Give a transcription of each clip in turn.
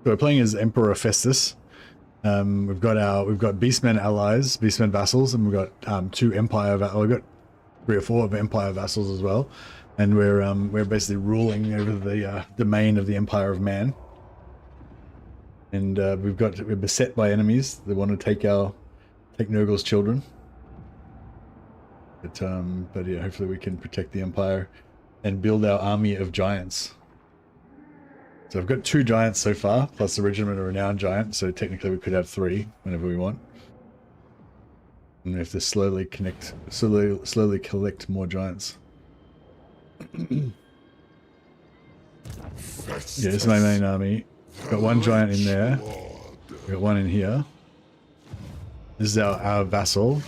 So we're playing as Emperor Festus. We've got Beastmen allies, Beastmen vassals, and we've got 2 Empire. We've got 3 or 4 of Empire vassals as well, and we're basically ruling over the domain of the Empire of Man. And we're beset by enemies that want to take Nurgle's children. But yeah, hopefully we can protect the Empire and build our army of giants. So I've got 2 giants so far, plus the regiment of renowned giant, so technically we could have 3 whenever we want. And we have to slowly collect more giants. Yeah, this is my main army. Got 1 giant in there. Got 1 in here. This is our vassal.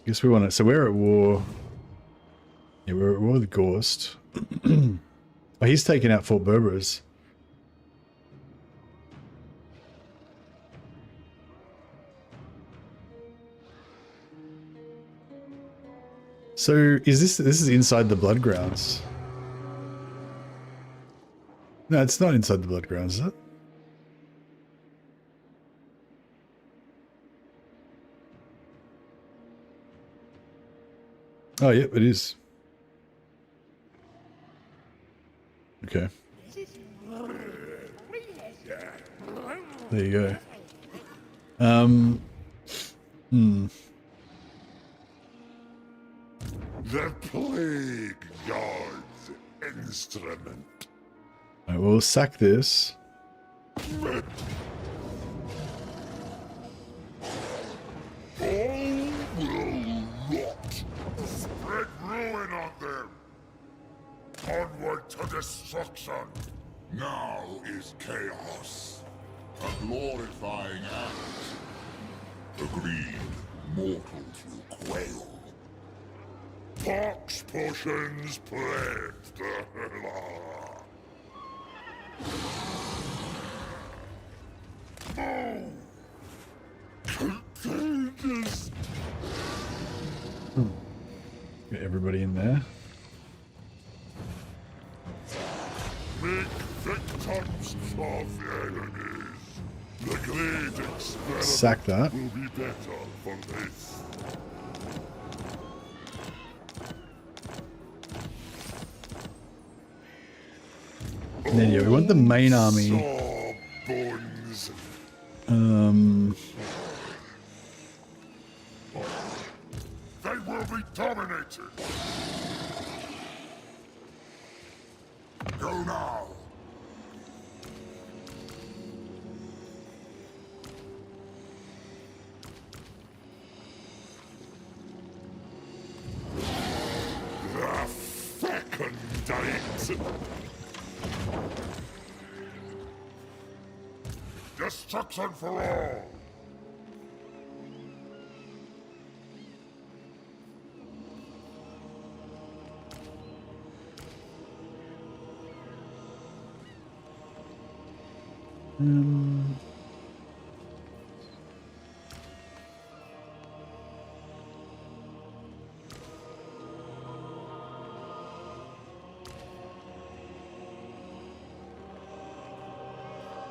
Guess we want to. So we're at war. Yeah, we're at war with Ghost. Oh, he's taken out Fort Berberus. So is this is inside the Blood Grounds? No, it's not inside the Blood Grounds, is it? Oh, yep, it is. Okay. There you go. The Plague God's instrument. Alright, we'll sack this. All will rot. Spread ruin on them. Onward to destruction. Now is chaos. A glorifying act. Agreed, mortals will quail. Pox potions pledged. Oh! Contagious! Get everybody in there. Make victims of the enemies. The great experiment Sack that. will be better for this. And then yeah, we want the main army. Bones. They will be dominated. Go now. The fecundite. Destruction for all.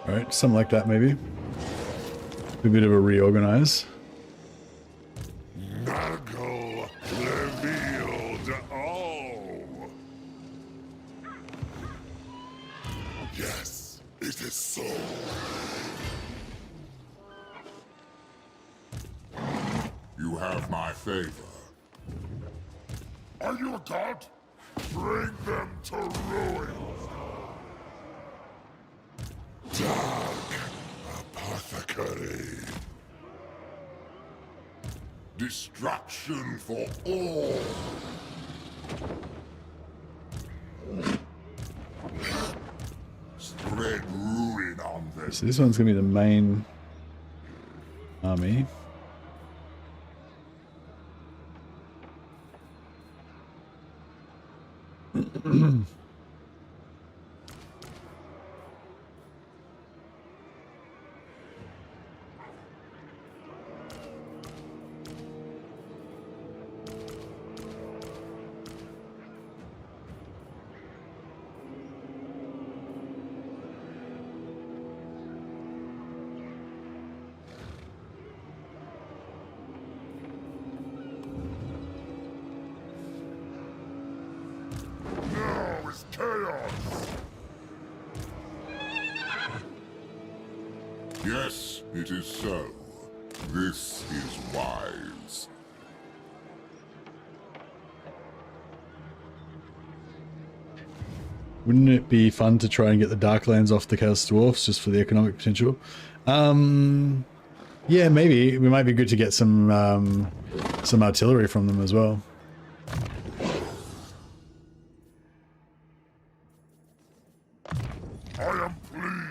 Alright, something like that maybe. A bit of a reorganize. Nurgle revealed all. Yes, it is so. You have my favor. Are you a god? Bring them to ruin. Dark apothecary. Destruction for all. Spread ruin on them. So this one's gonna be the main army. Yes, it is so. This is wise. Wouldn't it be fun to try and get the Darklands off the Chaos Dwarfs just for the economic potential? Yeah, maybe. It might be good to get some artillery from them as well. I am pleased.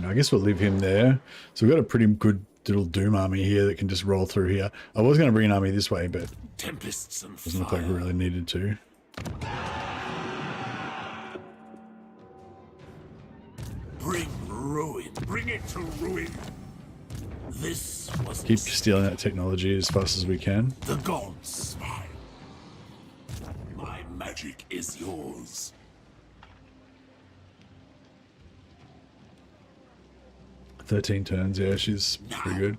I guess we'll leave him there. So we've got a pretty good little Doom army here that can just roll through here. I was going to bring an army this way, but Tempests and doesn't look like we really needed to. Bring ruin. Bring it to ruin. This was Keep stealing that technology as fast as we can. the gods smile. My magic is yours. "13 turns, yeah, she's pretty good.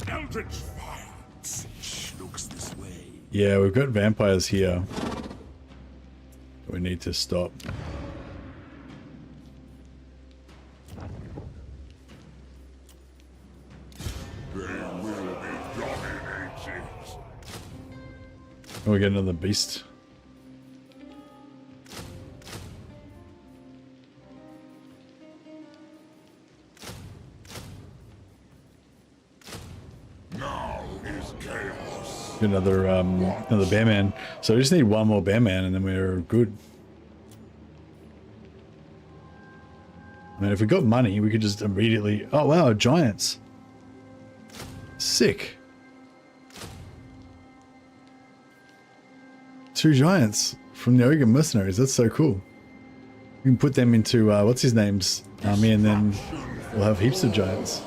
Eldritch fire. Such looks this way. Yeah, we've got vampires here. We need to stop. They will be dominated. Oh, we get another beast. Now is chaos. Get another bear man. So we just need one more bear man and then we're good. I mean, if we got money, we could just immediately... Oh, wow, giants. Sick. 2 giants from the Ogre Mercenaries. That's so cool. We can put them into, what's his name's army, and then we'll have heaps of giants.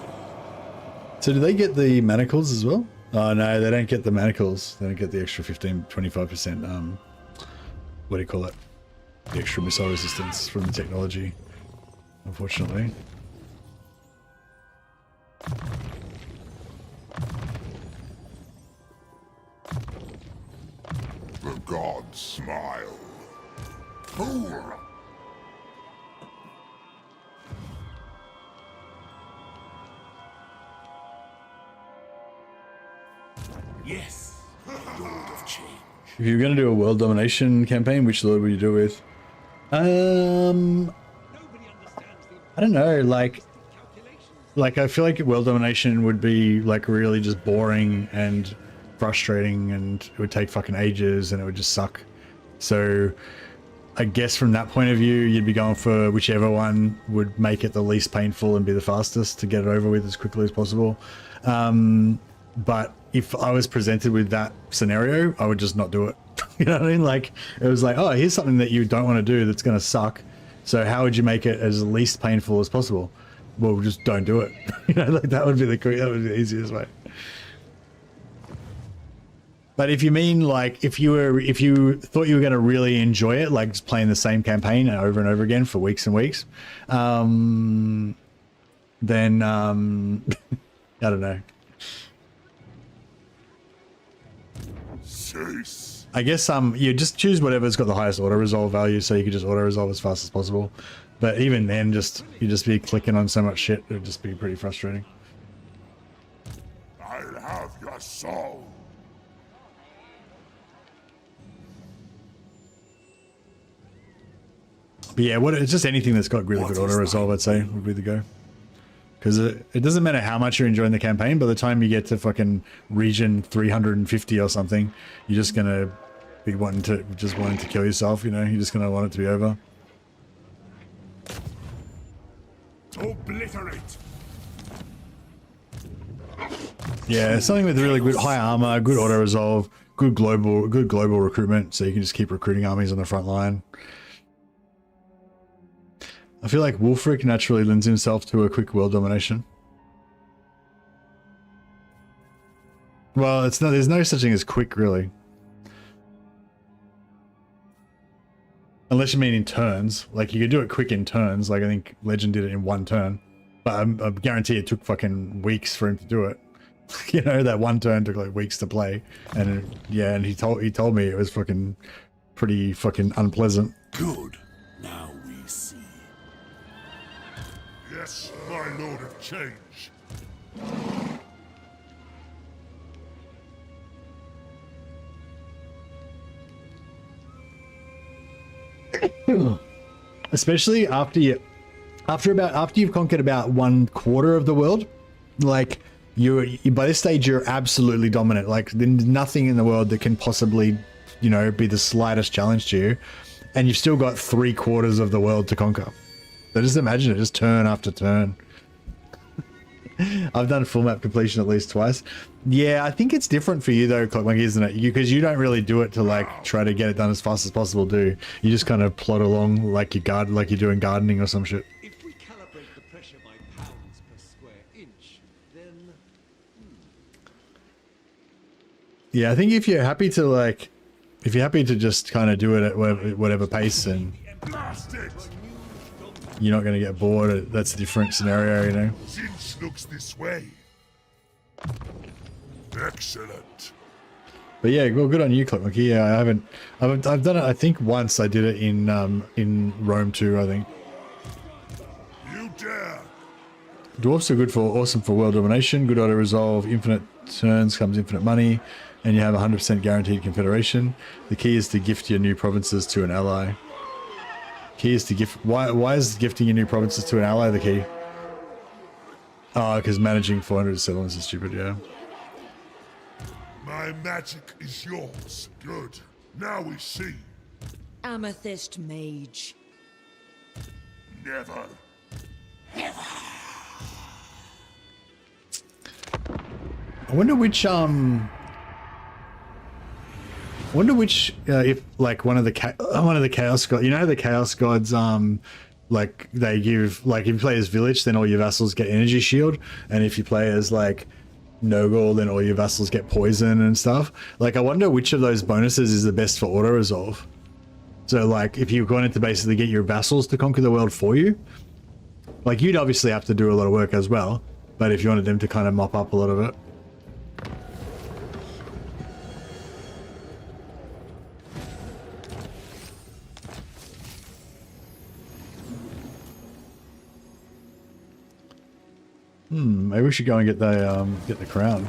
So do they get the manacles as well? Oh, no, they don't get the manacles. They don't get the extra 25%, what do you call it? The extra missile resistance from the technology, unfortunately. The gods smile. Fool! Yes, Lord of Change. If you're going to do a world domination campaign, which lord would you do with? I don't know, like I feel like world domination would be like really just boring and frustrating, and it would take fucking ages and it would just suck. So I guess from that point of view, you'd be going for whichever one would make it the least painful and be the fastest to get it over with as quickly as possible. But if I was presented with that scenario, I would just not do it. You know what I mean? Like, it was like, oh, here's something that you don't want to do that's going to suck. So how would you make it as least painful as possible? Well, just don't do it. You know, like that would be the easiest way. But if you mean like if you thought you were going to really enjoy it, like just playing the same campaign over and over again for weeks and weeks, then I don't know. Chase. I guess you just choose whatever's got the highest auto resolve value, so you could just auto resolve as fast as possible. But even then, you just be clicking on so much shit, it'd just be pretty frustrating. I'll have your soul. But yeah, it's just anything that's got really good auto resolve, I'd say, would be the go. Because it doesn't matter how much you're enjoying the campaign, by the time you get to fucking region 350 or something, you're just gonna be wanting to kill yourself, you know? You're just gonna want it to be over. Obliterate. Yeah, something with really good high armor, good auto resolve, good global recruitment, so you can just keep recruiting armies on the front line. I feel like Wulfric naturally lends himself to a quick world domination. Well, there's no such thing as quick, really. Unless you mean in turns. Like, you could do it quick in turns. Like, I think Legend did it in 1 turn. But I guarantee it took fucking weeks for him to do it. You know, that 1 turn took like weeks to play. And yeah, and he told me it was fucking pretty fucking unpleasant. Good. my lord of change. Especially after you've conquered about 1/4 of the world, like you by this stage you're absolutely dominant. Like there's nothing in the world that can possibly, you know, be the slightest challenge to you, and you've still got 3/4 of the world to conquer. So just imagine it, just turn after turn. I've done full map completion at least twice. Yeah, I think it's different for you though, Clockmonkey, isn't it? Because you don't really do it to like try to get it done as fast as possible, do you? You just kind of plod along like you like you're doing gardening or some shit. If we calibrate the pressure by pounds per square inch, then Yeah, I think if you're happy to just kind of do it at whatever pace, and Blast it! you're not going to get bored, that's a different scenario, you know. Since looks this way. Excellent. But yeah, well, good on you, Clockmonkey. Yeah, I've done it. I think once I did it in Rome too. I think. You dare! Dwarfs are awesome for world domination. Good auto resolve. Infinite turns comes infinite money, and you have 100% guaranteed confederation. The key is to gift your new provinces to an ally. Key is to gift. Why is gifting your new provinces to an ally the key? Oh, because managing 400 settlements is stupid. Yeah. My magic is yours. Good. Now we see. Amethyst Mage. Never. I wonder which if like one of the chaos gods, you know, the chaos gods like they give, like if you play as village then all your vassals get energy shield, and if you play as like Nogul then all your vassals get poison and stuff. Like I wonder which of those bonuses is the best for auto resolve. So like if you wanted to basically get your vassals to conquer the world for you, like you'd obviously have to do a lot of work as well, but if you wanted them to kind of mop up a lot of it. Maybe we should go and get the crown.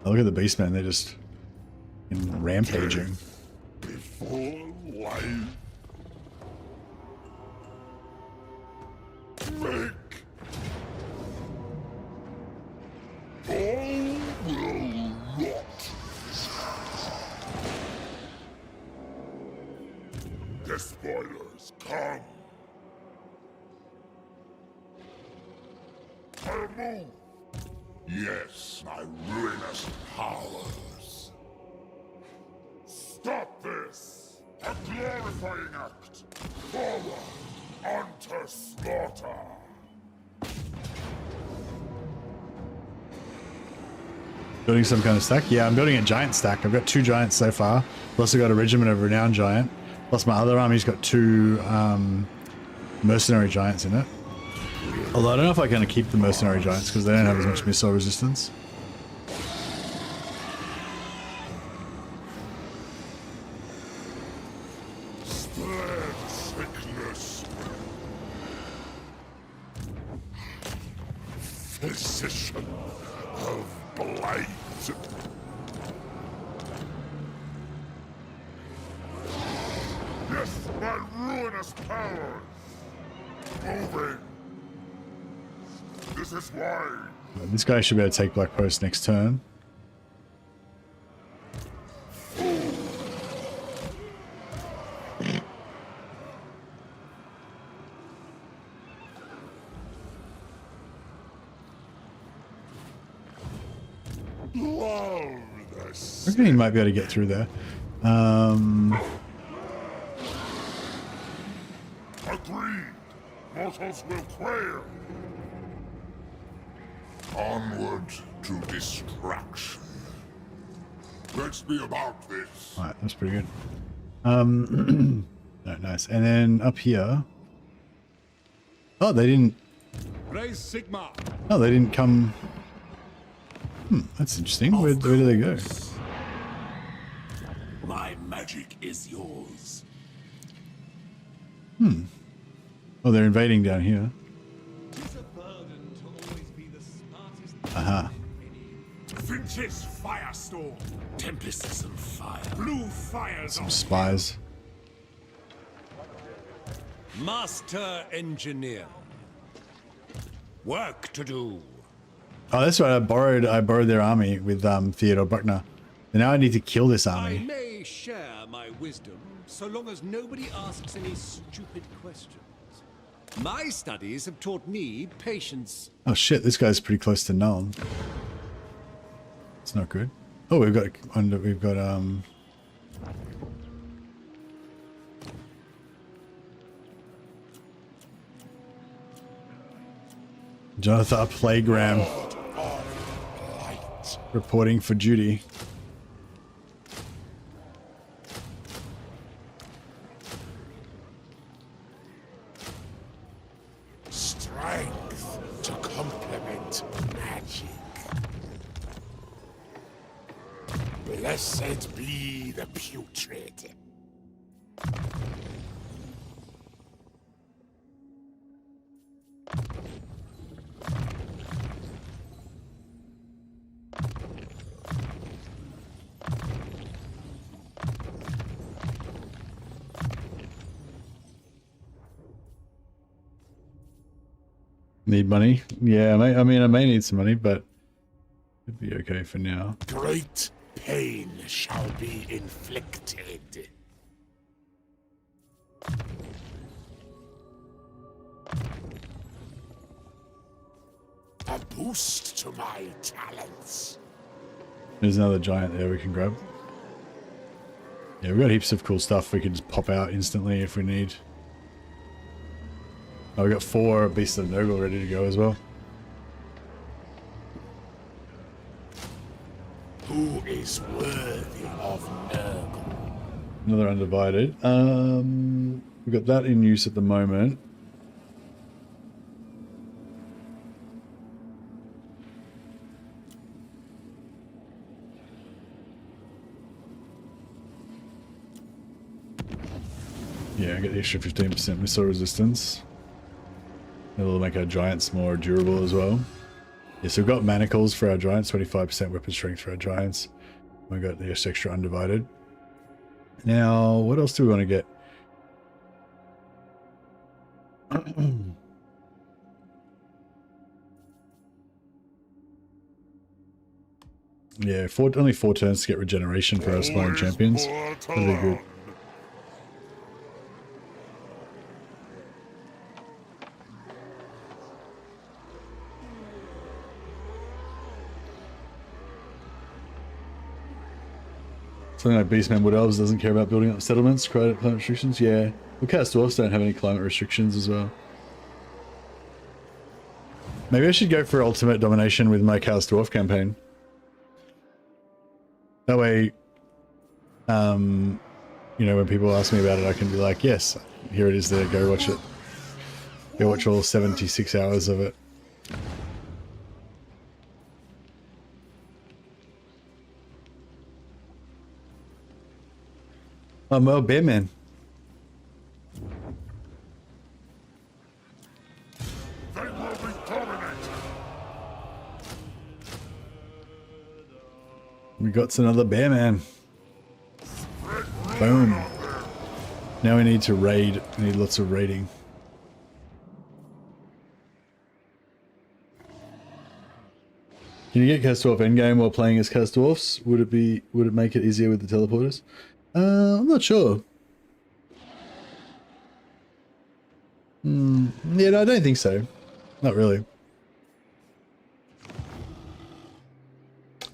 Oh, look at the beastmen, they're just rampaging. Before life. Make. All will rot. The spoilers come. I'll move. Yes, my ruinous powers. Stop this! A glorifying act! Forward! Unto slaughter! Building some kind of stack? Yeah, I'm building a giant stack. I've got 2 giants so far. I've also got a regiment of renowned giant. Plus my other army's got 2 mercenary giants in it. Although I don't know if I can keep the mercenary giants because they don't have as much missile resistance. Spread sickness. Physician of blight. Yes, my ruinous powers. Moving. This is why. This guy should be able to take Black Post next turn. Love the I reckon he might be able to get through there. Agreed. Mortals will quail. Onward to destruction. Let's be about this. Alright, that's pretty good. No, nice. And then up here. Oh, they didn't. Raise Sigma. Oh, they didn't come. That's interesting. Where do they go? My magic is yours. Oh, they're invading down here. It's a burden to always be the smartest. Aha. Finch's firestorm. Tempests and fire. Blue fires Some on spies. Master engineer. Work to do. Oh, that's right. I borrowed their army with Theodore Bruckner. And now I need to kill this I army. may share my wisdom, so long as nobody asks any stupid questions. My studies have taught me patience. Oh shit, this guy's pretty close to Nuln. It's not good. Oh, we've got Jonathan Playgram reporting for duty. Strength to complement magic. Blessed be the putrid. Need money? Yeah, I mean, I may need some money, but it'd be okay for now. Great pain shall be inflicted. A boost to my talents. There's another giant there we can grab. Yeah, we've got heaps of cool stuff we can just pop out instantly if we need. Oh, we got 4 Beasts of Nurgle ready to go as well. Who is worthy of Nurgle? Another undivided. We've got that in use at the moment. Yeah, I get the extra 15% missile resistance. It'll make our giants more durable as well. Yeah, so we've got manacles for our giants, 25% weapon strength for our giants. We've got the extra undivided. Now, what else do we want to get? Yeah, only 4 turns to get regeneration for our aspiring champions. That'd be good. Something like Beastmen Wood Elves doesn't care about building up settlements, climate restrictions. Yeah, well, Chaos Dwarfs don't have any climate restrictions as well. Maybe I should go for ultimate domination with my Chaos Dwarf campaign. That way, you know, when people ask me about it, I can be like, yes, here it is there, go watch it. Go watch all 76 hours of it. I'm a Bearman. They will be dominant. We got another Bearman. Boom. Now we need to raid. We need lots of raiding. Can you get Chaos Dwarf endgame while playing as Chaos Dwarfs? Would it make it easier with the teleporters? I'm not sure. Yeah, no, I don't think so. Not really.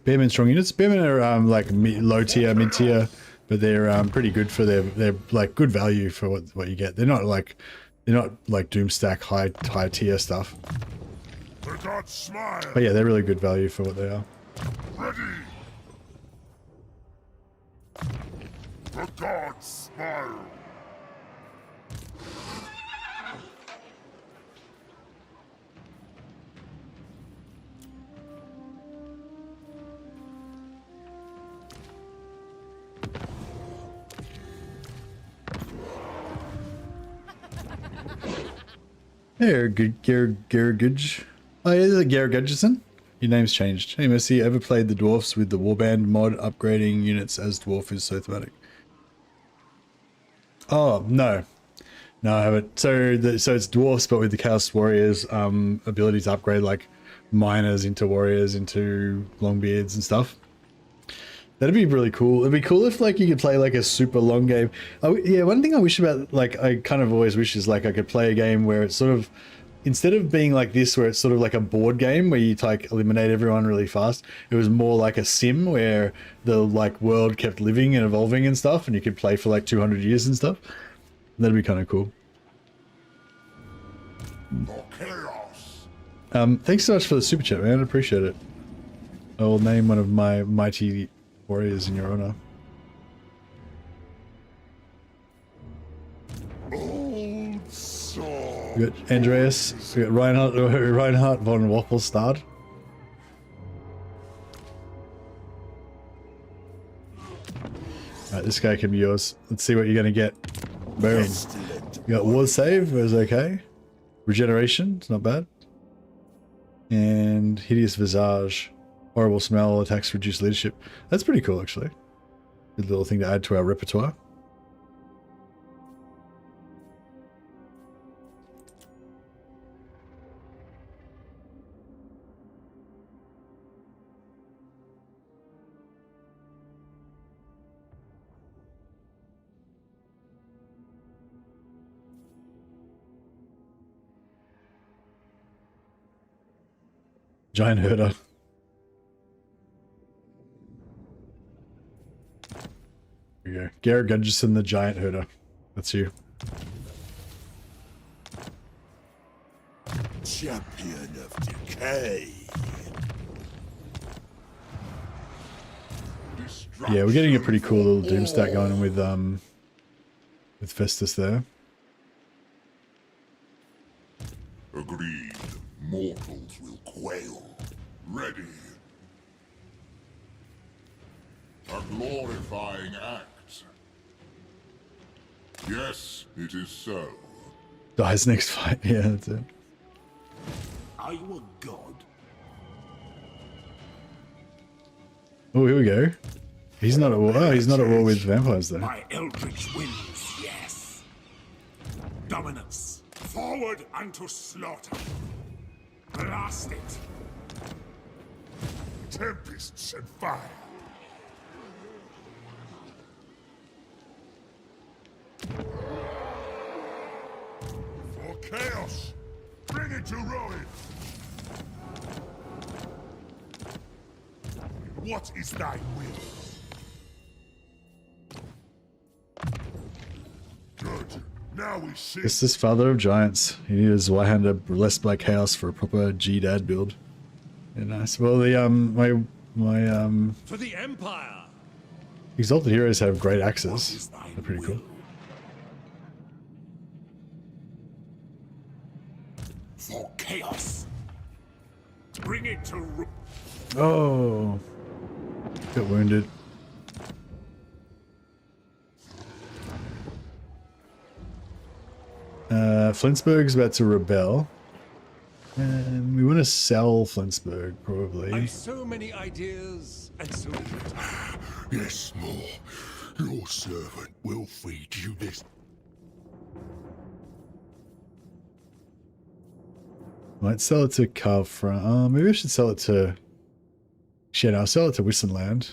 Bearman strong units. Bearmen are like low tier, mid tier, but they're pretty good for they're like good value for what you get. They're not like Doomstack high tier stuff. The gods smile. But yeah, they're really good value for what they are. Ready. The gods smile. Hey, Garagudge. Oh, is it Garagudgeson? Your name's changed. Hey, Mercy, ever played the dwarfs with the warband mod? Upgrading units as dwarf is so thematic. Oh, no. No, I haven't. So it's dwarfs, but with the Chaos Warriors ability to upgrade like miners into warriors into longbeards and stuff. That'd be really cool. It'd be cool if like you could play like a super long game. Oh yeah, one thing I wish about, like I kind of always wish is like I could play a game where it's sort of, instead of being like this where it's sort of like a board game where you like eliminate everyone really fast, it was more like a sim where the like world kept living and evolving and stuff, and you could play for like 200 years and stuff. That'd be kind of cool. For chaos. Thanks so much for the super chat, man. I appreciate it. I will name one of my mighty warriors in your honor. Old sword. We got Andreas. We got Reinhardt von Wafflestad. Alright, this guy can be yours. Let's see what you're gonna get. Boom. You got ward save, it was okay. Regeneration, it's not bad. And hideous visage. Horrible smell, attacks reduce leadership. That's pretty cool, actually. Good little thing to add to our repertoire. Giant herder. There you go. Garrett Gudgeson, the giant herder. That's you. Champion of decay. Yeah, we're getting a pretty cool little doom stack going with Festus there. Agreed. Mortals will quail. Ready. A glorifying act. Yes, it is so. Dies next fight. Yeah, that's it. Are you a god? Oh, here we go. He's not at war. Oh, he's not at war with vampires though. My eldritch winds, yes. Dominance. Forward unto slaughter. Blast it. Tempests and fire. For chaos. Bring it to ruin. What is thy will? Good. Now we see. This is father of giants. He needed his Warhammer blessed by chaos for a proper G-Dad build. Yeah, nice. Well, the my For the Empire. exalted heroes have great axes. They're pretty cool. For chaos. Bring it to ruin. Oh, got wounded. Flinsburg's about to rebel. And we want to sell Flinsburg, probably. I've so many ideas and so little time. Yes, more. Your servant will feed you this. Might sell it to Carfront. Maybe I should sell it to... Shit, I'll sell it to Wissenland.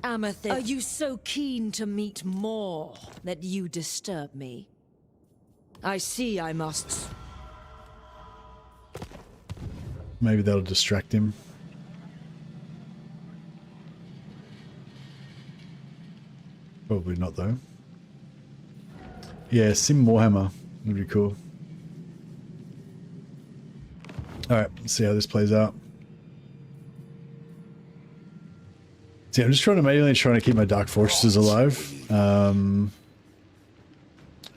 Amethyst. Are you so keen to meet more that you disturb me? I see I must. Maybe that'll distract him. Probably not, though. Yeah, Sim Warhammer would be cool. Alright, let's see how this plays out. See, I'm just mainly trying to keep my Dark Fortresses alive. Yeah,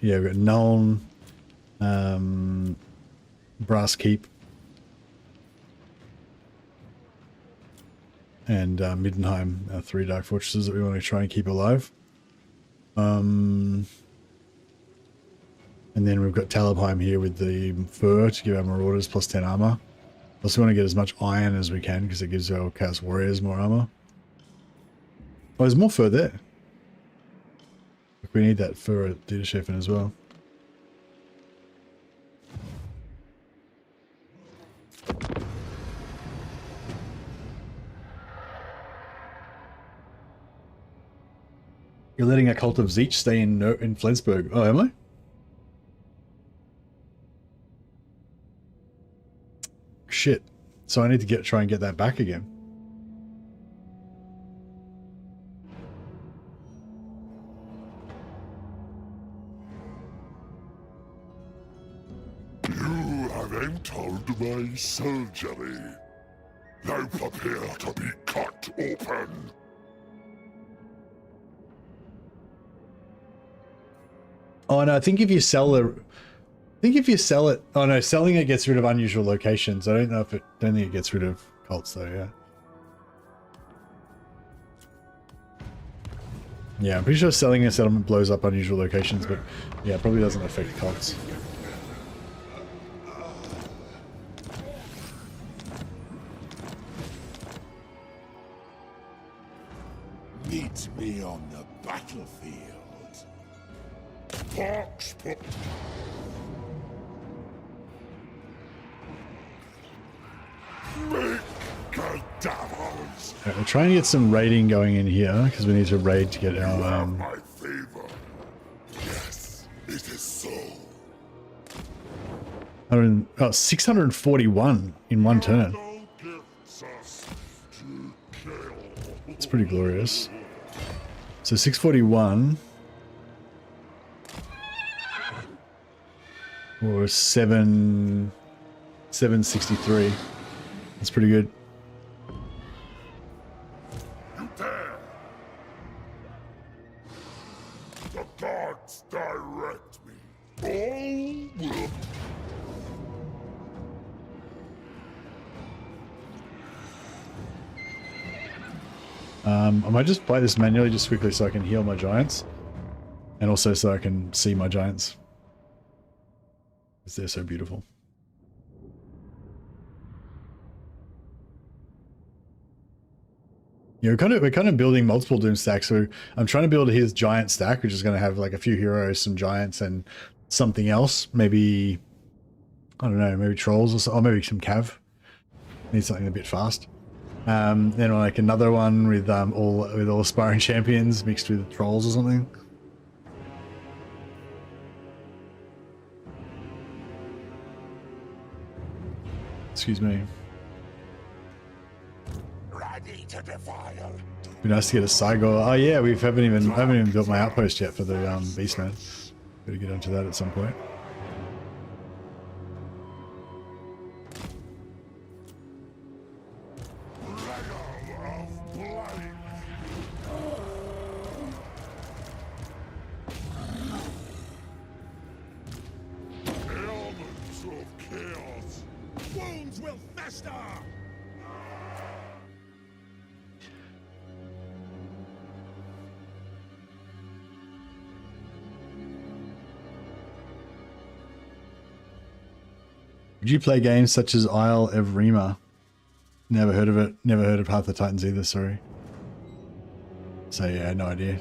we've got Nuln, Brass Keep, and Middenheim, 3 Dark Fortresses that we want to try and keep alive. And then we've got Talabheim here with the fur to give our marauders plus 10 armor. Also want to get as much iron as we can because it gives our Chaos Warriors more armor. Oh, there's more fur there. We need that fur at Dieterschaffen as well. You're letting a cult of Zeech stay in Flensburg. Oh, am I? Shit. So I need to try and get that back again. You have entered my surgery. Now prepare to be cut open. Oh no, I think if you sell it, oh no, selling it gets rid of unusual locations. I don't know if don't think it gets rid of cults though, yeah. Yeah, I'm pretty sure selling a settlement blows up unusual locations, but yeah, it probably doesn't affect cults. Meet me on the battlefield. Pox, pox. Make cadavers. Right, we'll try and get some raiding going in here because we need to raid to get our My favor. Yes, it is so. 641 in one turn. No gifts us to kill. It's pretty glorious. So 641 or 763. That's pretty good. You dare. The gods direct me. All will. I might just play this manually just quickly so I can heal my giants. And also so I can see my giants. Because they're so beautiful. Yeah, we're kind of building multiple Doom stacks. So I'm trying to build his giant stack, which is going to have like a few heroes, some giants, and something else. Maybe, I don't know, maybe trolls or maybe some cav. Need something a bit fast. Then like another one with all aspiring champions mixed with trolls or something. Excuse me. Ready to defile. Be nice to get a Cygor. Oh yeah, I haven't even built my outpost yet for the Beastman. Gotta get onto that at some point. Elements of chaos. Wounds will fester. Would you play games such as Isle of Rima? Never heard of it. Never heard of Path of Titans either, sorry. So yeah, no idea.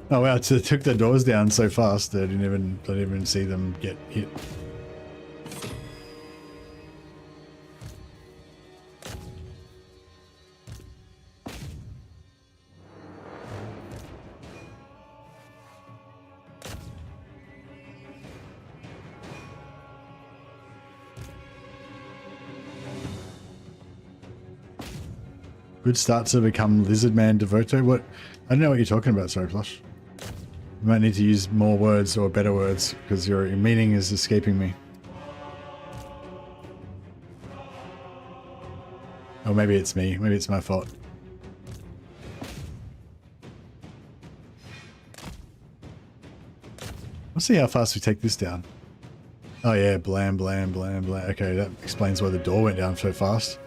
Oh wow, it took the doors down so fast that I didn't even see them get hit. Good start to become Lizardman Devoto. What? I don't know what you're talking about, sorry, Plush. You might need to use more words or better words because your meaning is escaping me. Or maybe it's me. Maybe it's my fault. Let's see how fast we take this down. Oh yeah, blam, blam, blam, blam. Okay, that explains why the door went down so fast.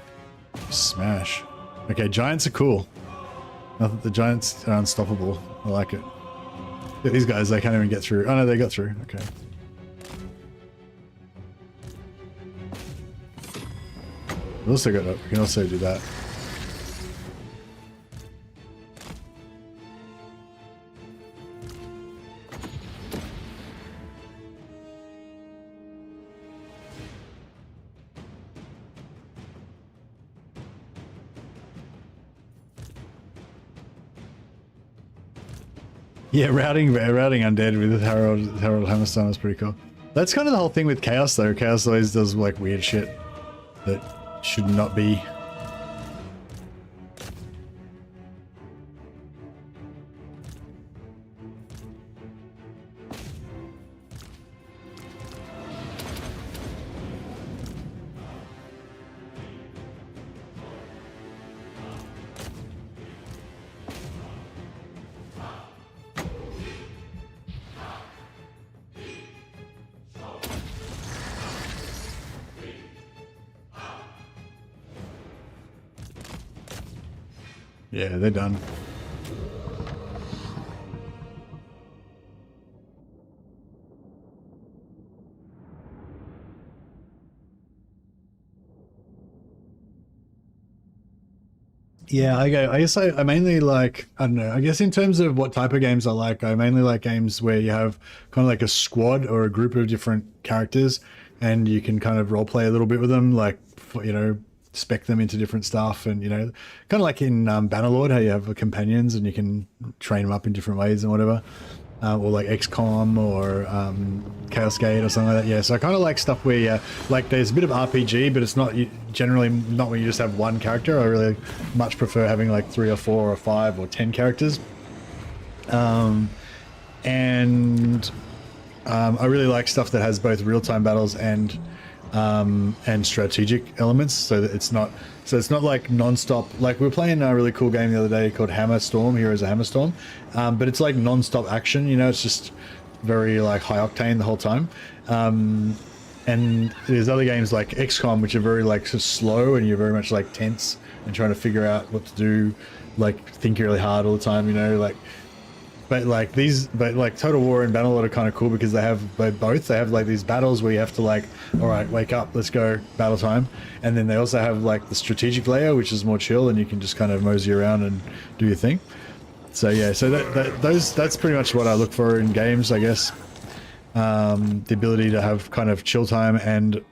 Smash. Okay, giants are cool. The giants are unstoppable. I like it. Yeah, these guys, they can't even get through. Oh no, they got through. Okay. We also got. We can also do that. Yeah, routing undead with Harold Hammerstone is pretty cool. That's kind of the whole thing with Chaos though. Chaos always does like weird shit that should not be. Yeah, they're done. Yeah, I guess I mainly like, I don't know, I guess in terms of what type of games I mainly like games where you have kind of like a squad or a group of different characters and you can kind of roleplay a little bit with them, like, you know, spec them into different stuff, and you know, kind of like in Bannerlord, how you have companions and you can train them up in different ways and whatever, or like XCOM or Chaos Gate or something like that. Yeah, so I kind of like stuff where like there's a bit of RPG, but it's not generally not when you just have one character. I really much prefer having like 3 or 4 or 5 or 10 characters, and I really like stuff that has both real-time battles and strategic elements, so that it's not like non-stop. Like we were playing a really cool game the other day called Hammer Storm, Heroes of Hammer Storm, but it's like non-stop action, you know, it's just very like high octane the whole time. And there's other games like XCOM which are very like so slow, and you're very much like tense and trying to figure out what to do, like thinking really hard all the time, you know, like. But like Total War and Bannerlord are kind of cool because they have both. They have like these battles where you have to like, all right, wake up, let's go, battle time. And then they also have like the strategic layer, which is more chill, and you can just kind of mosey around and do your thing. So yeah, so that's pretty much what I look for in games, I guess. The ability to have kind of chill time and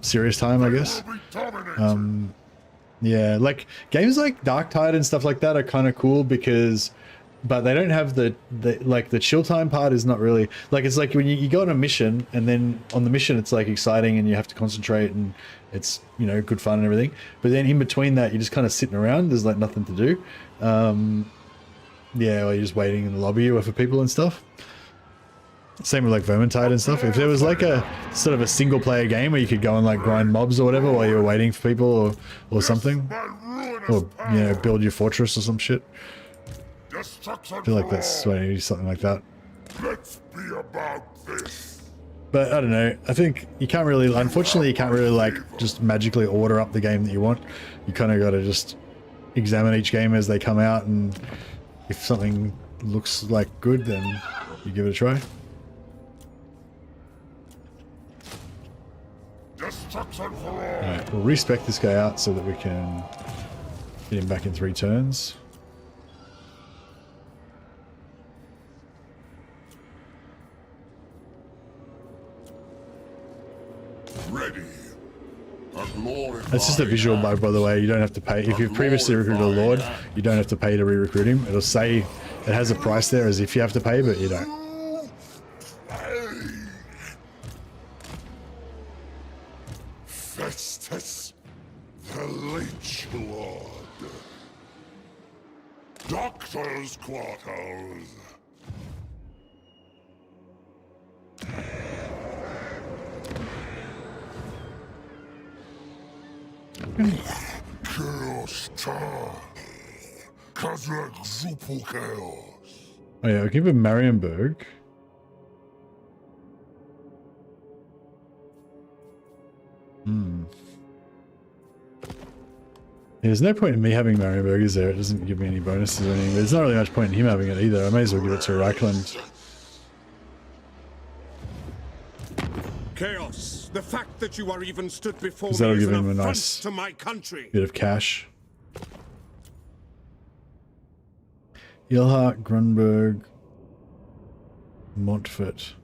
serious time, I guess. Yeah, like games like Darktide and stuff like that are kind of cool because. But they don't have the chill time part is not really like, it's like when you go on a mission, and then on the mission it's like exciting and you have to concentrate and it's, you know, good fun and everything, but then in between that you're just kind of sitting around, there's like nothing to do. Yeah, or you're just waiting in the lobby for people and stuff. Same with like Vermintide and stuff. If there was like a sort of a single player game where you could go and like grind mobs or whatever while you were waiting for people or something, or you know, build your fortress or some shit. I feel like that's why you do something like that. Let's be about this. But I don't know. I think you can't really, unfortunately, you can't really like just magically order up the game that you want. You kind of got to just examine each game as they come out, and if something looks like good, then you give it a try. Alright, we'll respec this guy out so that we can get him back in 3 turns. Ready. That's just a visual bug, by the way. You don't have to pay. If you've previously recruited a Lord, you don't have to pay to re-recruit him. It'll say it has a price there as if you have to pay, but you don't. Festus, the Leech Lord. Doctor's quarters. Chaos Tar. Kazrak Zupu Chaos. Oh yeah, I'll give him Marienburg. There's no point in me having Marion Burgers there. It doesn't give me any bonuses or anything. But there's not really much point in him having it either. I may as well give it to Reichland. Chaos. The fact that you are even stood before me That'll is give an him a affront nice to my country. bit of cash. Ilhart, Grunberg, Montfort.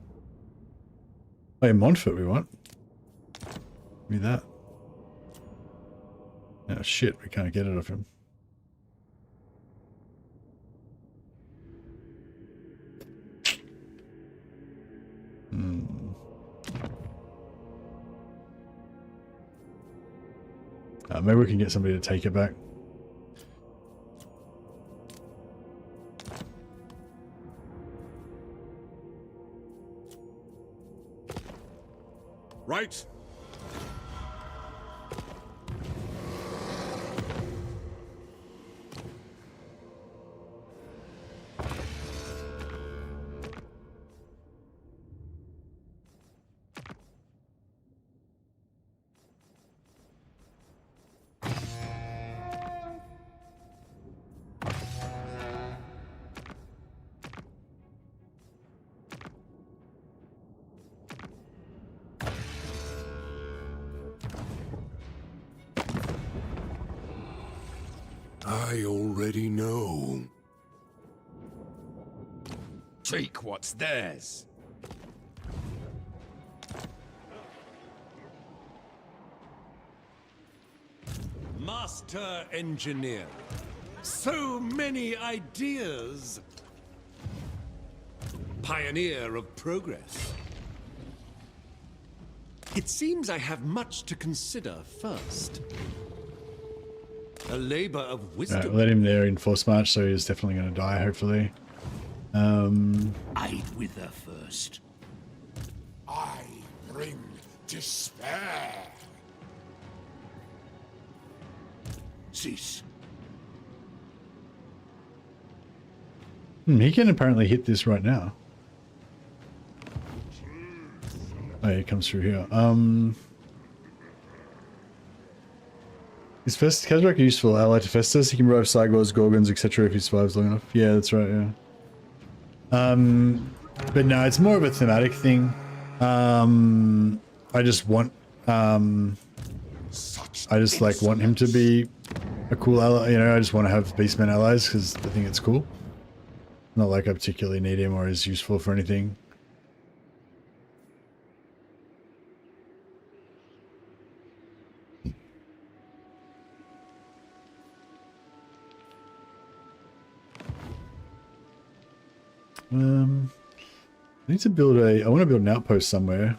Oh, yeah, Montfort we want. Give me that. Oh shit, we can't get it off him. Maybe we can get somebody to take it back. Right. I already know. Take what's theirs. Master engineer. So many ideas. Pioneer of progress. It seems I have much to consider first. A labor of wisdom. Let him there in force march, so he's definitely going to die, hopefully. I'd wither first. I bring despair. Cease. He can apparently hit this right now. Oh, yeah, it comes through here. Is Kazrak a useful ally to Festus? He can revive Cygors, Gorgons, etc. if he survives long enough. Yeah, that's right, yeah. But no, it's more of a thematic thing. I just want, I just like want him to be a cool ally, you know, I just want to have Beastmen allies because I think it's cool. Not like I particularly need him or is useful for anything. I need to build I want to build an outpost somewhere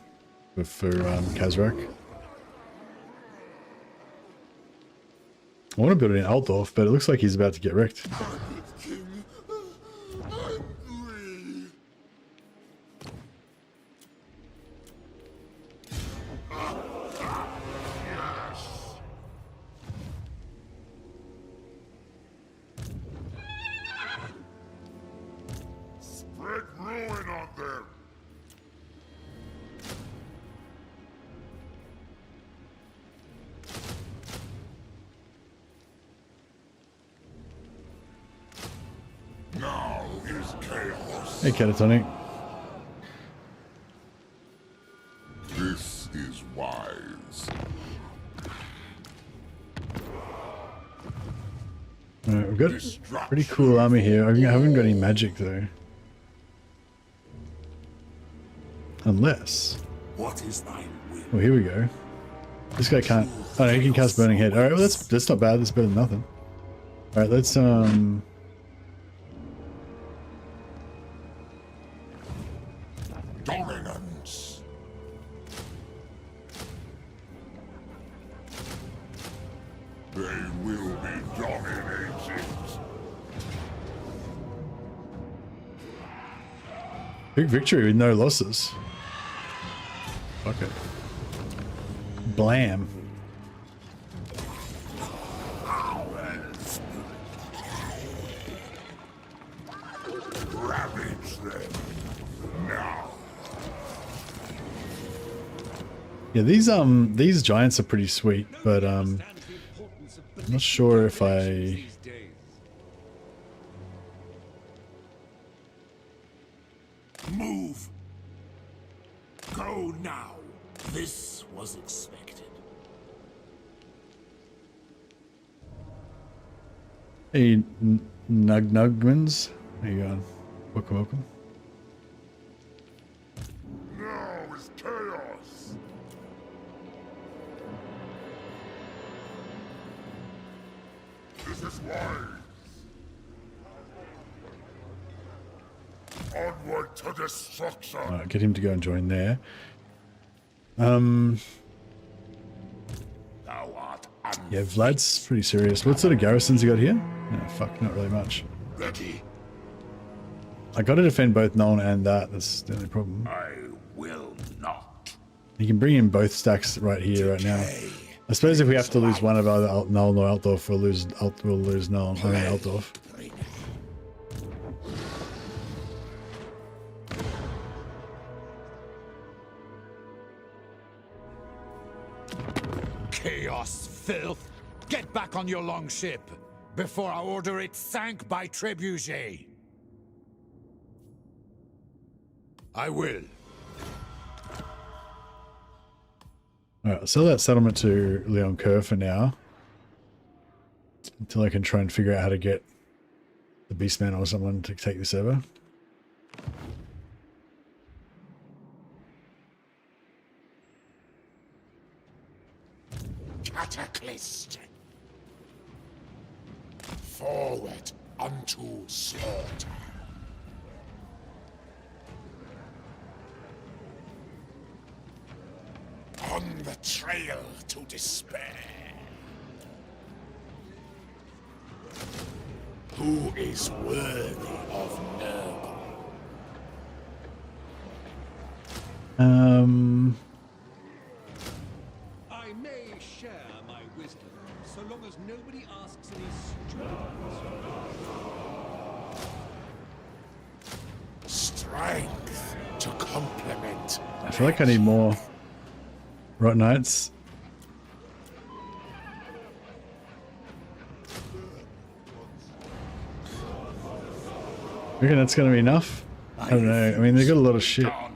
for Kazrak. I want to build it in Altdorf, but it looks like he's about to get wrecked. King, I'm free. Spread ruin on them. Now is chaos. Hey, Catatonic. This is wise. Alright, we've got a pretty cool army here. I haven't got any magic though. Unless... What is thine will? Oh, here we go. This guy can't... Oh no, he can cast Burning Head. Alright, well that's not bad. That's better than nothing. Alright, let's Dominance. They will be dominated. big victory with no losses. Fuck it. Blam. Ravage them. Now. Yeah, these giants are pretty sweet, but I'm not sure if I... These days. Move. Go now. This was expected. Hey, Nugmans. How you going? Welcome, welcome. Now is chaos. This is wise. Onward to destruction. Alright, get him to go and join there. Thou art Yeah, Vlad's pretty serious. What sort of garrisons you got here? No, fuck, not really much. ready. I got to defend both Nuln and that. That's the only problem. I will not. You can bring in both stacks right here, right now. I suppose if we have to lose one of either Nuln or Altdorf, we'll lose Nuln. I mean Altdorf. Chaos, filth! Get back on your longship before I order it sank by trebuchet. I will. Alright, sell that settlement to Leon Kerr for now. Until I can try and figure out how to get the Beastman or someone to take this over. Cataclysm. Forward unto slaughter. On the trail to despair. Who is worthy of Nurgle? I may share my wisdom, so long as nobody asks any stupid questions. Strength to complement. I feel like I need more Rot Knights. Reckon that's gonna be enough? I don't know. I mean, they got a lot of shit. I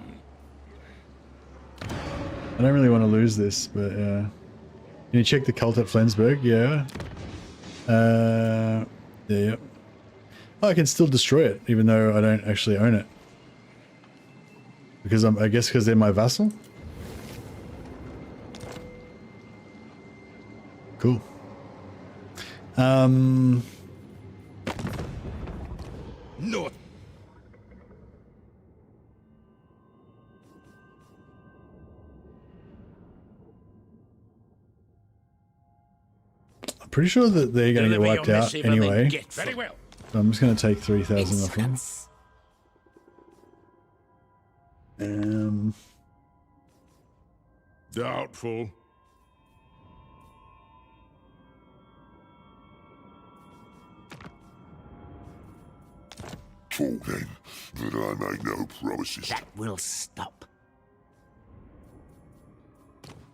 don't really want to lose this, but yeah. Can you check the cult at Flensburg? Yeah. Yeah. Oh, I can still destroy it, even though I don't actually own it. Because I guess because they're my vassal? Cool. No. I'm pretty sure that they're going to get wiped out anyway. Very well. So I'm just going to take 3,000 off them. Doubtful. Told him that I make no promises. That will stop.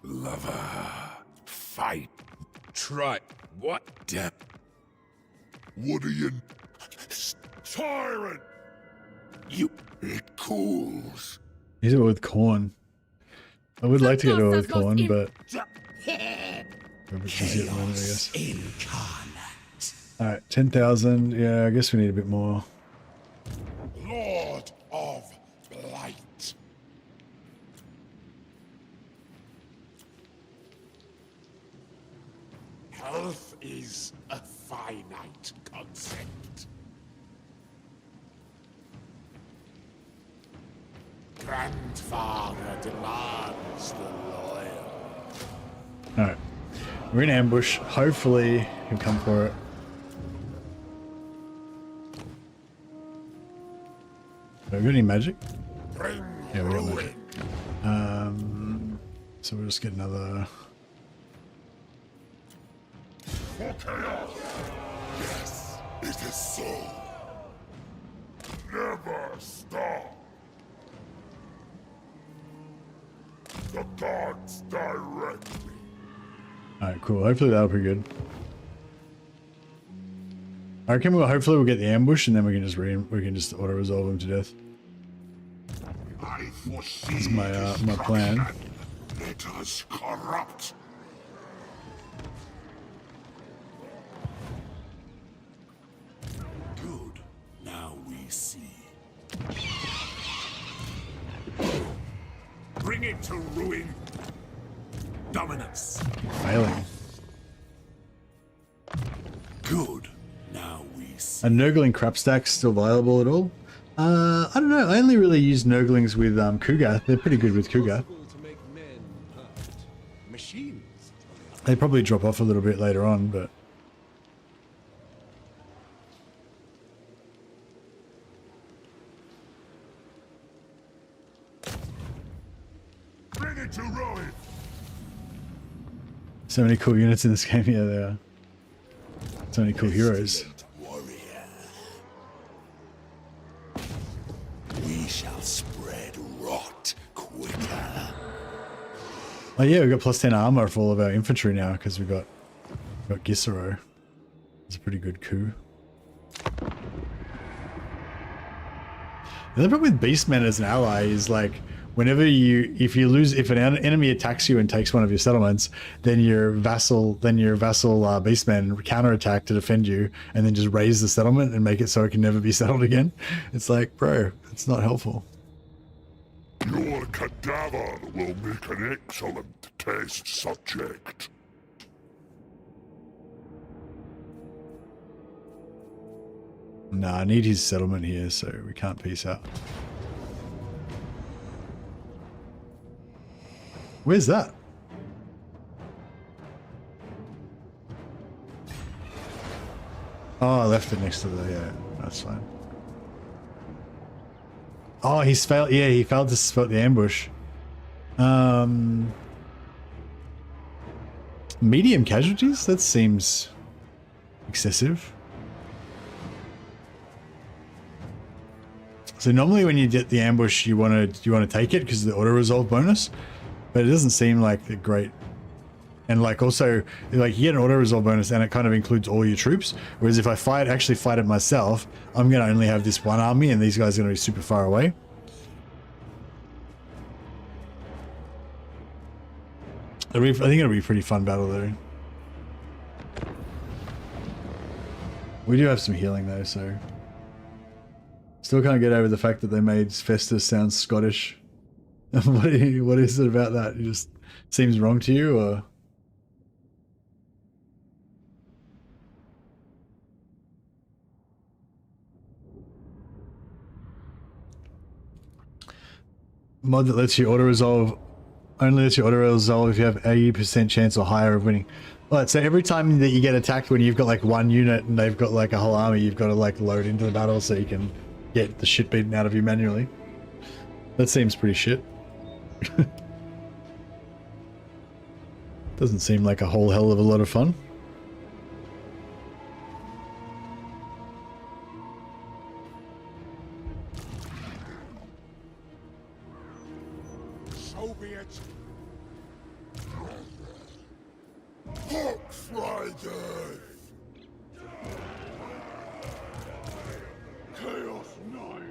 Lover. Fight. Try. What? What are you... Tyrant! You. It cools. Use it with corn. I would like to get it with corn, but... It's easy at the moment, I guess. Incarnate. Alright, 10,000. Yeah, I guess we need a bit more. Lord of Blight. Health is a finite concept. Grandfather demands the loyal. Alright. We're in ambush. Hopefully he'll come for it. Have we got any magic? Bring Yeah, we got ruin. magic. So we'll just get another... For chaos! Yes, it is so. Never stop. The gods direct me. Alright, cool. Hopefully that'll be good. I reckon hopefully we'll get the ambush and then we can just auto resolve him to death. I foresee That's my plan. Let us corrupt. Good. Now we see. Bring it to ruin. Dominance. Failing. Good. Now we see. Are Nurgling crap stacks still viable at all? I don't know. I only really use Nurglings with Cougar. They're pretty good with Cougar. To make men perfect. Machines. They probably drop off a little bit later on, but Bring it to ruin. so many cool units in this game. Yeah, there are. So many cool heroes. Warrior. We shall spread rot quicker. Oh yeah, we've got plus 10 armor for all of our infantry now because we got Gisero. It's a pretty good coup. The other problem with Beastmen as an ally is like if an enemy attacks you and takes one of your settlements, then your vassal Beastmen counterattack to defend you and then just raise the settlement and make it so it can never be settled again. It's like, bro, it's not helpful. Your cadaver will make an excellent test subject. Nah, I need his settlement here, so we can't peace out. Where's that? Oh, I left it next to the, yeah, that's fine. Oh, he's failed, yeah, he failed to spot the ambush. Medium casualties? That seems excessive. So normally when you get the ambush, you want to take it because of the auto resolve bonus, but it doesn't seem like the great. And like also, like you get an auto resolve bonus and it kind of includes all your troops. Whereas if I actually fight it myself, I'm going to only have this one army and these guys are going to be super far away. I think it'll be a pretty fun battle though. We do have some healing though, so. Still can't get over the fact that they made Festus sound Scottish. What is it about that? It just seems wrong to you, or? Mod that lets you auto-resolve, only lets you auto-resolve if you have 80% chance or higher of winning. Alright, so every time that you get attacked when you've got like one unit and they've got like a whole army, you've got to like load into the battle so you can get the shit beaten out of you manually. That seems pretty shit. Doesn't seem like a whole hell of a lot of fun. So be it. Hawk Friday. Chaos 9.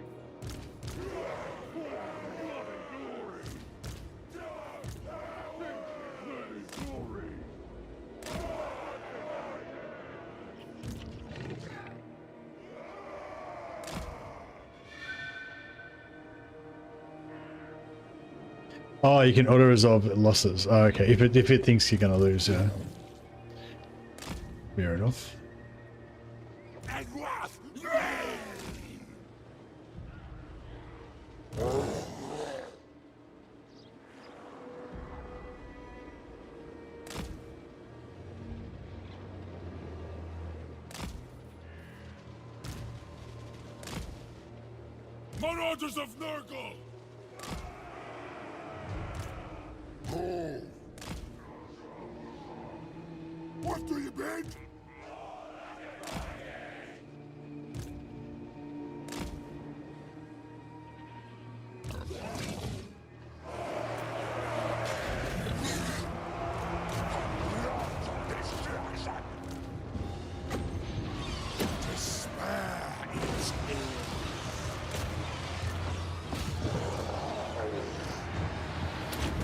Oh, you can auto-resolve losses. Oh, okay, if it thinks you're gonna lose, yeah. Fair enough. And wrath. Marauders of Nurgle! Oh. What do you bid? its ill.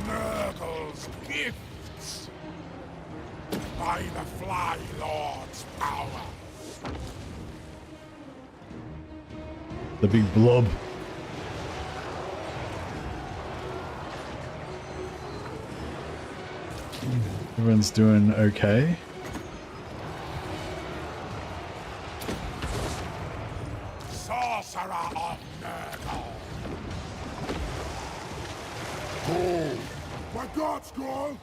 Nurgle's gifts by the Fly Lord's power. The big blob. Everyone's doing okay. Sorcerer of Nurgle. Oh, my god's gone!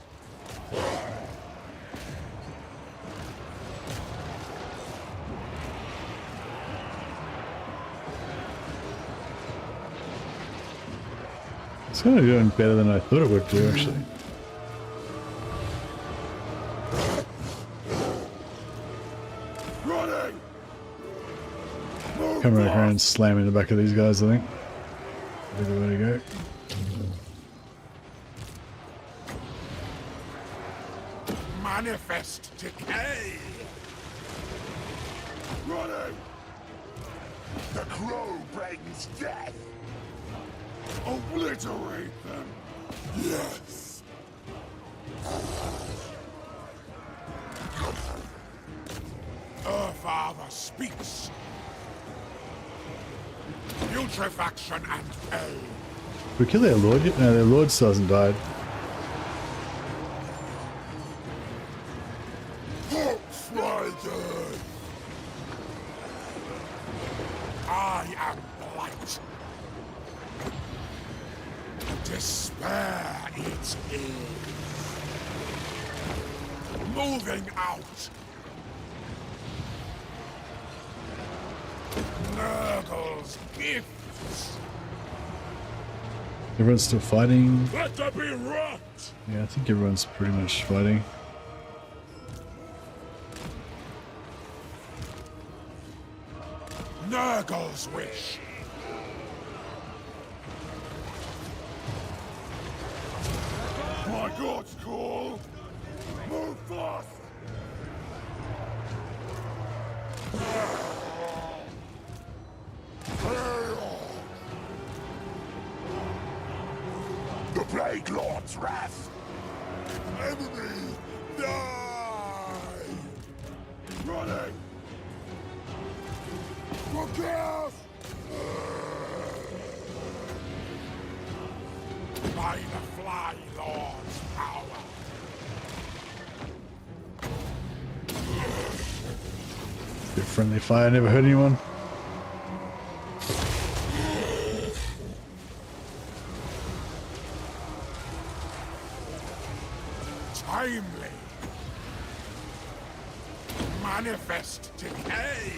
It's kind of doing better than I thought it would do, actually. Running! Move Come right fast! here and slam in the back of these guys, I think. That's the way to go. Manifest decay. Running! The crow brings death! Obliterate them! Yes! Father speaks. Putrefaction and pain. We kill their lord yet? No, their lord still hasn't died. Friday! I am blight. Despair it is. Moving out. Nurgle's gifts. Everyone's still fighting. Let there be rot. Yeah, I think everyone's pretty much fighting. Nurgle's wish. My god's call! Move fast! The Plague Lord's wrath! Enemy, die! Running! For chaos! By the Fly Lord's power. Bit friendly fire, never hurt anyone. Timely. Manifest decay.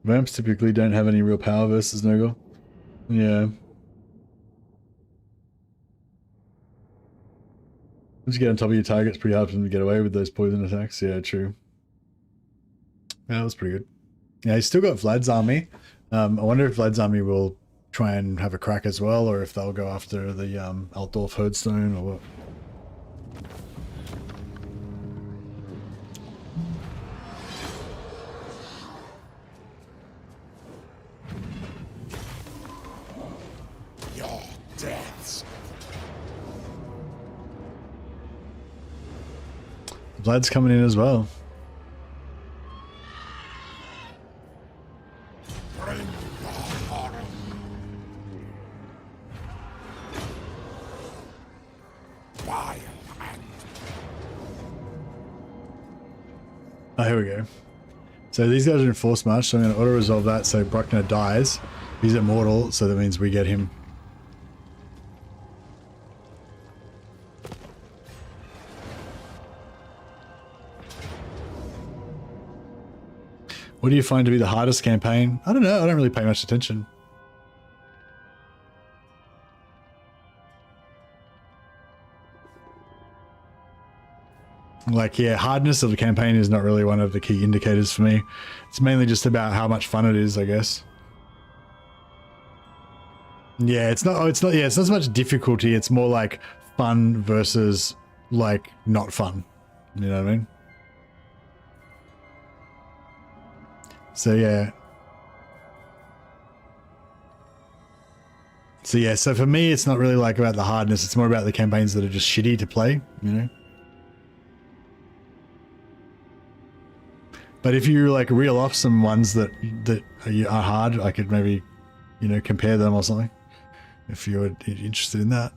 Vamps typically don't have any real power versus Nurgle. Yeah. Once you get on top of your target, it's pretty hard for them to get away with those poison attacks. Yeah, true. Yeah, that was pretty good. Yeah, he's still got Vlad's army. I wonder if Vlad's army will try and have a crack as well, or if they'll go after the Altdorf Herdstone or what. Your deaths. Vlad's coming in as well. Bring your horror. Vile and Oh, here we go. So these guys are in force march, so I'm going to auto-resolve that so Bruckner dies. He's immortal, so that means we get him. What do you find to be the hardest campaign? I don't know, I don't really pay much attention. Like, yeah, hardness of the campaign is not really one of the key indicators for me. It's mainly just about how much fun it is, I guess. Yeah, it's not. Oh, it's not. Yeah, it's not so much difficulty. It's more like fun versus like not fun. You know what I mean? So yeah. So yeah. So for me, it's not really like about the hardness. It's more about the campaigns that are just shitty to play. You know. But if you like reel off some ones that are hard, I could maybe, you know, compare them or something. If you're interested in that.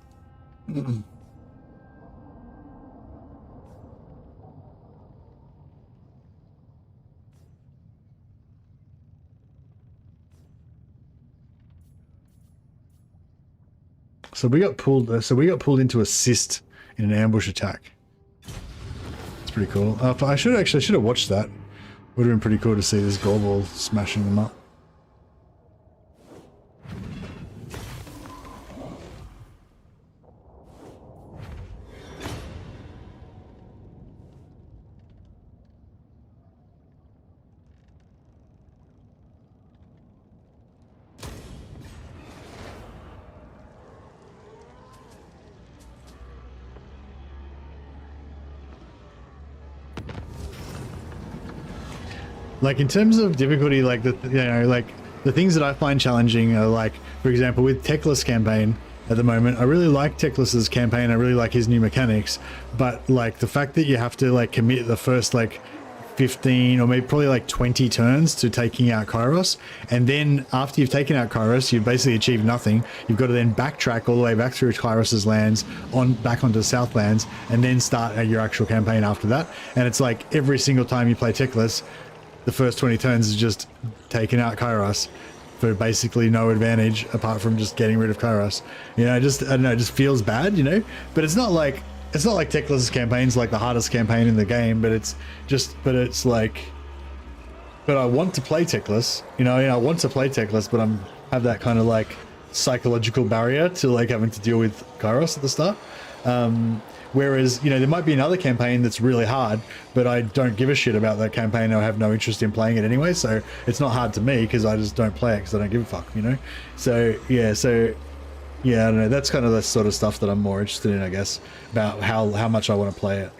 So we got pulled. So we got pulled into assist in an ambush attack. It's pretty cool. I should have watched that. Would have been pretty cool to see this Gorball smashing them up. Like in terms of difficulty, like the things that I find challenging are like, for example, with Teclis campaign at the moment, I really like Teclis's campaign. I really like his new mechanics, but like the fact that you have to like commit the first like 15 or maybe probably like 20 turns to taking out Kairos, and then after you've taken out Kairos, you've basically achieved nothing. You've got to then backtrack all the way back through Kairos's lands back onto the Southlands, and then start your actual campaign after that. And it's like every single time you play Teclis, the first 20 turns is just taking out Kairos for basically no advantage apart from just getting rid of Kairos. You know, I don't know, it just feels bad, you know? But it's not like Teclis's campaign's like the hardest campaign in the game, but I want to play Teclis, you know, I want to play Teclis, but have that kind of like psychological barrier to like having to deal with Kairos at the start. Whereas, you know, there might be another campaign that's really hard, but I don't give a shit about that campaign. I have no interest in playing it anyway, so it's not hard to me because I just don't play it because I don't give a fuck, you know? So, yeah, I don't know. That's kind of the sort of stuff that I'm more interested in, I guess, about how much I want to play it.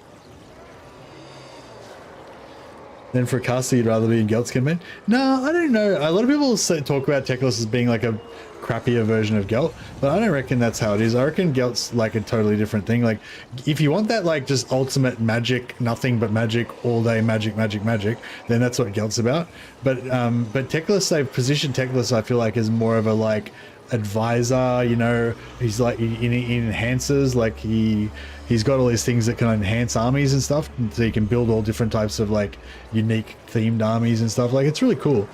Then for a caster, you'd rather be in Gelt's campaign? No, I don't know. A lot of people talk about Teclis as being like a crappier version of Gelt, but I don't reckon that's how it is. I reckon Gelt's like a totally different thing. Like, if you want that like just ultimate magic, nothing but magic all day, magic, then that's what Gelt's about. But Teclis, they've positioned Teclis, I feel like, as more of a like advisor, you know. He's like, he enhances, like he's got all these things that can enhance armies and stuff, so you can build all different types of like unique themed armies and stuff. Like, it's really cool.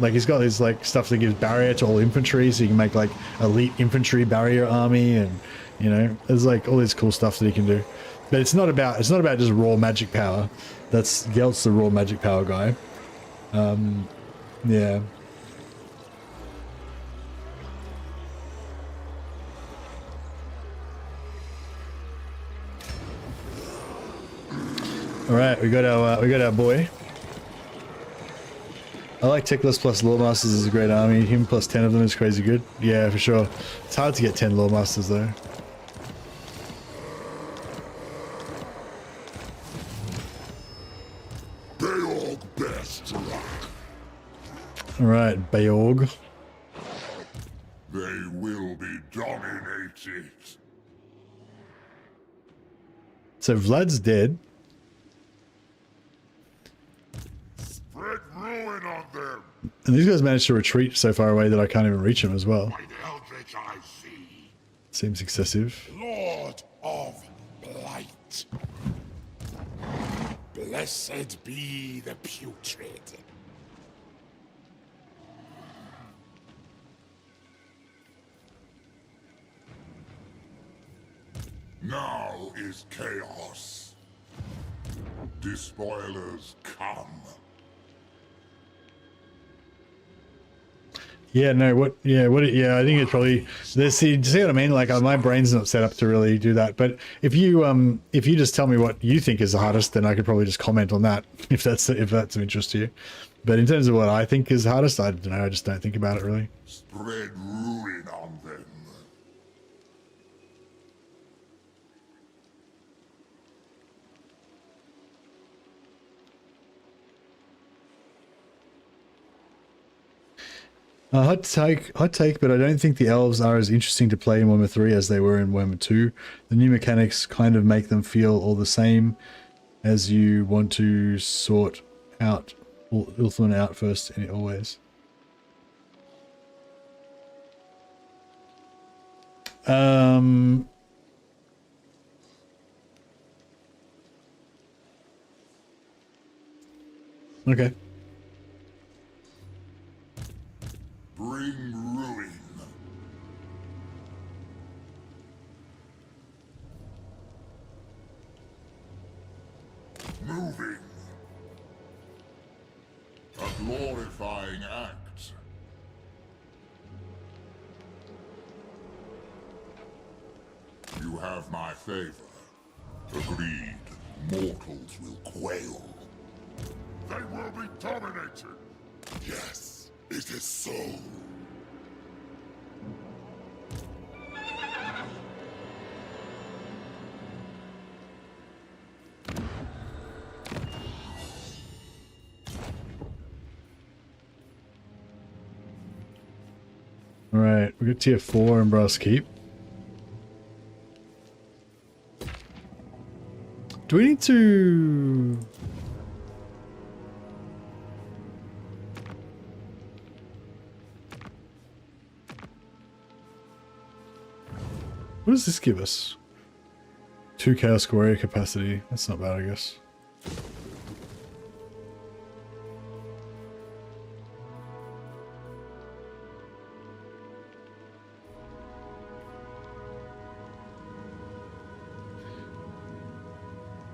Like, he's got this like stuff that gives barrier to all infantry, so you can make like elite infantry barrier army, and you know, there's like all this cool stuff that he can do. But it's not about just raw magic power. That's Gelt's the raw magic power guy. Yeah. All right, we got our boy. I like Teclis plus Lordmasters is a great army. Him plus 10 of them is crazy good. Yeah, for sure. It's hard to get 10 Lordmasters though. Beorg best. Alright, Beorg. They will be dominated. So Vlad's dead. Spread ruin on them. And these guys managed to retreat so far away that I can't even reach them as well. By the eldritch I see. Seems excessive. Lord of Blight. Blessed be the putrid. Now is chaos. Despoilers come. Yeah, no, yeah, I think it's probably, see what I mean? Like, my brain's not set up to really do that. But if you just tell me what you think is the hardest, then I could probably just comment on that if that's of interest to you. But in terms of what I think is hardest, I don't know, I just don't think about it really. Spread ruin in on them. Hot take, but I don't think the elves are as interesting to play in Warhammer 3 as they were in Warhammer 2. The new mechanics kind of make them feel all the same, as you want to sort out Ulthuan out first, and always. Okay. Bring ruin. Moving. A glorifying act. You have my favor. Agreed. Mortals will quail. They will be dominated. Yes, it is so. All right, we got tier 4 in Brass Keep. Do we need to... What does this give us? 2 Chaos Warrior capacity. That's not bad, I guess.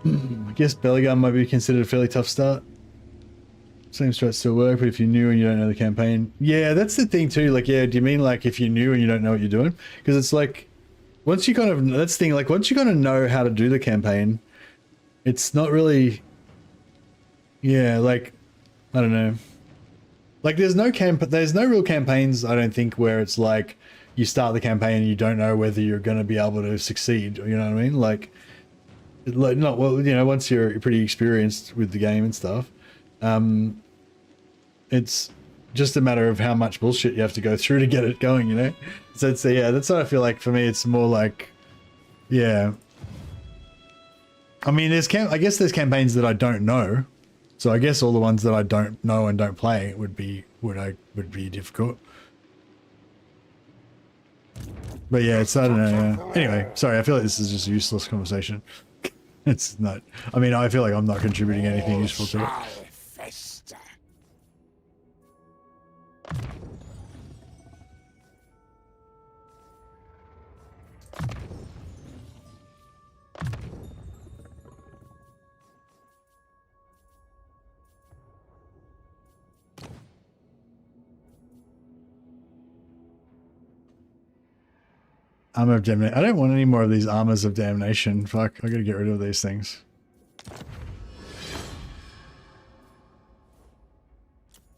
I guess Belly Gun might be considered a fairly tough start. Same strats still work, but if you're new and you don't know the campaign... Yeah, that's the thing too. Like, yeah, do you mean like if you're new and you don't know what you're doing? Because it's like, once you kind of... That's the thing, like once you kind of know how to do the campaign, it's not really... Yeah, like, I don't know. Like there's no real campaigns, I don't think, where it's like you start the campaign and you don't know whether you're going to be able to succeed. You know what I mean? Like not well, you know, once you're pretty experienced with the game and stuff, it's just a matter of how much bullshit you have to go through to get it going, you know? So it's, yeah, that's what I feel like for me. It's more like, yeah. I mean, I guess there's campaigns that I don't know. So I guess all the ones that I don't know and don't play would be difficult. But yeah, it's, I don't know. Yeah. Anyway, sorry, I feel like this is just a useless conversation. It's not, I mean, I feel like I'm not contributing anything useful to it. Armor of Damnation. I don't want any more of these Armors of Damnation. Fuck, I gotta get rid of these things.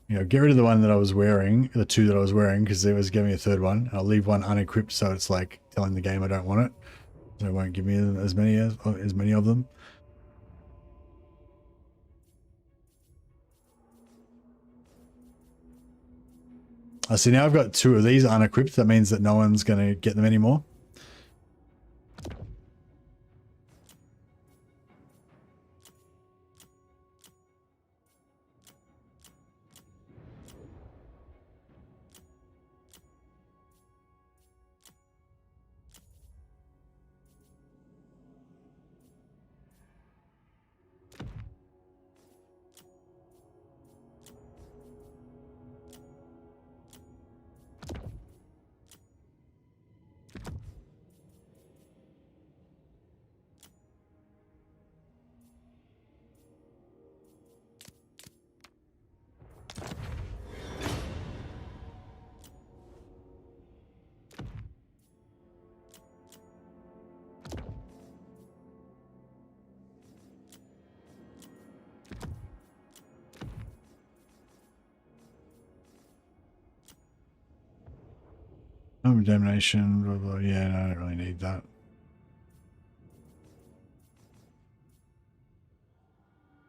You know, get rid of the one that I was wearing, the 2 that I was wearing, because they was giving me a 3rd one. I'll leave one unequipped, so it's like telling the game I don't want it. So it won't give me as many of them. I see, now I've got 2 of these unequipped. That means that no one's going to get them anymore. Damnation, blah, blah. Yeah, no, I don't really need that.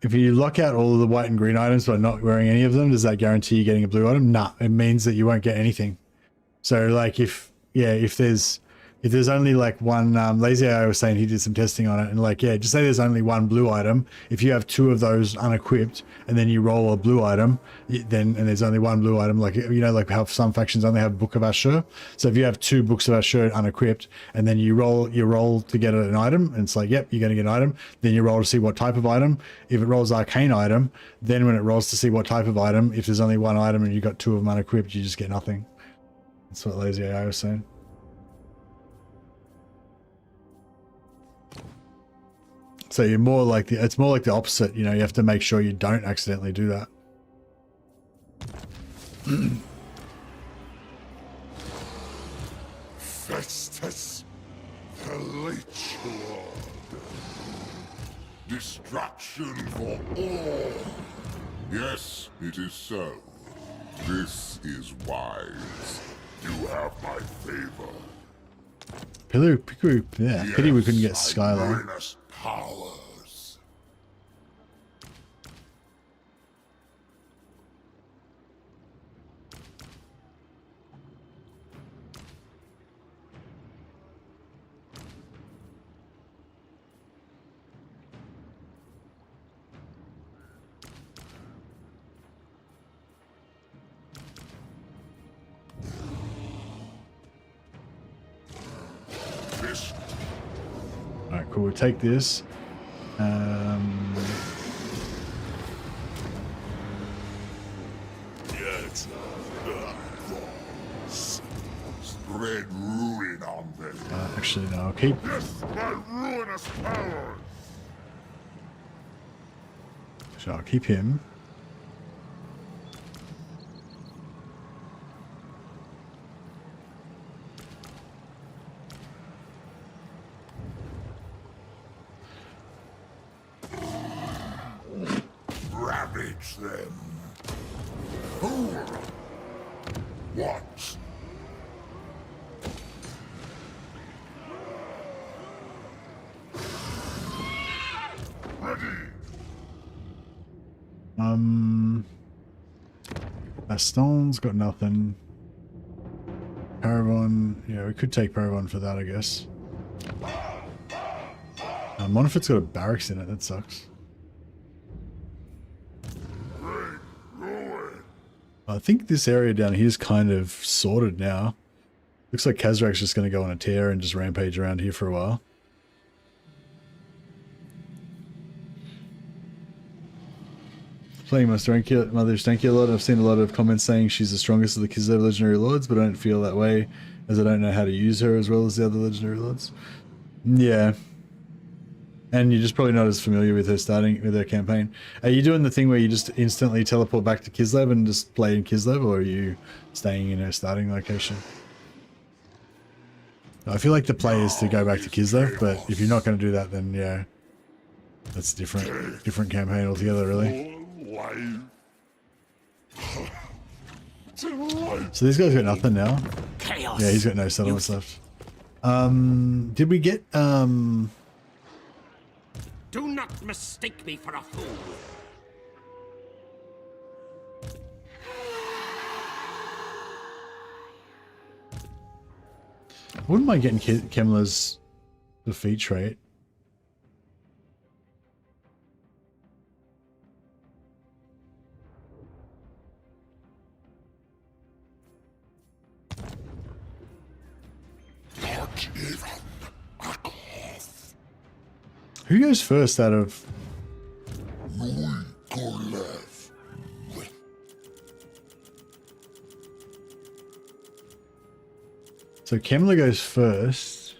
If you lock out all of the white and green items by not wearing any of them, does that guarantee you getting a blue item? Nah, it means that you won't get anything. So like if there's only like one, Lazy AI was saying he did some testing on it, and like, yeah, just say there's only one blue item. If you have 2 of those unequipped and then you roll a blue item, and there's only one blue item, like, you know, like how some factions only have Book of Ashur. So if you have 2 Books of Ashur unequipped and then you roll to get an item, and it's like, yep, you're going to get an item. Then you roll to see what type of item. If it rolls arcane item, then when it rolls to see what type of item, if there's only one item and you got 2 of them unequipped, you just get nothing. That's what Lazy AI was saying. So you're more like it's more like the opposite, you know, you have to make sure you don't accidentally do that. Festus, the Leech Lord. Destruction for all. Yes, it is so. This is wise. You have my favor. Pity we couldn't get Skylar. Ruinous powers. This Alright, cool, we'll take this. Yes. Spread ruin on them. Actually, no, I'll keep. Yes, my ruinous powers. So I'll keep him. Ravage them. Fool! What? Ready. Baston's got nothing. Paravon, yeah, we could take Paravon for that, I guess. Monofit's got a barracks in it, that sucks. I think this area down here is kind of sorted now. Looks like Kazrak's just going to go on a tear and just rampage around here for a while. Playing my Mother's Stanky a lot. I've seen a lot of comments saying she's the strongest of the Kislev Legendary Lords, but I don't feel that way as I don't know how to use her as well as the other Legendary Lords. Yeah. And you're just probably not as familiar with her starting with her campaign. Are you doing the thing where you just instantly teleport back to Kislev and just play in Kislev, or are you staying in her starting location? I feel like the play is to go back to Kislev, but if you're not going to do that, then yeah, that's different campaign altogether, really. So this guy's got nothing now. Chaos. Yeah, he's got no settlements left. Did we get Do not mistake me for a fool. I wouldn't mind getting Kemler's defeat trait. Who goes first out of... So Kemler goes first.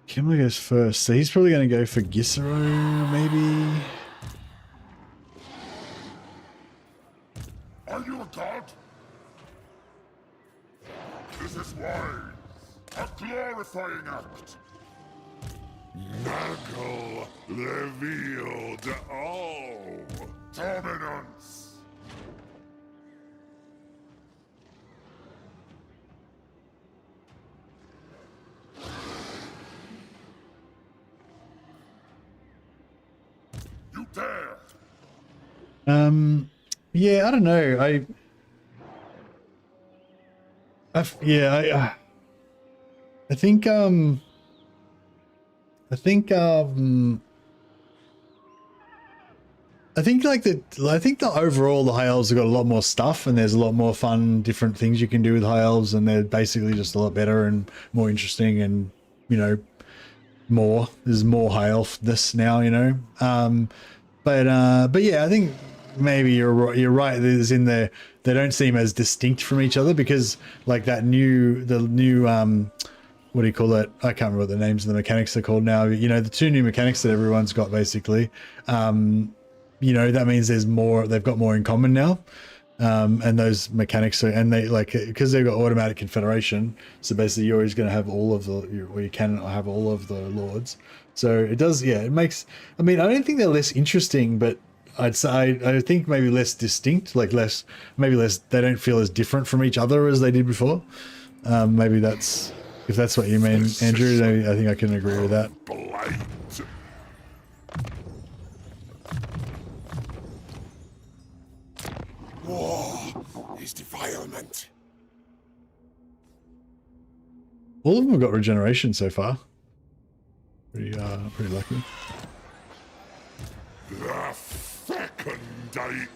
Kemler goes first, so he's probably going to go for Gisero, maybe? Are you a god? This is wise. A glorifying act. Nurgle revealed all dominance. You dare! Yeah, I don't know. I think I think the overall the high elves have got a lot more stuff, and there's a lot more fun, different things you can do with high elves, and they're basically just a lot better and more interesting, and you know, there's more high elfness now, you know. But yeah, I think maybe you're right. There's in there, they don't seem as distinct from each other because like the new what do you call it? I can't remember what the names of the mechanics are called now. You know, the two new mechanics that everyone's got basically. You know, that means there's more. They've got more in common now. And those mechanics are, and they like, because they've got automatic confederation, so basically you're always going to have all of the, or you can have all of the lords. So it does, yeah, it makes, I mean, I don't think they're less interesting, but I'd say, I think maybe less distinct, like maybe less, they don't feel as different from each other as they did before. Maybe that's, if that's what you mean, Andrew, I think I can agree with that. Blight. War is defilement. All of them have got regeneration so far. Pretty lucky. The fecundate.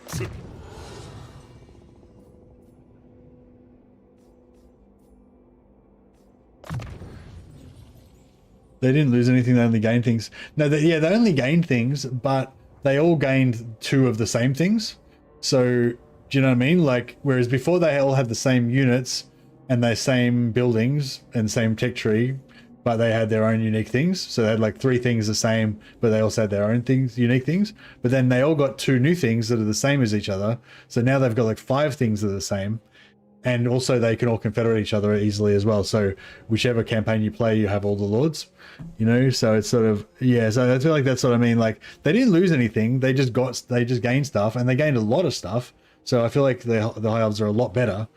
They didn't lose anything, they only gained things. No, they only gained things, but they all gained 2 of the same things. So, do you know what I mean? Like, whereas before they all had the same units and the same buildings and same tech tree, but they had their own unique things. So they had like 3 things the same, but they also had their own things, unique things. But then they all got 2 new things that are the same as each other. So now they've got like 5 things that are the same. And also they can all confederate each other easily as well. So whichever campaign you play, you have all the lords, you know? So it's sort of, yeah, so I feel like that's what I mean. Like they didn't lose anything. They just gained stuff, and they gained a lot of stuff. So I feel like the high elves are a lot better,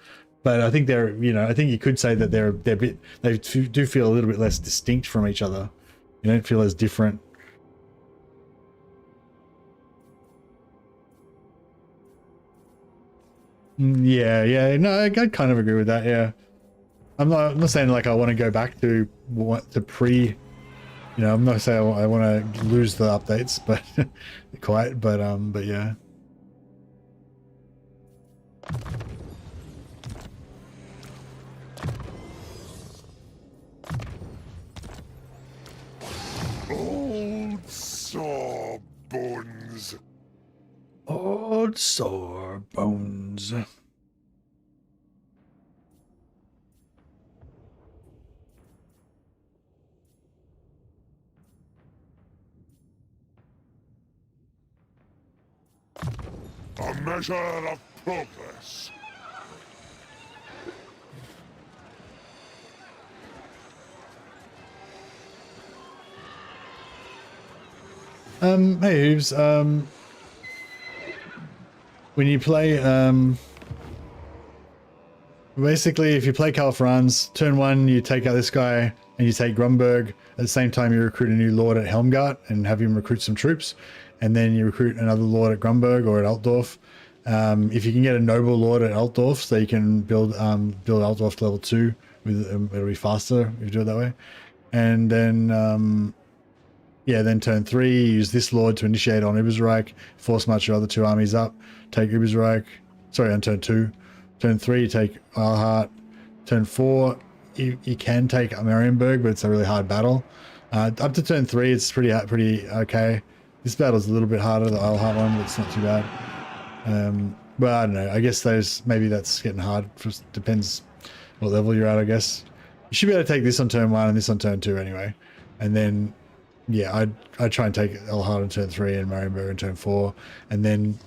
but I think they're, you know, I think you could say that they do feel a little bit less distinct from each other. You don't feel as different. Yeah, no, I kind of agree with that. Yeah, I'm not saying like I want to go back to pre, you know, I'm not saying I want to lose the updates, but quite, but yeah. Old sore bones. Old sore bones. A measure of progress. Hey Hooves, when you play, basically if you play Calfrans, turn 1 you take out this guy and you take Grumberg. At the same time you recruit a new lord at Helmgart and have him recruit some troops, and then you recruit another lord at Grumberg or at Altdorf. If you can get a noble lord at Altdorf, so you can build Altdorf to level 2, with it'll be faster if you do it that way. And then yeah, then turn 3, use this lord to initiate on Ubersreich, force march your other 2 armies up, take Ubersreich. Sorry, on turn 2. Turn 3, you take Artois. Turn 4, you can take Marienburg, but it's a really hard battle. Up to turn 3, it's pretty okay. This battle's a little bit harder, the Artois one, but it's not too bad. But I don't know. I guess maybe that's getting hard. Just depends what level you're at, I guess. You should be able to take this on turn 1 and this on turn 2 anyway, and then. Yeah, I'd try and take Elhard on turn 3 and Marienburg on turn 4, and then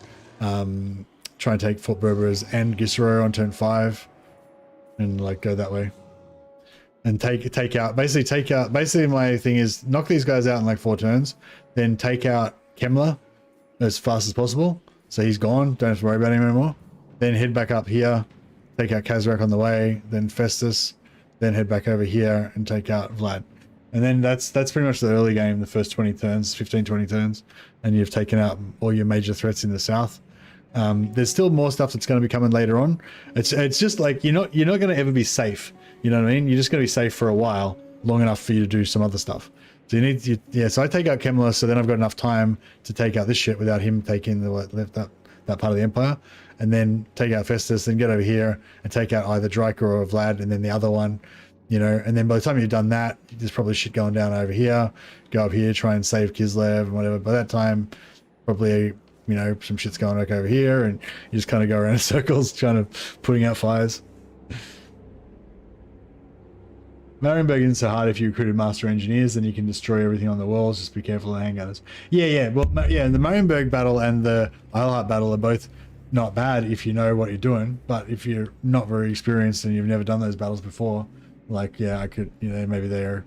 try and take Fort Berbers and Gisero on turn 5, and like go that way. and take out. Basically, my thing is knock these guys out in like 4 turns, then take out Kemmler as fast as possible. So he's gone. Don't have to worry about him anymore. Then head back up here, take out Kazrak on the way. Then Festus. Then head back over here and take out Vlad. And then that's pretty much the early game. The first 20 turns, 15, 20 turns, and you've taken out all your major threats in the south. There's still more stuff that's going to be coming later on. It's just like you're not going to ever be safe. You know what I mean? You're just going to be safe for a while, long enough for you to do some other stuff. So so I take out Kemmler, so then I've got enough time to take out this shit without him taking that part of the empire, and then take out Festus, then get over here and take out either Dryker or Vlad, and then the other one, you know. And then by the time you've done that, there's probably shit going down over here. Go up here, try and save Kislev and whatever. By that time, probably, you know, some shit's going back over here, and you just kind of go around in circles trying to putting out fires. Marienburg isn't so hard if you recruited master engineers, then you can destroy everything on the walls. Just be careful of the handgunners. Yeah. Well, yeah, the Marienburg battle and the Eilhart battle are both not bad if you know what you're doing. But if you're not very experienced and you've never done those battles before, like, yeah, I could, you know, maybe they're,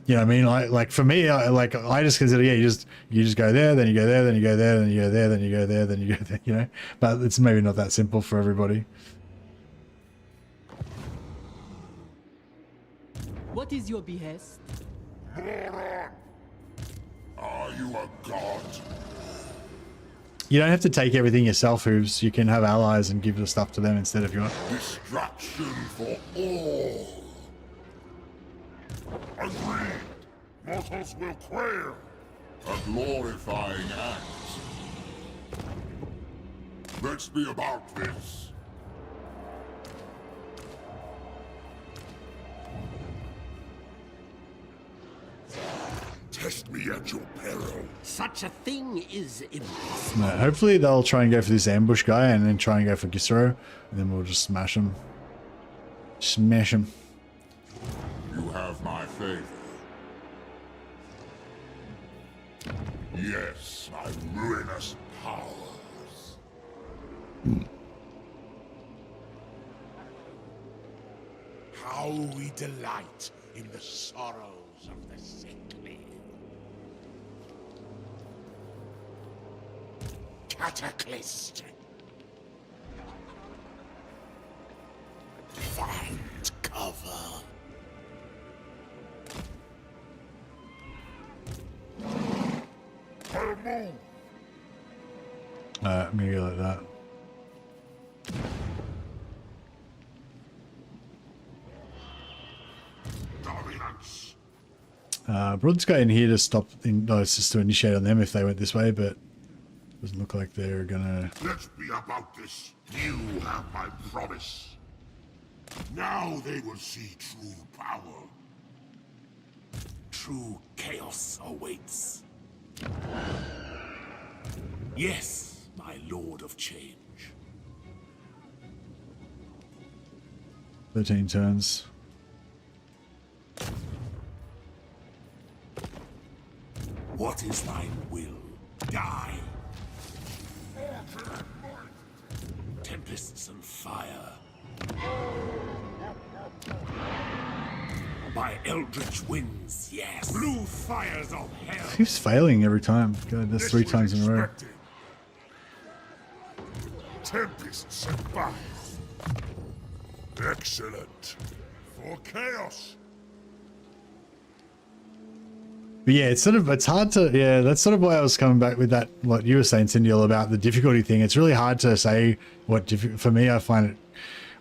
you know what I mean? Like for me, I just consider, yeah, you just go there, then you go there, then you go there, then you go there, then you go there, then you go there, you know. But it's maybe not that simple for everybody. What is your behest? Are you a god? You don't have to take everything yourself, Hooves. You can have allies and give the stuff to them instead if you want. Destruction for all. Agreed. Mortals will quail. A glorifying act. Let's be about this. Test me at your peril. Such a thing is impossible. No, hopefully they'll try and go for this ambush guy and then try and go for Gisro, and then we'll just smash him. Smash him. You have my favor. Yes, my ruinous powers. How we delight in the sorrows of the sickly. Cataclysm. Find cover. I'm gonna go like that. Dominance. Brought this guy in here to stop. No, it's just to initiate on them if they went this way, but doesn't look like they're gonna. Let's be about this. You have my promise. Now they will see true power. True chaos awaits. Yes, my Lord of Change. 13 turns. What is thine will? Die. Tempests and fire. By eldritch winds, yes. Blue fires of hell. Keeps failing every time. God, that's 3 times in a row. Tempests and fire. Excellent. For chaos. But yeah, it's hard to, yeah, that's sort of why I was coming back with that, what you were saying, Cindy, about the difficulty thing. It's really hard to say what, for me, I find it,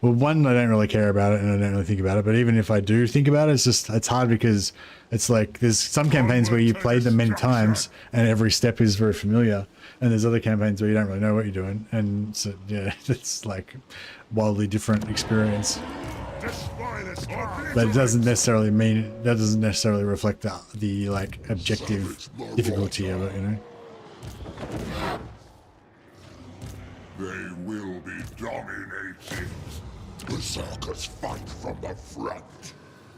well, one, I don't really care about it and I don't really think about it, but even if I do think about it, it's hard because it's like, there's some campaigns where you played them many times and every step is very familiar, and there's other campaigns where you don't really know what you're doing, and so, yeah, it's like wildly different experience. But it doesn't necessarily mean, that doesn't necessarily reflect the like objective difficulty of it, you know. They will be dominated. Berserkers fight from the front.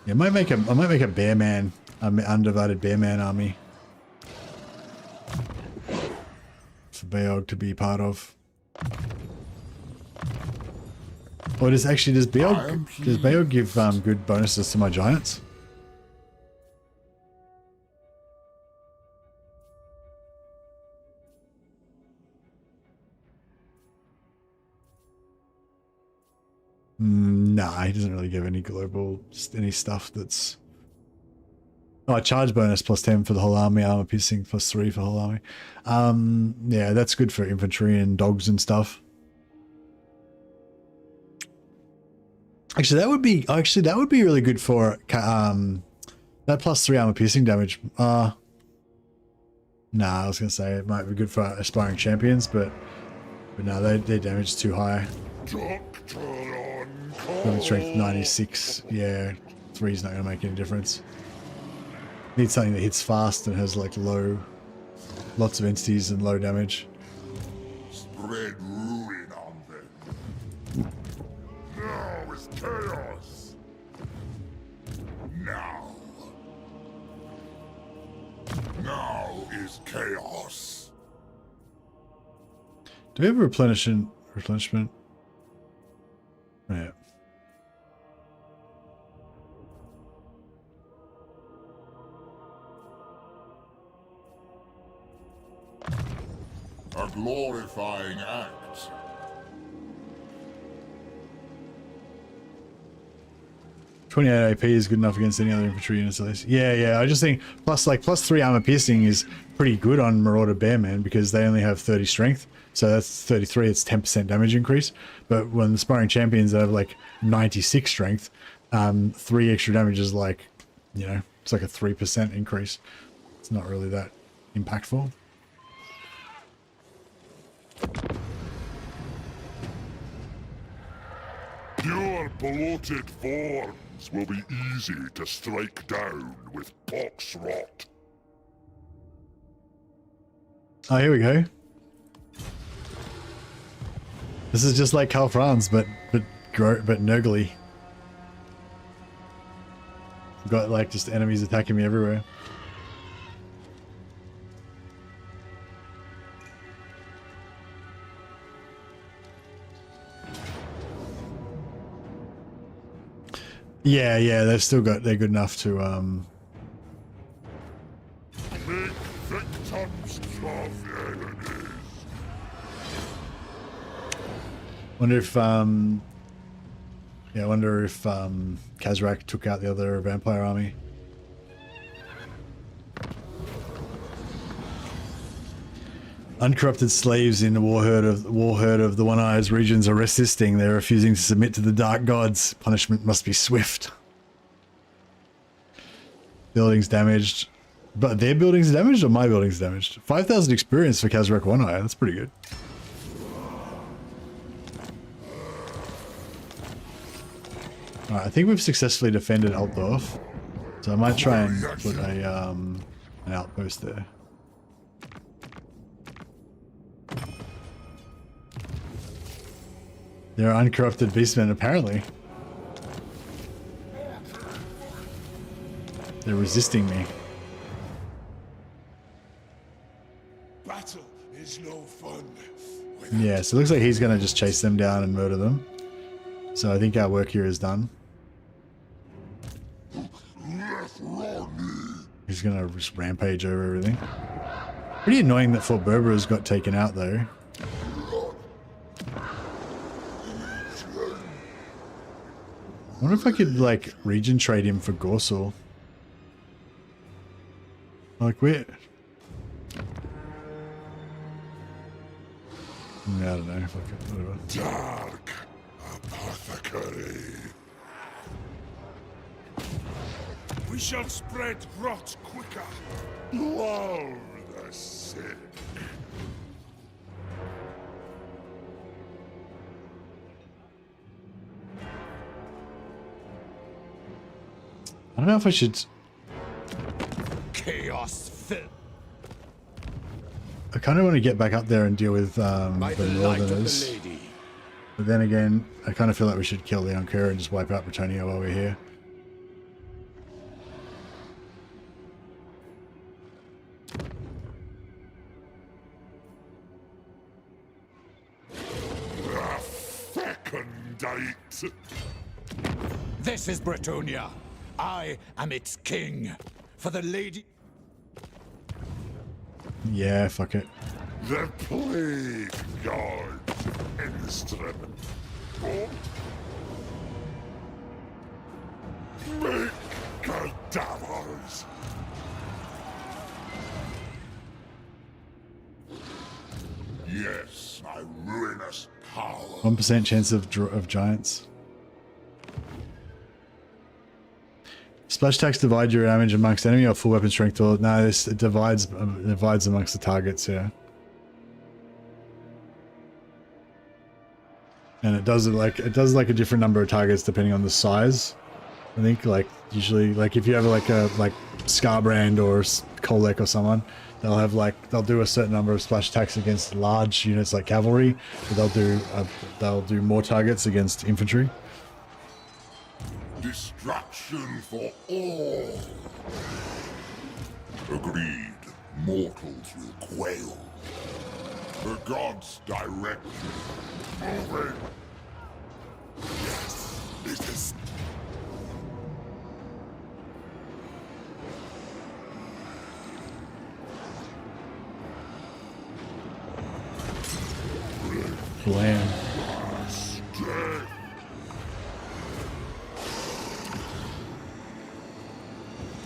Yeah, I might make a bear man, undivided bear man army for Beog to be part of. Or does Bayo give good bonuses to my giants? Nah, he doesn't really give any global, any stuff that's... Oh, charge bonus plus 10 for the whole army, armor piercing plus 3 for the whole army. Yeah, that's good for infantry and dogs and stuff. Actually, that would be really good for that plus 3 armor piercing damage. Nah, I was gonna say it might be good for aspiring champions, but no, their damage is too high. Having strength 96, yeah, 3 is not gonna make any difference. Need something that hits fast and has like lots of entities and low damage. Spread ruin on them. Now is chaos. Now is chaos. Do we have a replenishment? Yeah. A glorifying act. 28 AP is good enough against any other infantry units at least. Yeah, I just think plus 3 armor piercing is pretty good on Marauder Bearman because they only have 30 strength. So that's 33, it's 10% damage increase. But when the sparring champions have like 96 strength, 3 extra damage is like, you know, it's like a 3% increase. It's not really that impactful. Your bloated forms will be easy to strike down with pox rot. Oh, here we go. This is just like Karl Franz, but Nurgly. I've got like just enemies attacking me everywhere. Yeah, they're good enough to Make victims of enemies. wonder if Khazrak took out the other vampire army. Uncorrupted slaves in the Warherd of the One Eyes regions are resisting. They're refusing to submit to the dark gods. Punishment must be swift. Buildings damaged. But their buildings damaged or my buildings damaged? 5,000 experience for Khazrak One Eye. That's pretty good. Alright, I think we've successfully defended Altdorf. So I might try and put a an outpost there. They're uncorrupted beastmen, apparently. They're resisting me. Battle is no fun. Yeah, so it looks like he's going to just chase them down and murder them. So I think our work here is done. He's going to just rampage over everything. Pretty annoying that Fort Berbera's got taken out, though. I wonder if I could, like, region trade him for Gorsel. Like, where? I don't know if I could, whatever. Dark apothecary. We shall spread rot quicker. Lull the sick. I don't know if I should... Chaos fill. I kind of want to get back up there and deal with the Northerners. But then again, I kind of feel like we should kill the Ankara and just wipe out Bretonnia while we're here. The fecund mandate. This is Bretonia. I am its king. For the lady... Yeah, fuck it. The plague guards of Enstrom. Make cadavers. Yes, my ruinous power. 1% chance of giants. Splash attacks divide your damage amongst enemy or full weapon strength, or no, this it divides amongst the targets, yeah. And it does like a different number of targets depending on the size. I think like usually like if you have like a Scarbrand or Kolek or someone, they'll do a certain number of splash attacks against large units like cavalry, but they'll do more targets against infantry. Destruction for all. Agreed. Mortals will quail. The gods direct you. Moving. Yes, it is. Blam.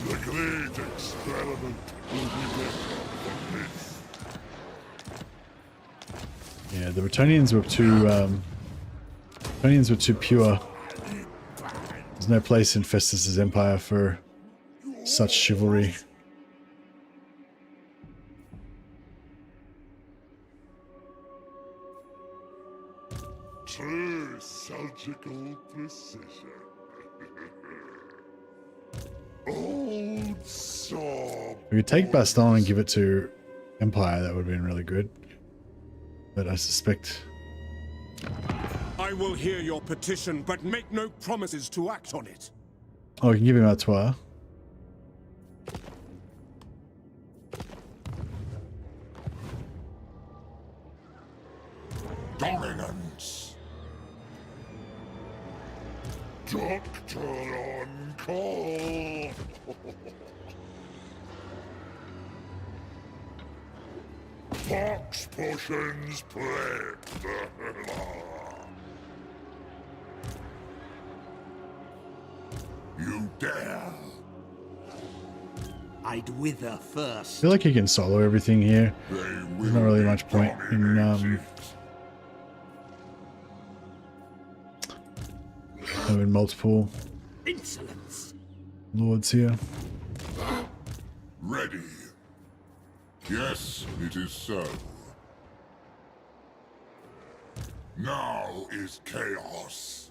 The great experiment will be made for this. Yeah, the Bretonians were too pure. There's no place in Festus's empire for such chivalry. True surgical precision. Old sob. We could take Baston and give it to Empire, that would have been really good. But I suspect... I will hear your petition, but make no promises to act on it. Oh, we can give him Artois. Dominance. Doctor on call. Fox potions played. You dare. I'd wither I first. feel like he can solo everything here. They There's not really much point in having multiple Insolence. lords here. Ready. Yes, it is so. Now is chaos.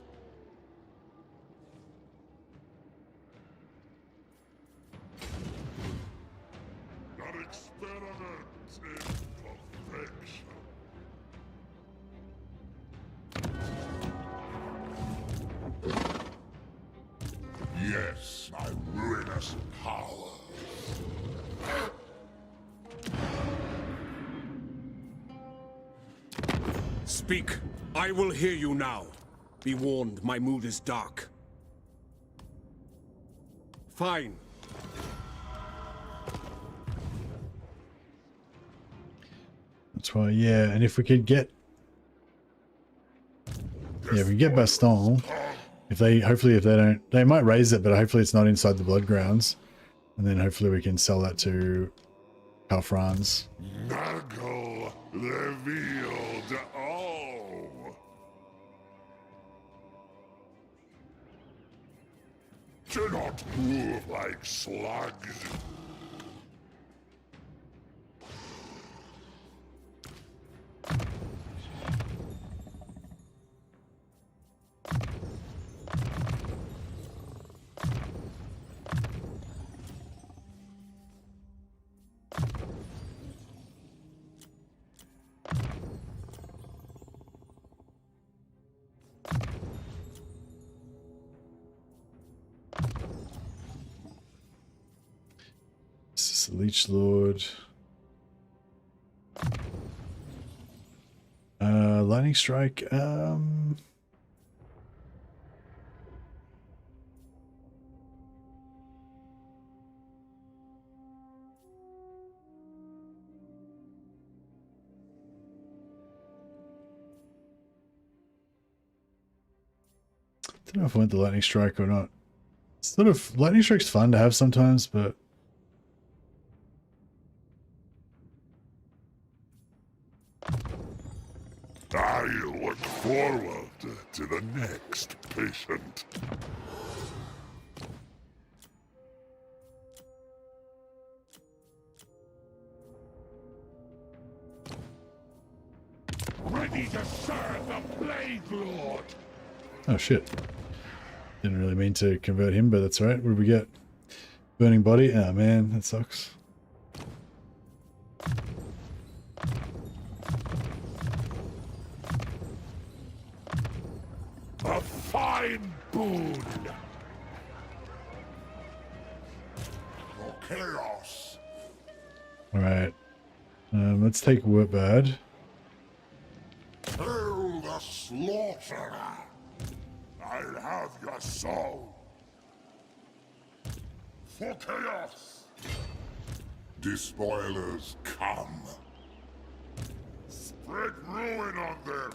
An experiment in perfection. Yes, my ruinous power. Speak. I will hear you now. Be warned, my mood is dark. Fine. That's why, yeah, and if we could get... Yeah, if we get Baston, hopefully if they don't... They might raise it, but hopefully it's not inside the blood grounds. And then hopefully we can sell that to Franz. Nagel revealed all. Do not move like slugs. This is the Leech Lord. Lightning Strike. don't know if I want the lightning strike or not. Sort of lightning strike's fun to have sometimes, but I look forward to the next patient. Ready to serve the Plague Lord! oh shit. Didn't really mean to convert him, but that's all right. What did we get? Burning body? Oh man, that sucks. A fine boon! For chaos! Alright. Let's take Warherd. Hail the slaughterer! I'll have your soul! For chaos! Despoilers come! Spread ruin on them!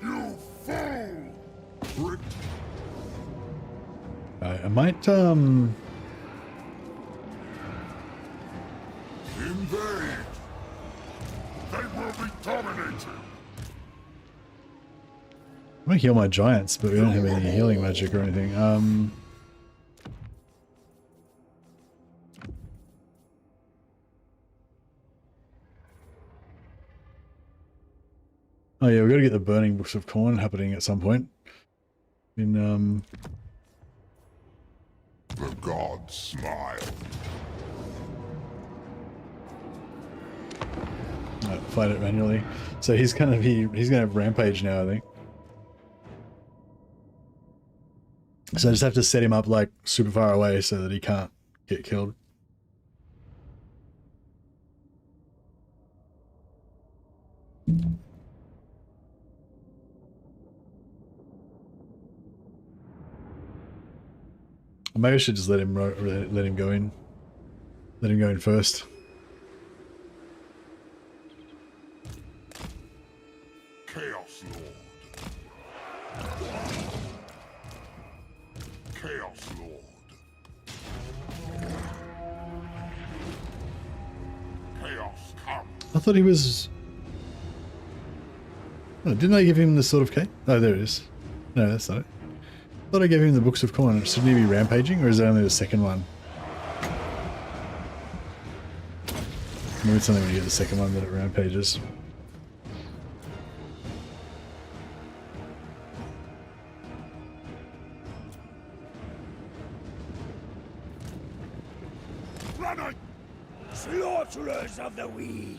You fool! I might, Invade! They will be dominated! I'm gonna heal my giants, but we don't have any healing magic or anything. Oh yeah, we gotta get the burning books of corn happening at some point. In The gods smile. fight it manually. So he's gonna have rampage now, I think. So I just have to set him up like super far away so that he can't get killed. Maybe I should just let him go in. Let him go in first. Chaos Lord. Chaos Lord. Chaos come. I thought he was... Oh, didn't I give him the Sword of Cain? Oh, there it is. No, that's not it. I thought I gave him the Books of Corn. Shouldn't he be rampaging, or is it only the second one? Maybe it's only when you get the second one that it rampages. Running! Slaughterers of the weed!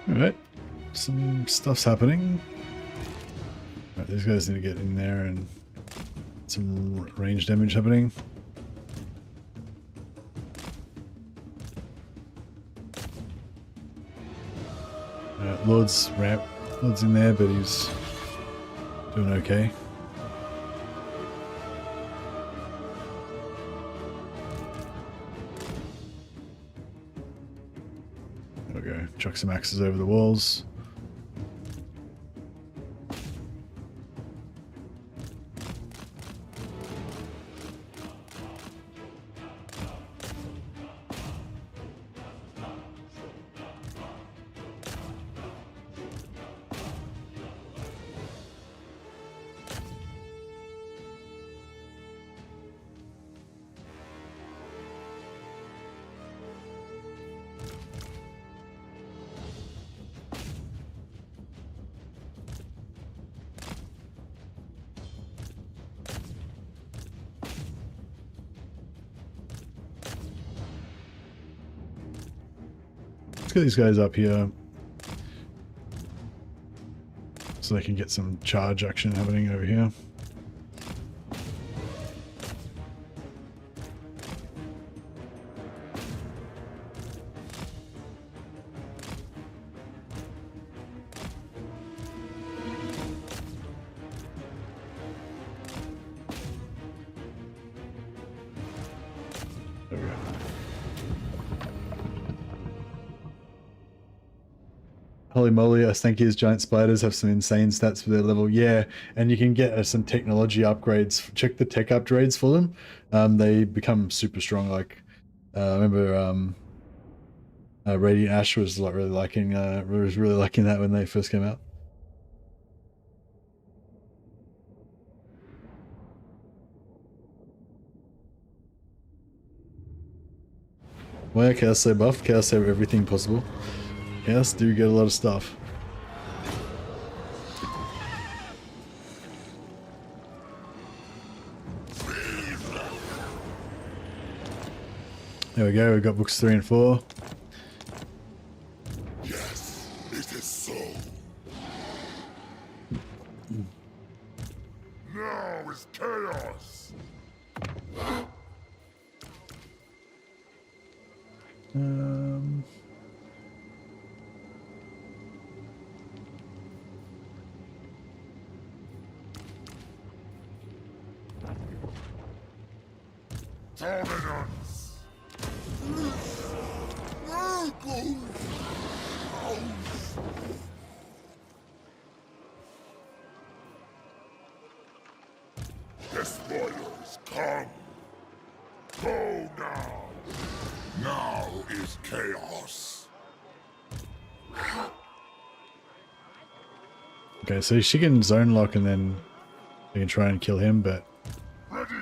Alright, some stuff's happening. Right, these guys need to get in there and some range damage happening. Lord's in there, but he's doing okay. There we go. Chuck some axes over the walls. get these guys up here so they can get some charge action happening over here. There we go. Holy moly, I think his giant spiders have some insane stats for their level. Yeah, and you can get some technology upgrades. Check the tech upgrades for them. They become super strong. Like, I remember Radiant Ash was like really liking that when they first came out. Well, Chaos Saber buff. Chaos Saber everything possible. Chaos do get a lot of stuff. There we go, we've got books 3 and 4. Yes, it is so. Now is chaos. Dominance. The spoilers come. Go now. Now is chaos. Okay, so she can zone lock and then we can try and kill him, but Ready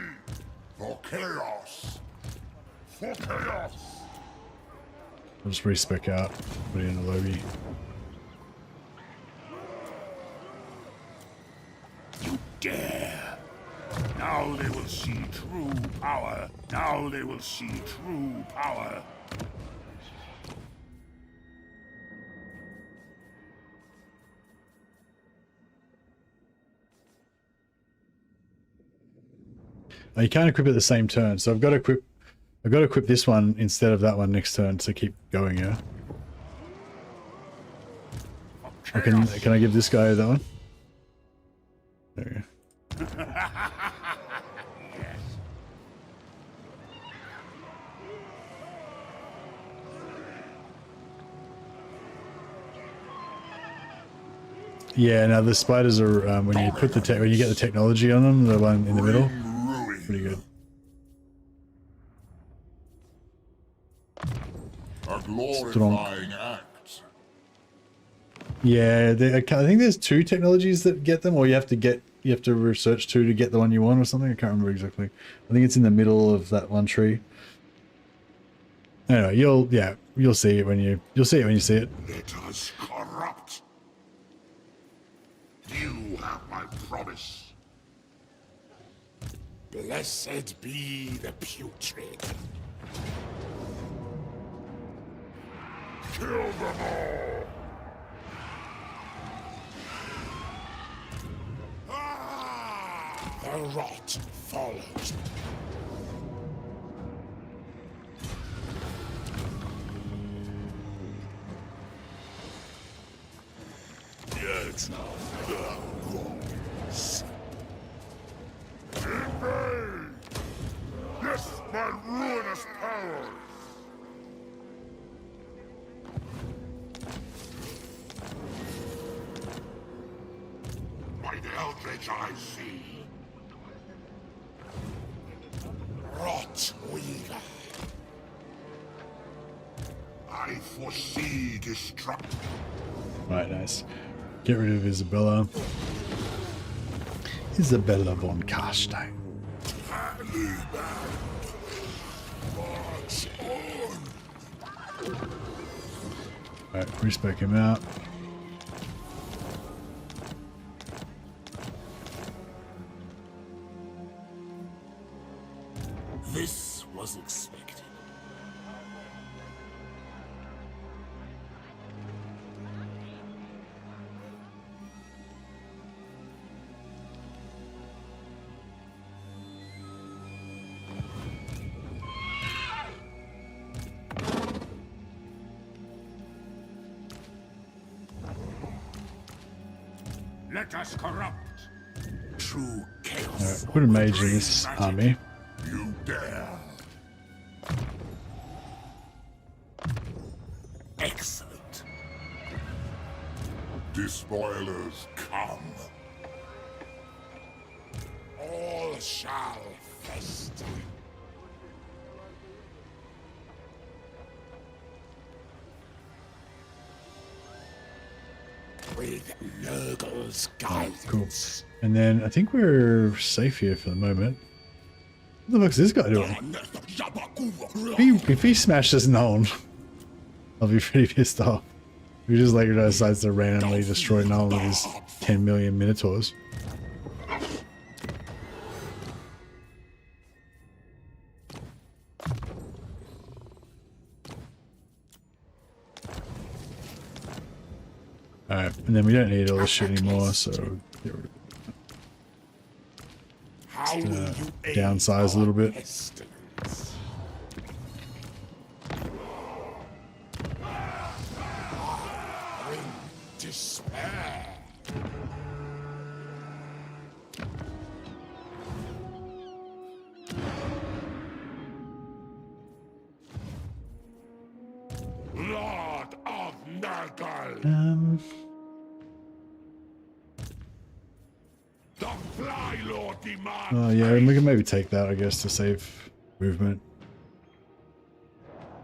for chaos. For chaos. I'll just respec out, put it in the lobby. You dare. Now they will see true power. Now they will see true power. Oh, you can't equip it the same turn, so I've got to equip this one instead of that one next turn to keep going, yeah. Can I give this guy that one? There we go. Yeah, now the spiders are when you put when you get the technology on them, the one in the middle, pretty good. A glorifying act. Yeah, I think there's 2 technologies that get them, or you have to research 2 to get the one you want or something. I can't remember exactly. I think it's in the middle of that one tree. Anyway, you'll see it when you see it. Let us corrupt. You have my promise. Blessed be the putrid. Kill them all. The rot follows. Yet the wrongs. Invade! Yes, my ruinous powers! By the eldritch I see. Rot weaver. I foresee destruction. Right, nice. Get rid of Isabella. Isabella von Karstein. Alright, respec him out. This was expected. Let us corrupt. True All chaos. right, put a mage in this army. You dare. Excellent. Despoilers come. All shall fest. With Nurgle's guidance. Cool. And then I think we're safe here for the moment. What the fuck's this guy doing? If he smashes Nuln, I'll be pretty pissed off. He just like decides to randomly destroy Nuln with his 10 million Minotaurs. Alright, and then we don't need all this shit anymore, so get rid of it. How will you aid downsize a little bit. pestilence? Bring despair. Lord of Nurgle. The Fly Lord demands. Oh yeah, and we can maybe take that, I guess, to save movement.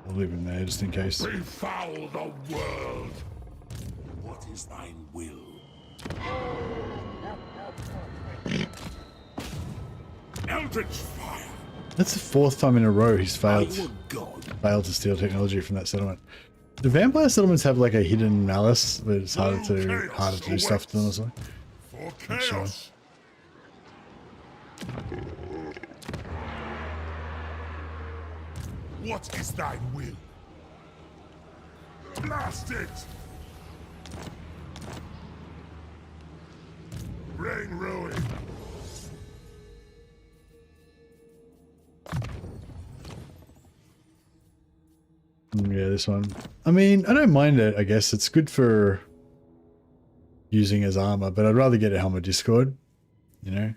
I'll leave him there just in case. Befoul the world. What is thine will? Eldritch fire. That's the 4th time in a row he's I failed will God. to steal technology from that settlement. The vampire settlements have like a hidden malice, but it's harder to do stuff to them or something. For chaos. What is thine will? Blast it! Rain ruin. Yeah, this one. I mean, I don't mind it, I guess. It's good for using as armor, but I'd rather get a Helm of Discord, you know?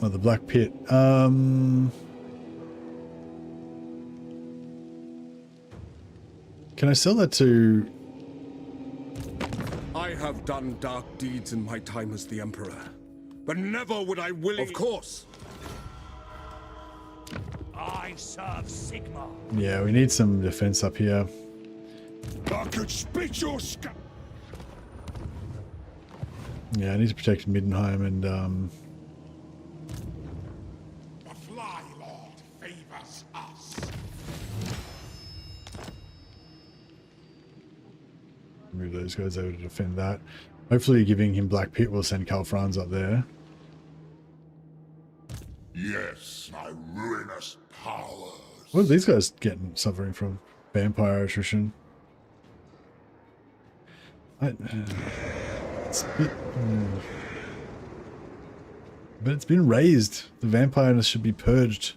Oh, the Black Pit. Can I sell that to... I have done dark deeds in my time as the Emperor, but never would I willingly... Of course. I serve Sigma. Yeah, we need some defense up here. I could split your skull. Yeah, I need to protect Middenheim and, The Fly Lord favors us. move those guys over to defend that. Hopefully giving him Black Pit will send Calfrans up there. Yes, my ruinous powers. What are these guys suffering from? Vampire attrition. It's a bit, but it's been raised. The vampireness should be purged.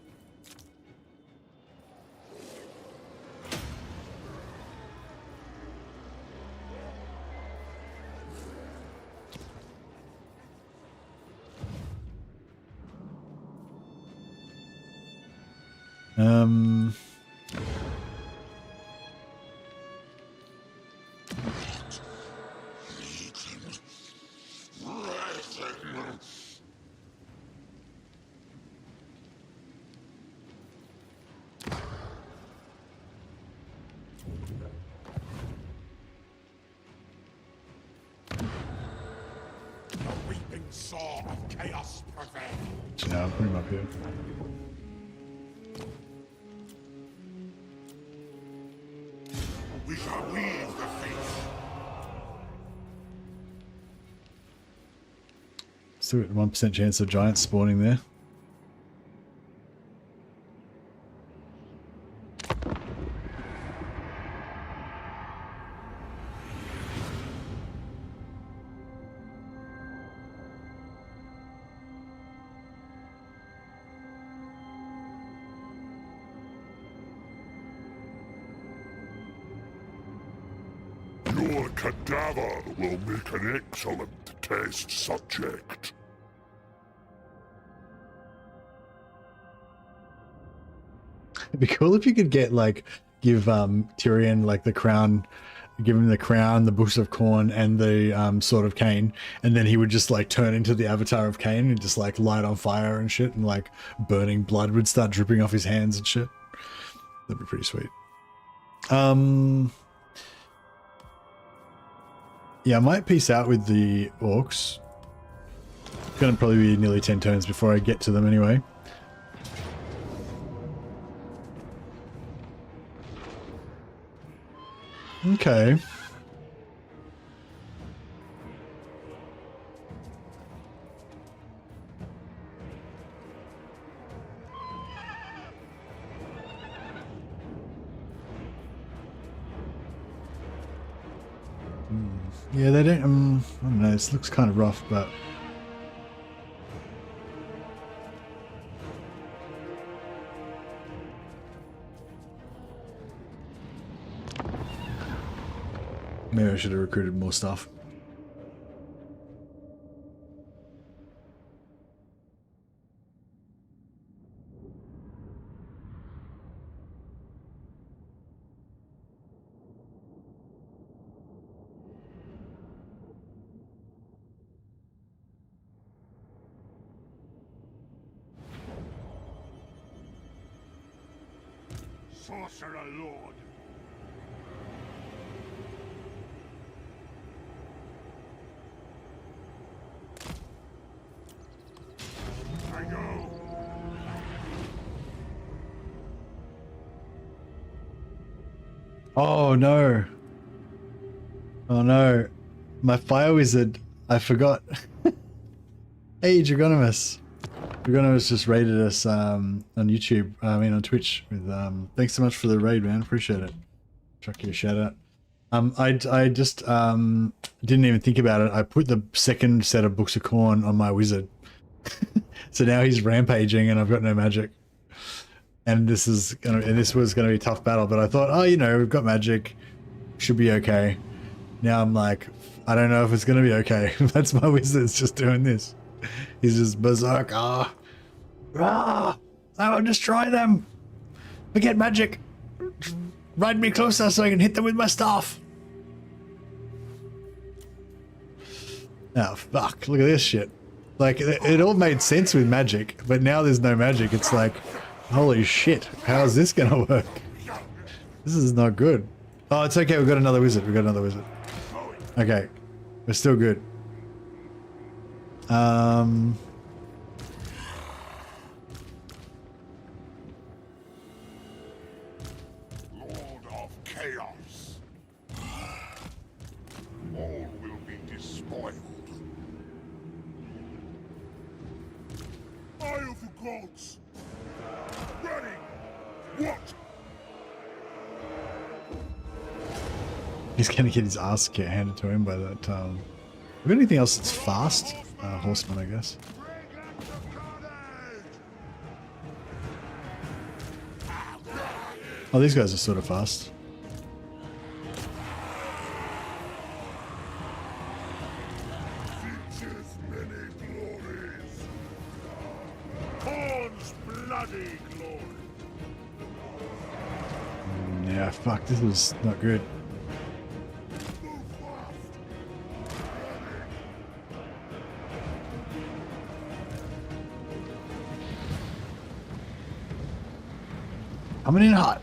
The weeping saw of chaos prevail. Yeah, I'll put him up here. We shall weave the faith. Still got 1% chance of giants spawning there. Your cadaver will make an excellent test subject. It'd be cool if you could get like give Tyrion like the crown, give him the crown, the bush of corn, and the sword of Cain, and then he would just like turn into the avatar of Cain and just like light on fire and shit, and like burning blood would start dripping off his hands and shit. That'd be pretty sweet. Yeah, I might peace out with the orcs. It's gonna probably be nearly 10 turns before I get to them anyway. Okay. Yeah, they don't, I don't know, this looks kind of rough, but... Maybe I should have recruited more stuff. Sorcerer Lord. I go. Oh no. Oh no. My fire wizard. I forgot. Hey, Dragonimus. Dragonimus just raided us on YouTube. I mean on Twitch with thanks so much for the raid, man. Appreciate it. Chuck you a shout out. I just didn't even think about it. I put the second set of books of corn on my wizard. So now he's rampaging and I've got no magic. And this was gonna be a tough battle, but I thought, oh, you know, we've got magic, should be okay. Now I'm like, I don't know if it's gonna be okay. That's my wizard's just doing this. He's just berserk. I will destroy them. Forget magic. Ride me closer so I can hit them with my staff. Oh fuck! Look at this shit. Like it all made sense with magic, but now there's no magic. It's like, holy shit! How's this gonna work? This is not good. Oh, it's okay. We've got another wizard. We've got another wizard. Okay, we're still good. Lord of Chaos. All will be despoiled. Eye of the gods. Ready. What? He's gonna get his ass handed to him by that. Have we got anything else that's fast? Horseman, I guess. Oh, these guys are sort of fast. Features many glories. Corn's bloody glory. Yeah, fuck, this is not good. Coming in hot.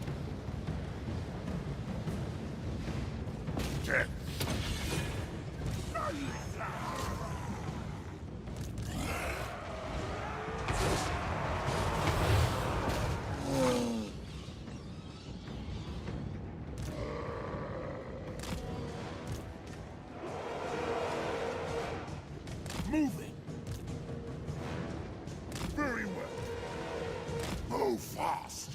Death. Moving. Very well. Move fast.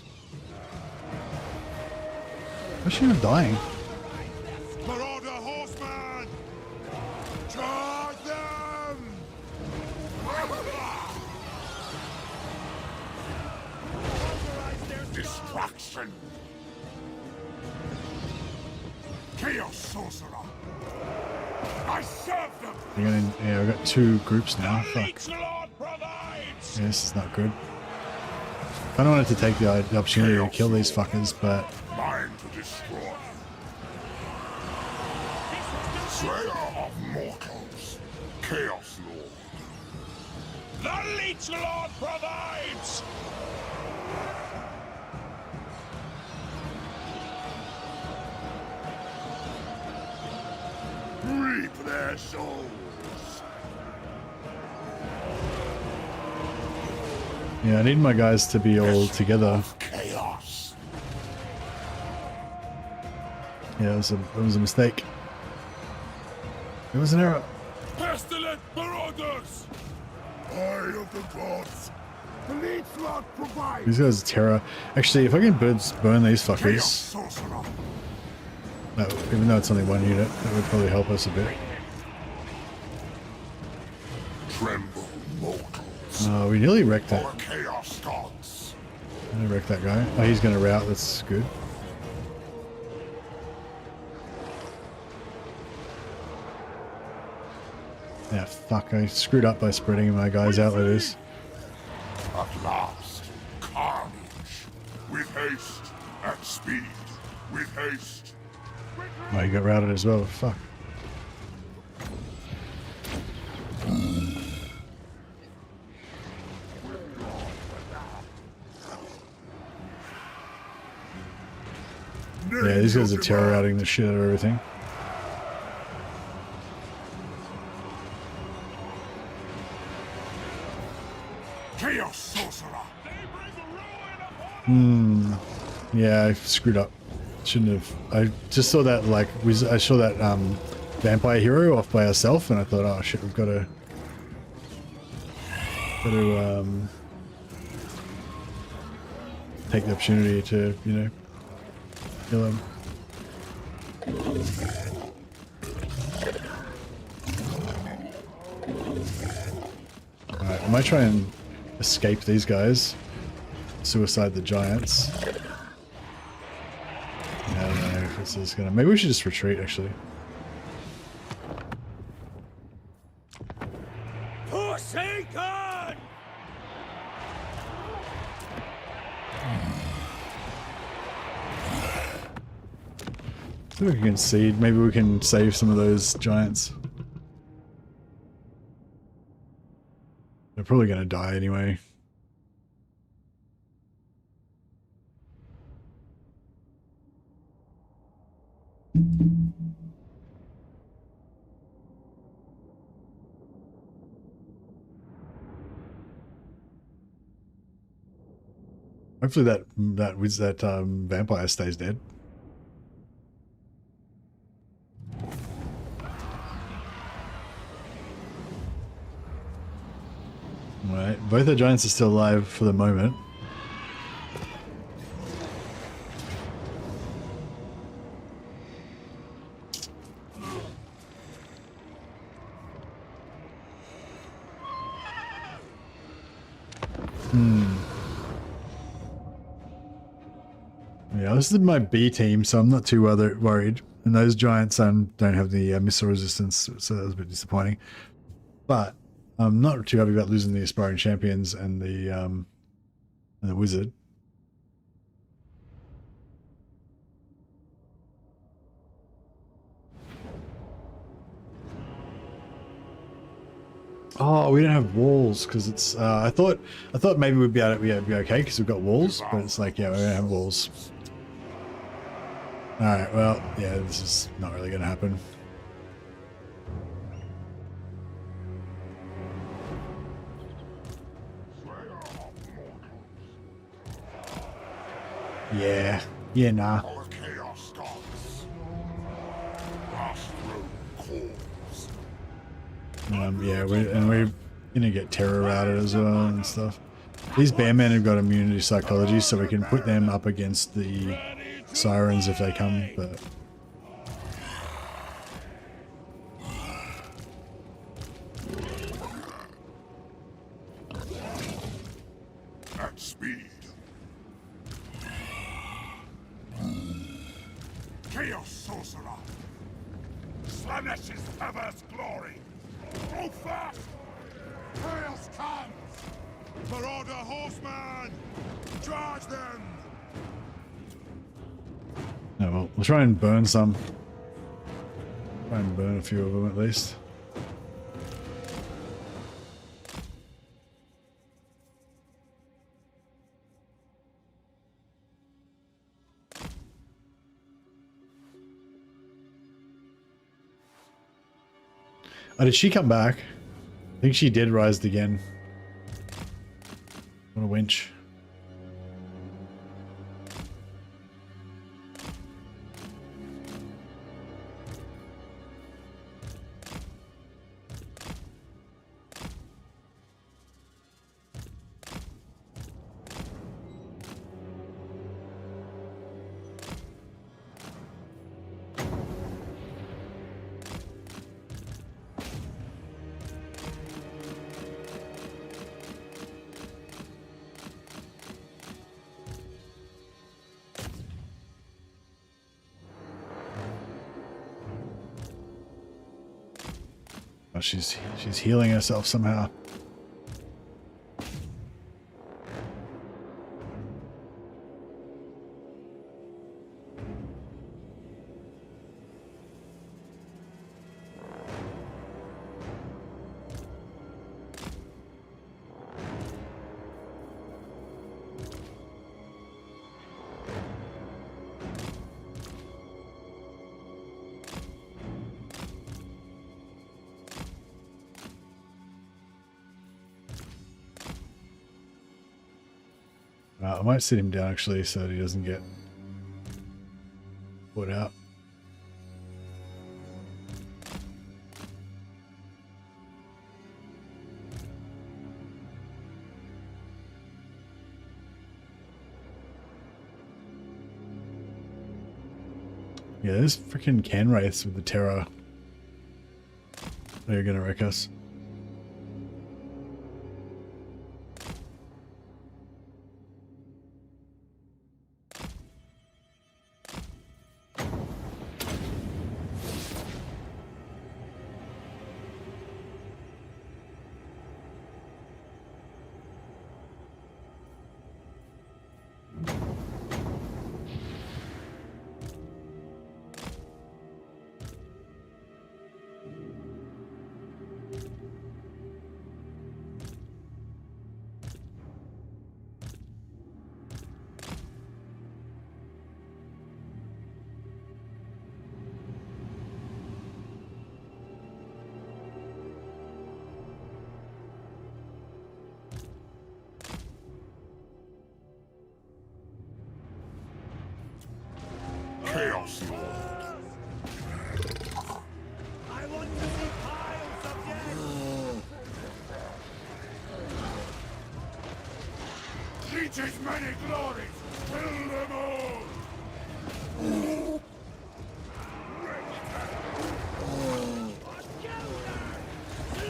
Why's she not dying? Marauder horseman! Charge them! Destruction! Chaos sword! sorcerer. I serve them. Yeah, we've got 2 groups now. Fuck. Leech Lord provides. Yeah, this is not good. I don't want to take the opportunity to kill these fuckers, but Mine to destroy. Slayer of mortals. Chaos Lord. The Leech Lord provides. Reap their souls. yeah, I need my guys to be all together. Chaos. Yeah, it was a mistake. It was an error. Pestilent marauders! Eye of the gods! The Leech Lord provides! These guys are terror. Actually, if I can burn these Chaos fuckers, sorcerer! even though it's only 1 unit, that would probably help us a bit. Tremble, mortals! We nearly wrecked it. For chaos gods! I wrecked that guy. Oh, he's going to rout. That's good. Yeah, fuck. I screwed up by spreading my guys out like this. At last, carnage! With haste and speed! With haste! Oh, he got routed as well. Fuck. Yeah, these guys are terror routing the shit out of everything. Chaos sorcerer! Yeah, I screwed up. Shouldn't have. I just saw that, like, I saw that vampire hero off by herself, and I thought, oh shit, we've got to take the opportunity to, you know, kill him. Alright, I might try and escape these guys. Suicide the giants. I don't know if this is gonna... Maybe we should just retreat, actually. Forsaken! See if we can concede. Maybe we can save some of those giants. They're probably gonna die anyway. Hopefully that vampire stays dead. Alright, both the giants are still alive for the moment. Yeah, this is my B team, so I'm not too worried. And those giants don't have the missile resistance, so that was a bit disappointing. But I'm not too happy about losing the aspiring champions and the wizard. Oh, we don't have walls because it's. I thought maybe we'd be able to be okay because we've got walls, but it's like, yeah, we don't have walls. All right, well, yeah, this is not really going to happen. Yeah, nah. Our chaos gods. Pass through cores. Yeah, we're gonna get terror routed as well and stuff. These bearmen have got immunity psychology, so we can put them up against the sirens if they come, but at speed. Chaos sorcerer. replenish his perverse glory. Move fast! Chaos comes! Marauder horseman! Charge them! No, well, we'll try and burn some. Try and burn a few of them at least. Oh, did she come back? I think she did rise again. What a wench. Oh, she's healing herself somehow. I might sit him down actually so that he doesn't get put out. Yeah, there's freaking can wraiths with the terror. They're gonna wreck us. Chaos Lord. I want to see piles of dead! Leech's many glories! Kill them all!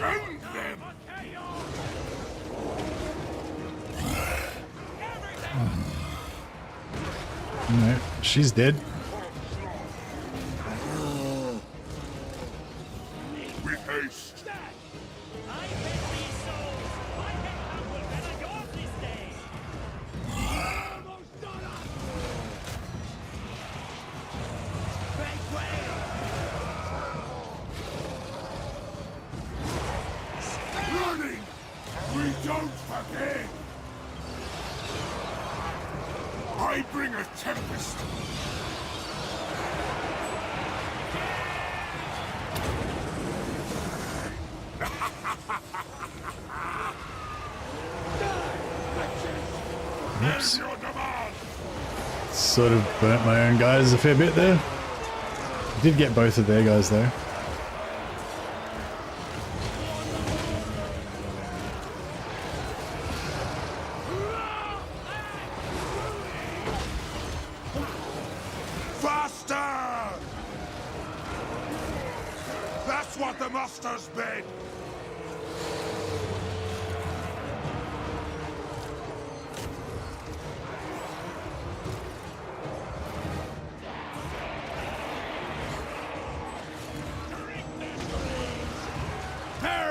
End them! No, she's dead. With haste! I hate these souls! My head will better yours this day! Almost done up! Make way! Running! We don't forget! I bring a tempest! Oops. Your demand! Sort of burnt my own guys a fair bit there. Did get both of their guys though. Faster! That's what the master's bid!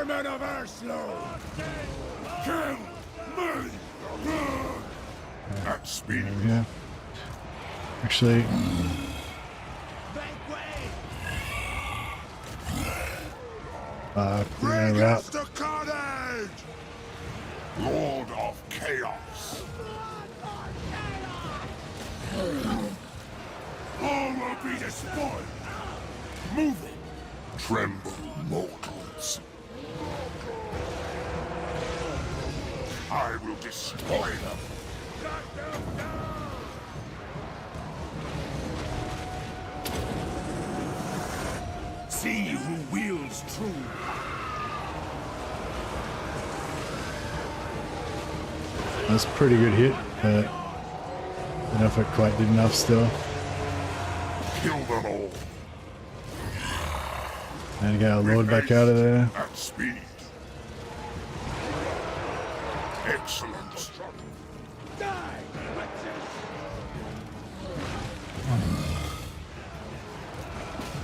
vermin of Ursula! Kill me! At speed. Yeah. Actually, Bring we're out. us to carnage! Lord of Chaos. All will be destroyed. Moving. Tremble, mortals. I will destroy them. See who wields true. That's a pretty good hit, but I don't know if it quite did enough still. Kill them all. And get our Lord back out of there. At speed. Excellent.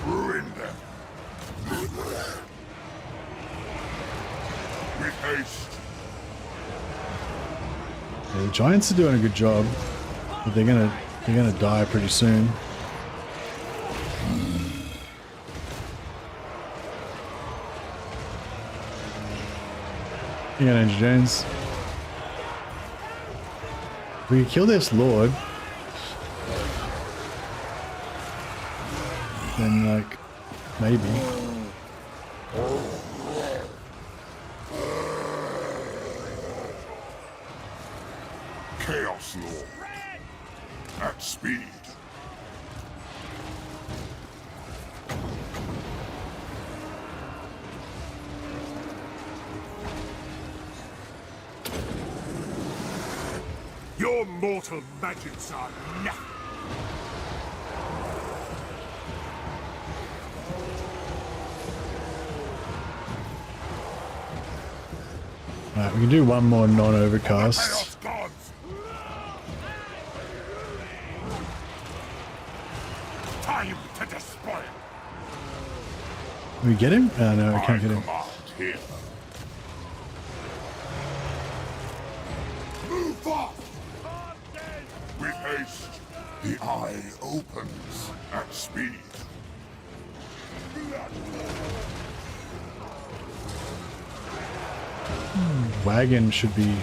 Ruin them. With haste. Yeah, the Giants are doing a good job, but they're gonna die pretty soon. Hang on, Andrew Jones. If we can kill this Lord, then like maybe. Chaos Lord. At speed. Your mortal magics are nothing. Alright, we can do one more non-overcast. Chaos gods. Time to destroy. Can we get him? Oh no, we can't get him. Command here. Move off! With haste, the eye opens at speed. Wagon should be.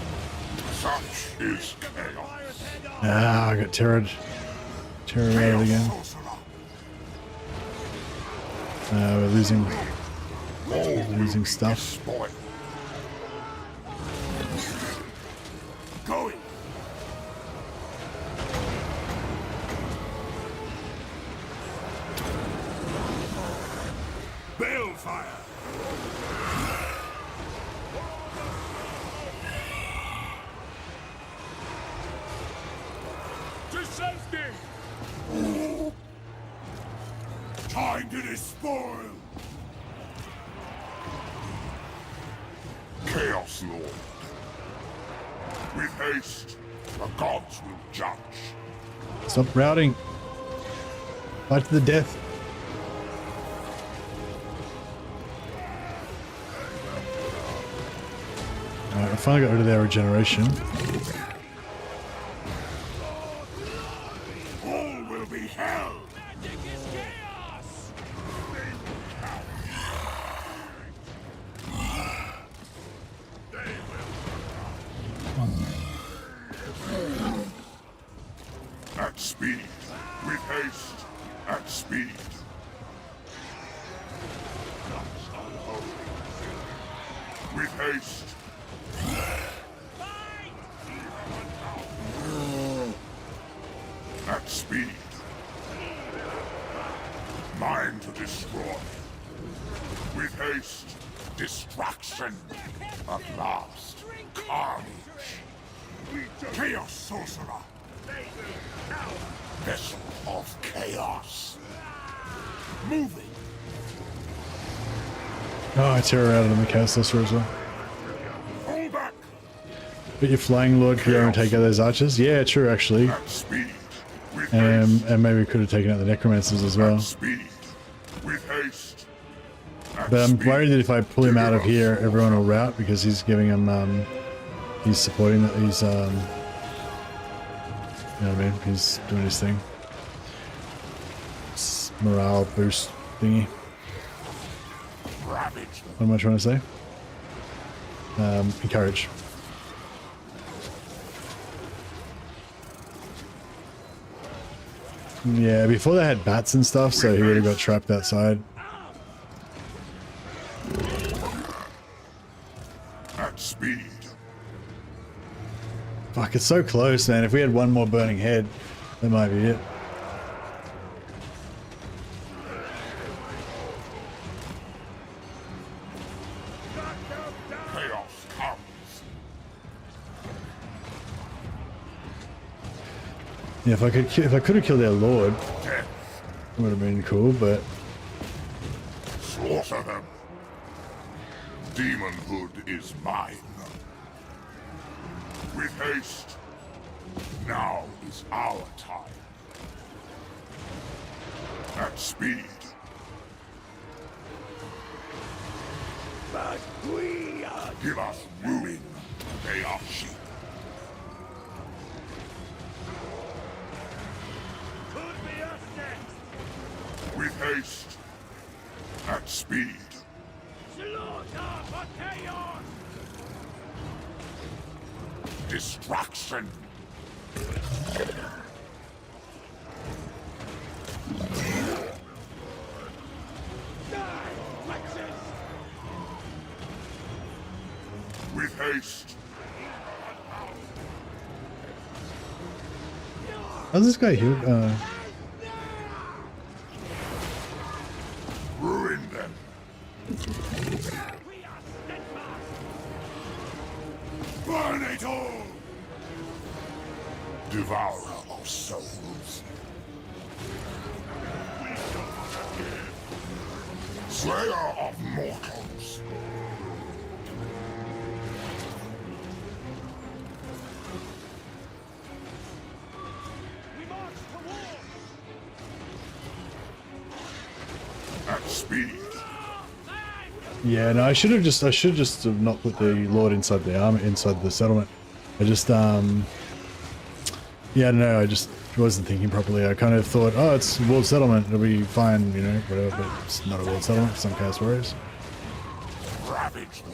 Such is chaos. Ah, I got terrored out again. Sorcerer. We're losing All losing stuff. destroyed. Going. Balefire. To safety. Time to despoil. Chaos Lord. With haste, the gods will judge. Stop routing. Fight to the death. Alright, I finally got rid of their regeneration. All will be hell. Magic is chaos! At speed. With haste. At speed. With haste. At speed. Mine to destroy. With haste. Distraction. At last. Carnage. Chaos sorcerer. Vessel of chaos. Moving. Oh, I tear her out of the castle as well. Hold back. But your flying lord could go and take out those archers? Yeah, true actually. At speed. With haste. And maybe we could have taken out the necromancers as well. At speed. With haste. At But I'm worried that if I pull him out of here, everyone will rout because he's giving him, he's supporting it. He's, you know what I mean? He's doing his thing. It's morale boost thingy. What am I trying to say? Encourage. Yeah, before they had bats and stuff, so he would have got trapped outside. At speed. Fuck, it's so close, man. If we had one more burning head, that might be it. Chaos comes. Yeah, if I could have killed their lord, Death. it would have been cool, but Slaughter them. Demonhood is mine. With haste. Now is our time. At speed. But we are Give us ruin. They are sheep. could be us next. With haste. At speed. Slaughter for chaos. Destruction. With haste. how's this guy here? Ruin them. Burn it all. Devourer of souls. Slayer of mortals. We march to war. At speed. Yeah, no, I should have just have not put the lord inside the army, inside the settlement. I just yeah, no, I just wasn't thinking properly. I kind of thought, oh, it's a world settlement, it'll be fine, you know, whatever. But it's not a world settlement. Some Chaos Warriors. Ravage them.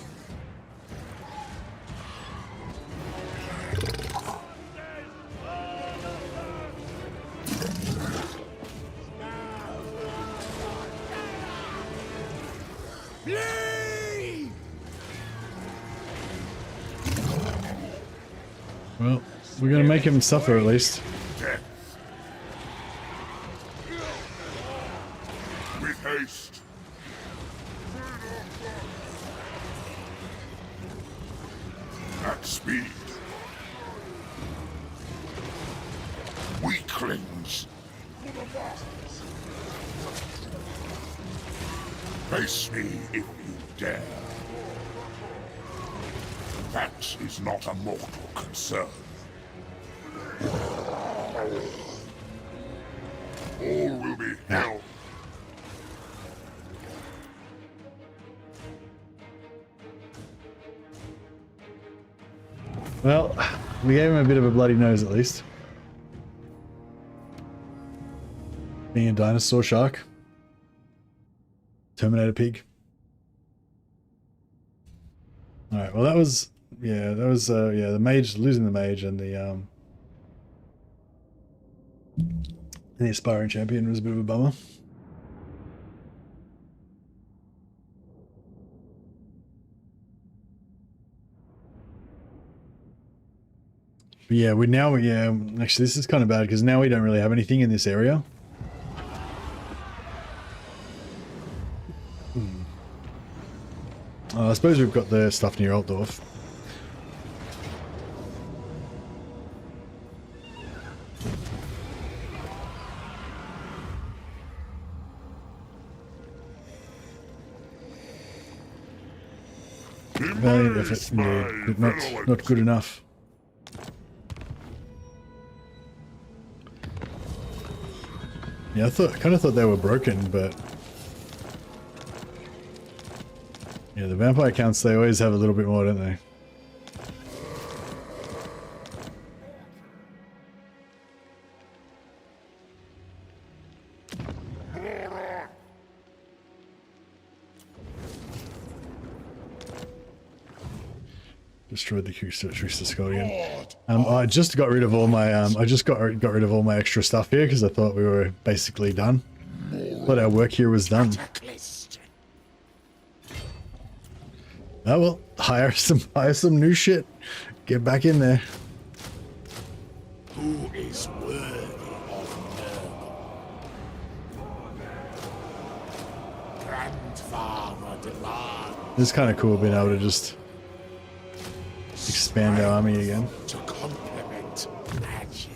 Well, we're gonna make him suffer at least. Death. With haste. At speed. Weaklings. Face me if you dare. That is not a mortal concern. All will be hell. Well, we gave him a bit of a bloody nose at least. Being a dinosaur shark. Terminator pig. Alright, well that was, yeah, the mage, losing the mage and the aspiring champion was a bit of a bummer. But yeah, actually this is kind of bad because now we don't really have anything in this area. I suppose we've got the stuff near Altdorf. Valiant effort indeed, but not good enough. Yeah, I kind of thought they were broken, but Yeah, the vampire counts, they always have a little bit more, don't they? Destroyed the Crucister Skull again. I just got rid of all my I just got rid of all my extra stuff here because I thought we were basically done. Thought our work here was done. Oh well, hire some new shit. Get back in there. Who is worthy of Nuln? Grandfather demands. It's kind of cool being able to just expand our army again. To complement magic.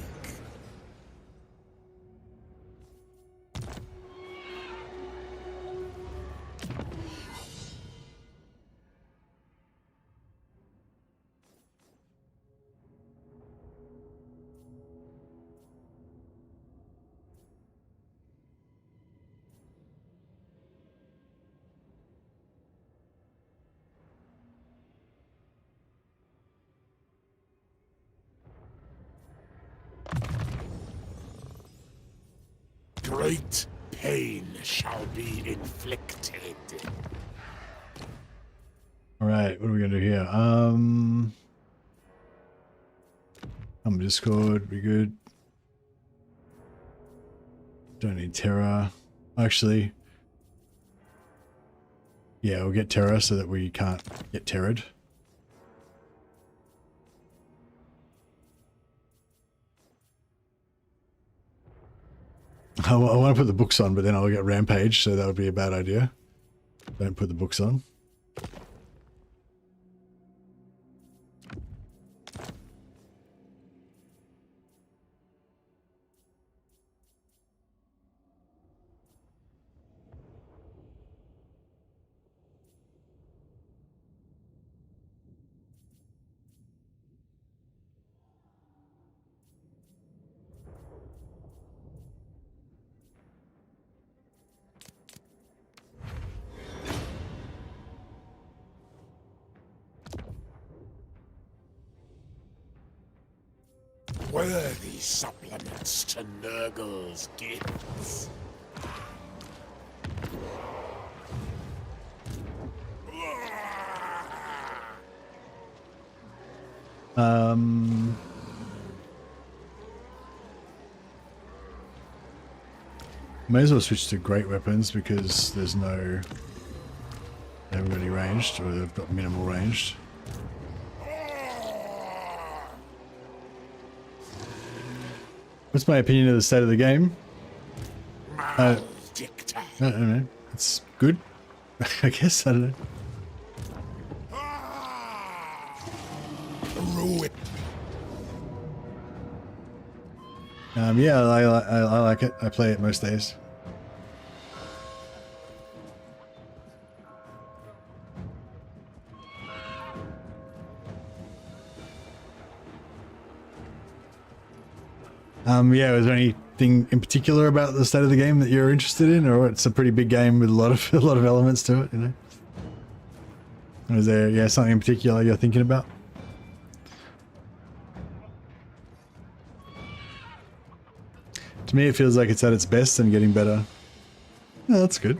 Great pain shall be inflicted. All right, what are we gonna do here? I'm Discord, be good. Don't need Terra. Actually, yeah, we'll get Terra so that we can't get terrored. I want to put the books on, but then I'll get Rampage, so that would be a bad idea. Don't put the books on. Worthy supplements to Nurgle's gifts. May as well switch to great weapons because there's no... They haven't got any ranged, or they've got minimal ranged. What's my opinion of the state of the game? I don't know. It's good. I guess, I don't know. Yeah, I like it. I play it most days. Yeah, was there anything in particular about the state of the game that you're interested in, or it's a pretty big game with a lot of elements to it, you know? Or is there something in particular you're thinking about? To me, it feels like it's at its best and getting better. Oh, that's good.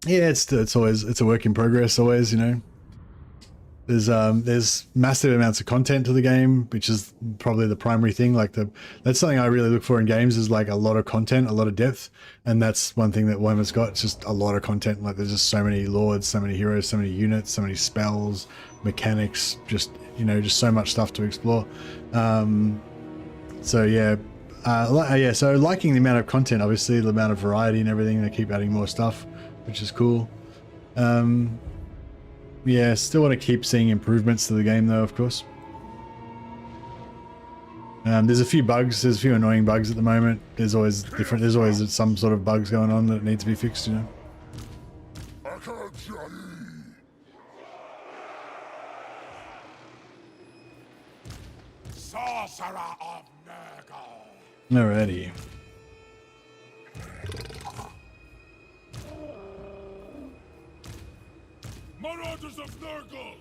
Yeah, it's always a work in progress. Always, you know. There's massive amounts of content to the game, which is probably the primary thing. Like that's something I really look for in games is like a lot of content, a lot of depth, and that's one thing that Warhammer's got. It's just a lot of content. Like there's just so many lords, so many heroes, so many units, so many spells, mechanics. Just just so much stuff to explore. So yeah. So liking the amount of content, obviously the amount of variety and everything. They keep adding more stuff, which is cool. Yeah, still want to keep seeing improvements to the game though, of course. There's a few bugs, there's a few annoying bugs at the moment. There's always some sort of bugs going on that need to be fixed, you know. Sorcerer of Nurgle. Alrighty. Marauders of Nurgle.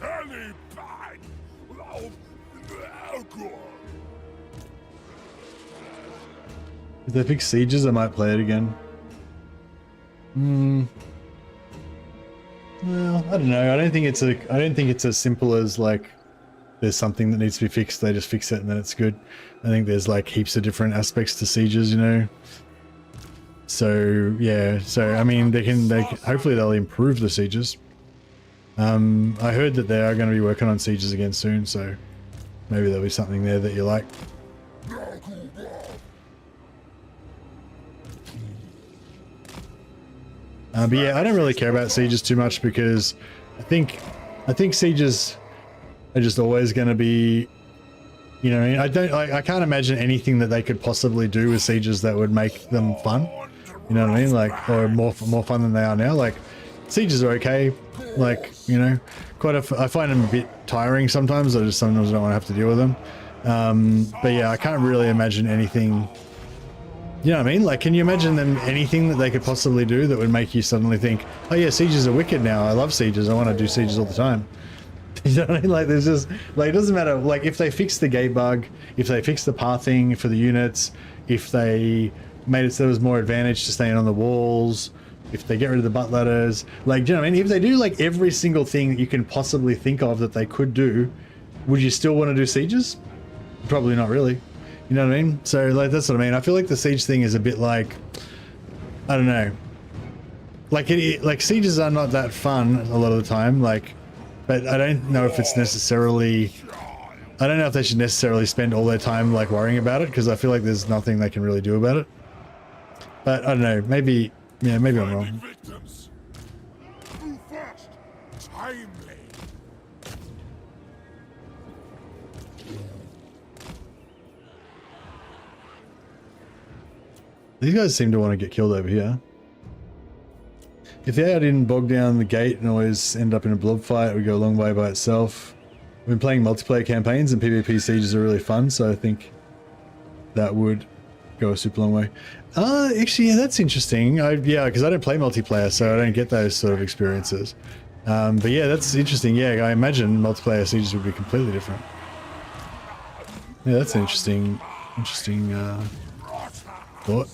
Any bag of Nurgle. If they fix sieges, I might play it again. Well, I don't know. I don't think it's as simple as like there's something that needs to be fixed, they just fix it and then it's good. I think there's like heaps of different aspects to sieges, you know. So yeah, so I mean hopefully they'll improve the sieges. I heard that they are going to be working on sieges again soon, so maybe there'll be something there that you like. But yeah, I don't really care about sieges too much because I think sieges are just always going to be, you know, I can't imagine anything that they could possibly do with sieges that would make them fun. You know what I mean? Like, or more fun than they are now. Like, sieges are okay. Like, you know, I find them a bit tiring sometimes. I just sometimes don't want to have to deal with them. But yeah, I can't really imagine anything. You know what I mean? Like, can you imagine them anything that they could possibly do that would make you suddenly think, oh yeah, sieges are wicked now. I love sieges. I want to do sieges all the time. You know what I mean? Like, there's just, like, it doesn't matter. Like, if they fix the gate bug, if they fix the pathing for the units, if they made it so there was more advantage to staying on the walls, if they get rid of the butt ladders, like, do you know what I mean? If they do, like, every single thing that you can possibly think of that they could do, would you still want to do sieges? Probably not really. You know what I mean? So, like, that's what I mean. I feel like the siege thing is a bit like, I don't know. Like, like, sieges are not that fun a lot of the time, like, but I don't know if it's necessarily, I don't know if they should necessarily spend all their time, like, worrying about it, because I feel like there's nothing they can really do about it. But, I don't know, maybe, yeah, maybe I'm wrong. These guys seem to want to get killed over here. If the AI didn't bog down the gate and always end up in a blob fight, it would go a long way by itself. We've been playing multiplayer campaigns and PvP sieges are really fun, so I think that would go a super long way. Actually, yeah, that's interesting. Yeah, because I don't play multiplayer, so I don't get those sort of experiences. But yeah, that's interesting. Yeah, I imagine multiplayer sieges would be completely different. Yeah, that's an interesting thought.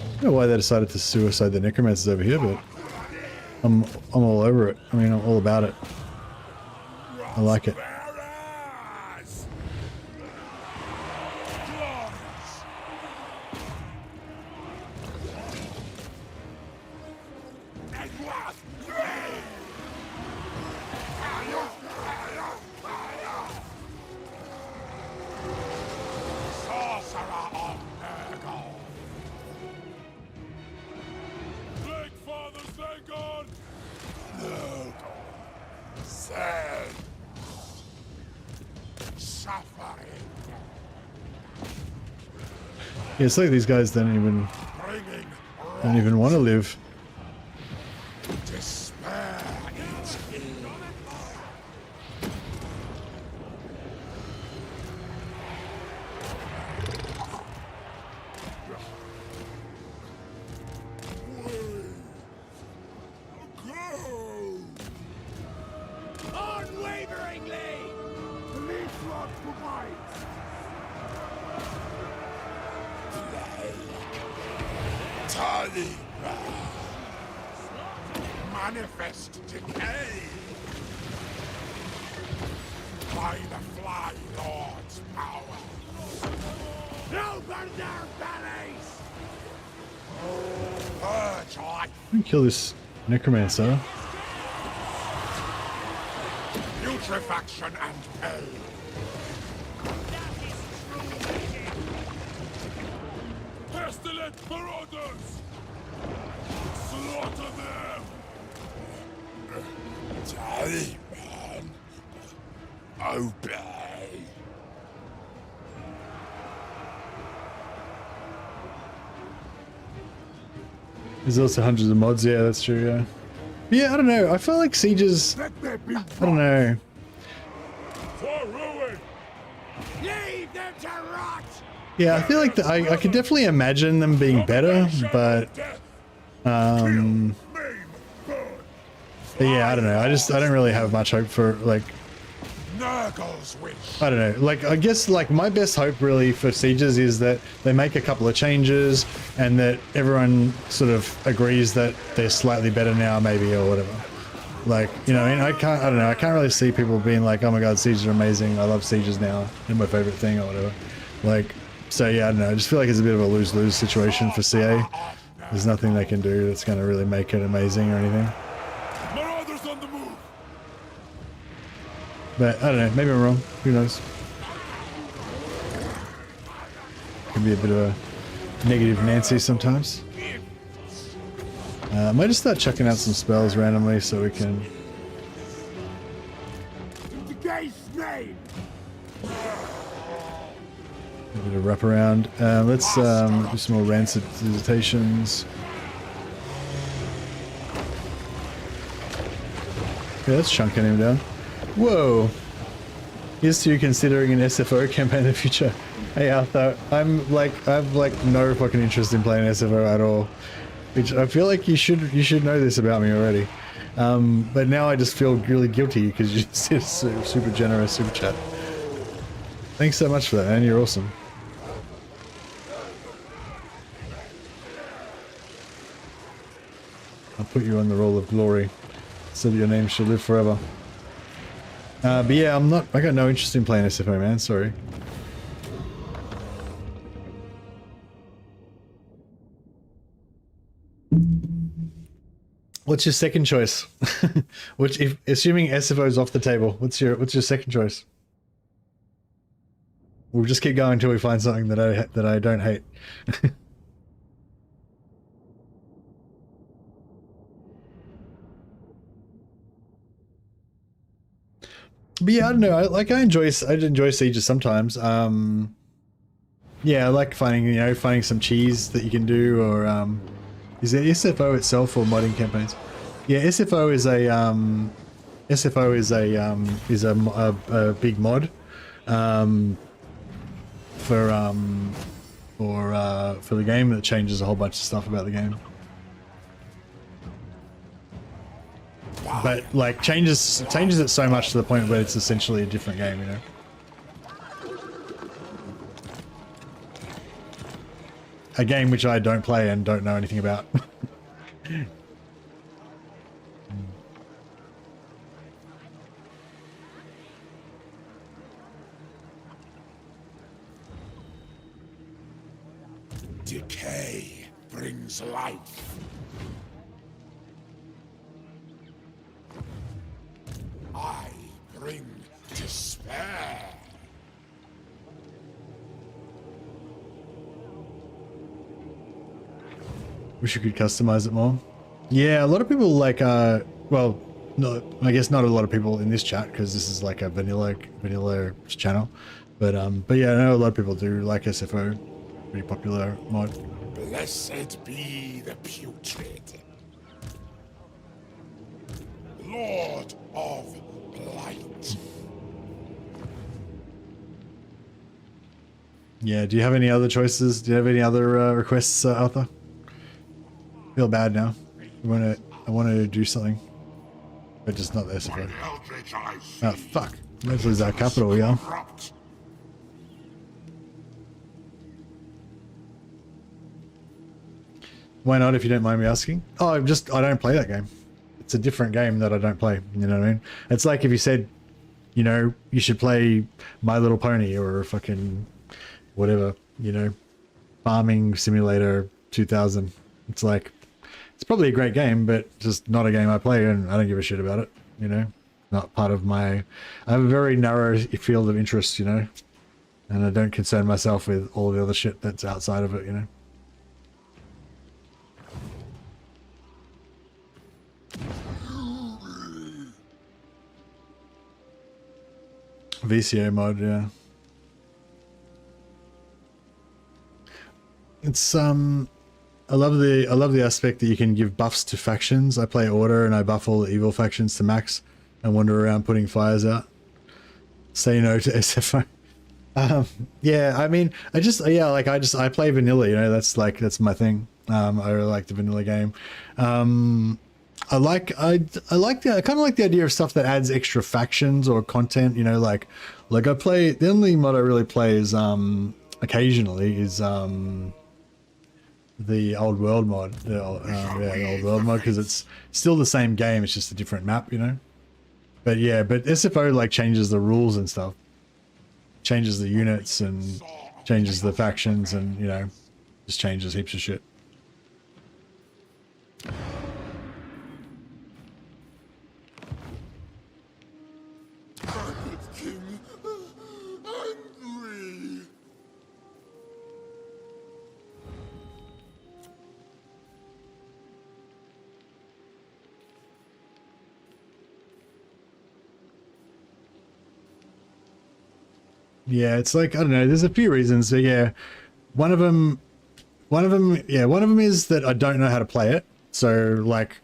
I don't know why they decided to suicide the necromancers over here, but I'm all over it. I mean, I'm all about it. I like it. Yeah, it's like these guys don't even want to live. Manifest decay by the Fly Lord's power. Open their bellies! Purge life! Let me kill this necromancer. Putrefaction and pain. Pestilent marauders! Slaughter them! Die, man! Obey. There's also hundreds of mods. Yeah, that's true. Yeah. Yeah, I don't know. I feel like sieges. I don't know. For ruin. Leave them to rot. Yeah, I feel like I could definitely imagine them being better, but yeah, I don't know. I don't really have much hope for like. Nurgle's wish. I don't know. Like, I guess like my best hope really for sieges is that they make a couple of changes and that everyone sort of agrees that they're slightly better now, maybe, or whatever. Like, you know, and I don't know. I can't really see people being like, oh my god, sieges are amazing. I love sieges now. They're my favorite thing or whatever. Like, so yeah, I don't know. I just feel like it's a bit of a lose-lose situation for CA. There's nothing they can do that's going to really make it amazing or anything. Marauders on the move. But I don't know, maybe I'm wrong. Who knows? Can be a bit of a negative Nancy sometimes. I might just start chucking out some spells randomly so we can. A bit of wrap around. Let's do some more rancid visitations. Okay, that's chunking him down. Whoa! Here's to you considering an SFO campaign in the future. Hey Arthur, I've like no fucking interest in playing SFO at all. Which I feel like you should know this about me already. But now I just feel really guilty because you just did a super generous super chat. Thanks so much for that, man. You're awesome. I'll put you on the roll of glory so that your name shall live forever. But yeah, I got no interest in playing SFO, man. Sorry. What's your second choice? Assuming SFO's off the table, what's your second choice? We'll just keep going until we find something that I don't hate. But yeah, I don't know. I enjoy sieges sometimes. Yeah, I like finding some cheese that you can do, or is it SFO itself or modding campaigns? Yeah, SFO is a big mod for the game that changes a whole bunch of stuff about the game. But like changes it so much to the point where it's essentially a different game, you know. A game which I don't play and don't know anything about. Decay brings life. I bring despair. Wish you could customize it more. Yeah, a lot of people like, well, no, I guess not a lot of people in this chat because this is like a vanilla channel. But yeah, I know a lot of people do like SFO. Pretty popular mod. Blessed be the putrid, Lord of Blight. Yeah, do you have any other choices? Do you have any other requests, Arthur? Feel bad now. I want to do something, but just not the SFO. Oh fuck! Let's lose our capital, yeah. Why not, if you don't mind me asking? Oh, I don't play that game. It's a different game that I don't play. You know what I mean? It's like if you said, you know, you should play My Little Pony or fucking whatever, you know, Farming Simulator 2000. It's like, it's probably a great game, but just not a game I play, and I don't give a shit about it, you know? Not part of my... I have a very narrow field of interest, you know? And I don't concern myself with all the other shit that's outside of it, you know? VCA mod, yeah. It's I love the aspect that you can give buffs to factions. I play Order and I buff all the evil factions to max and wander around putting fires out. Say no to SFO. Yeah, I mean, I play vanilla, you know, that's my thing. I really like the vanilla game. I kind of like the idea of stuff that adds extra factions or content, you know, like I play, the only mod I really play is occasionally is the old world mod, the old world mod, because it's still the same game, it's just a different map, you know. But yeah, but SFO like changes the rules and stuff, changes the units and changes the factions, and you know, just changes heaps of shit. Yeah, it's like, I don't know, there's a few reasons, but yeah, one of them is that I don't know how to play it. So like,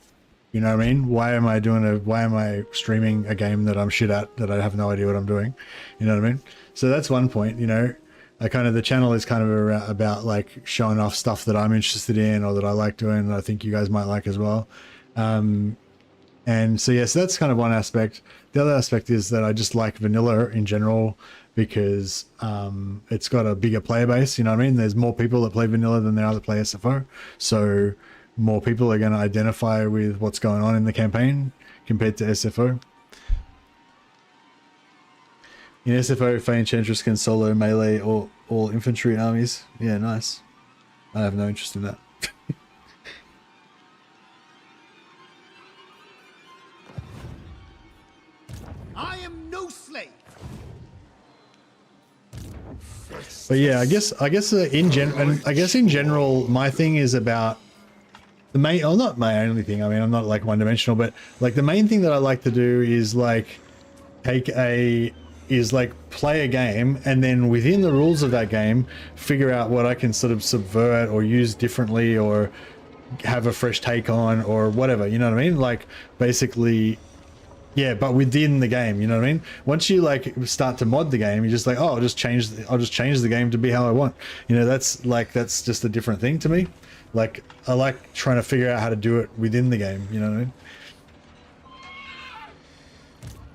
you know what I mean? Why am I streaming a game that I'm shit at, that I have no idea what I'm doing? You know what I mean? So that's one point, you know. The channel is kind of about like showing off stuff that I'm interested in or that I like doing, and I think you guys might like as well. And so yes, that's kind of one aspect. The other aspect is that I just like vanilla in general, because it's got a bigger player base, you know what I mean? There's more people that play vanilla than there are that play SFO. So more people are going to identify with what's going on in the campaign compared to SFO. In SFO, Fey Enchantress can solo melee or all infantry armies. Yeah, nice. I have no interest in that. I am no slave. But yeah, I guess in general, my thing is about the main, well, not my only thing. I mean, I'm not like one dimensional, but like the main thing that I like to do is like play a game, and then within the rules of that game, figure out what I can sort of subvert or use differently or have a fresh take on or whatever, you know what I mean? Like basically, yeah, but within the game, you know what I mean? Once you like start to mod the game, you're just like, oh, I'll just change the game to be how I want. You know, that's just a different thing to me. Like I like trying to figure out how to do it within the game, you know what I mean?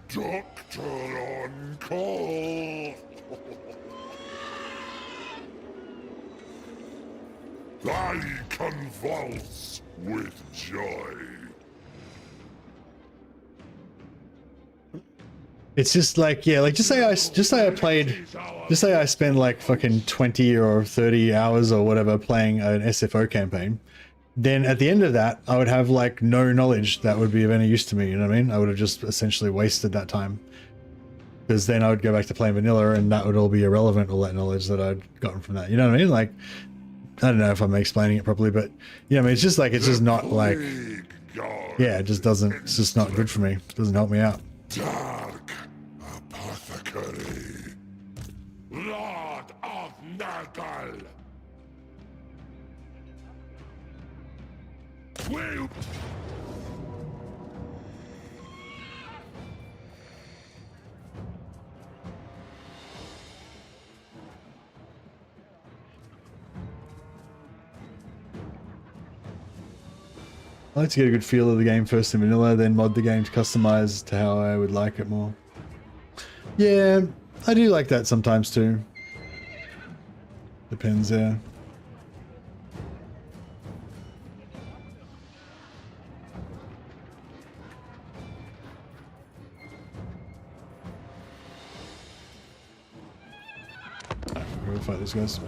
Doctor on call. I convulse with joy. It's just like, yeah, like just say I spend like fucking 20 or 30 hours or whatever playing an SFO campaign. Then at the end of that, I would have like no knowledge that would be of any use to me, you know what I mean? I would have just essentially wasted that time. Because then I would go back to playing vanilla and that would all be irrelevant, all that knowledge that I'd gotten from that. You know what I mean? Like, I don't know if I'm explaining it properly, but you know, I mean, it's just not like, yeah, it's just not good for me. It doesn't help me out. Dark Apothecary, Lord of Nurgle. Will I like to get a good feel of the game first in vanilla, then mod the game to customize to how I would like it more. Yeah, I do like that sometimes too. Depends, yeah. We'll fight these guys.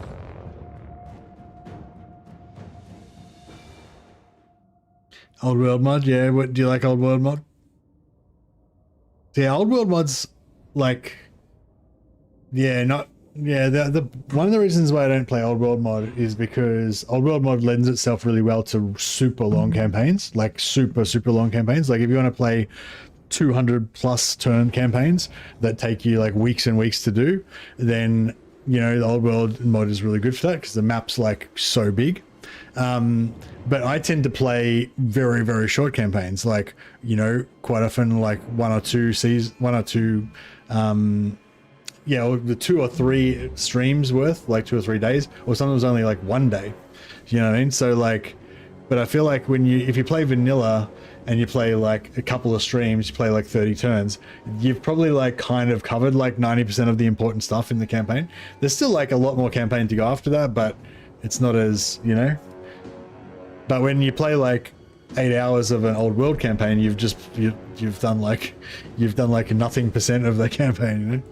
Old world mod, yeah. What do you like, old world mod? Yeah, old world mods, like, yeah, not, yeah. The one of the reasons why I don't play old world mod is because old world mod lends itself really well to super long campaigns, like super long campaigns. Like if you want to play 200 plus turn campaigns that take you like weeks and weeks to do, then you know the old world mod is really good for that because the map's like so big. But I tend to play very, very short campaigns, like, you know, quite often like one or two, or the 2 or 3 streams worth, like 2 or 3 days, or sometimes only like 1 day. You know what I mean? So like, but I feel like if you play vanilla and you play like a couple of streams, you play like 30 turns, you've probably like kind of covered like 90% of the important stuff in the campaign. There's still like a lot more campaign to go after that, but it's not as, you know. But when you play like 8 hours of an old world campaign, you've done like nothing percent of the campaign, you know.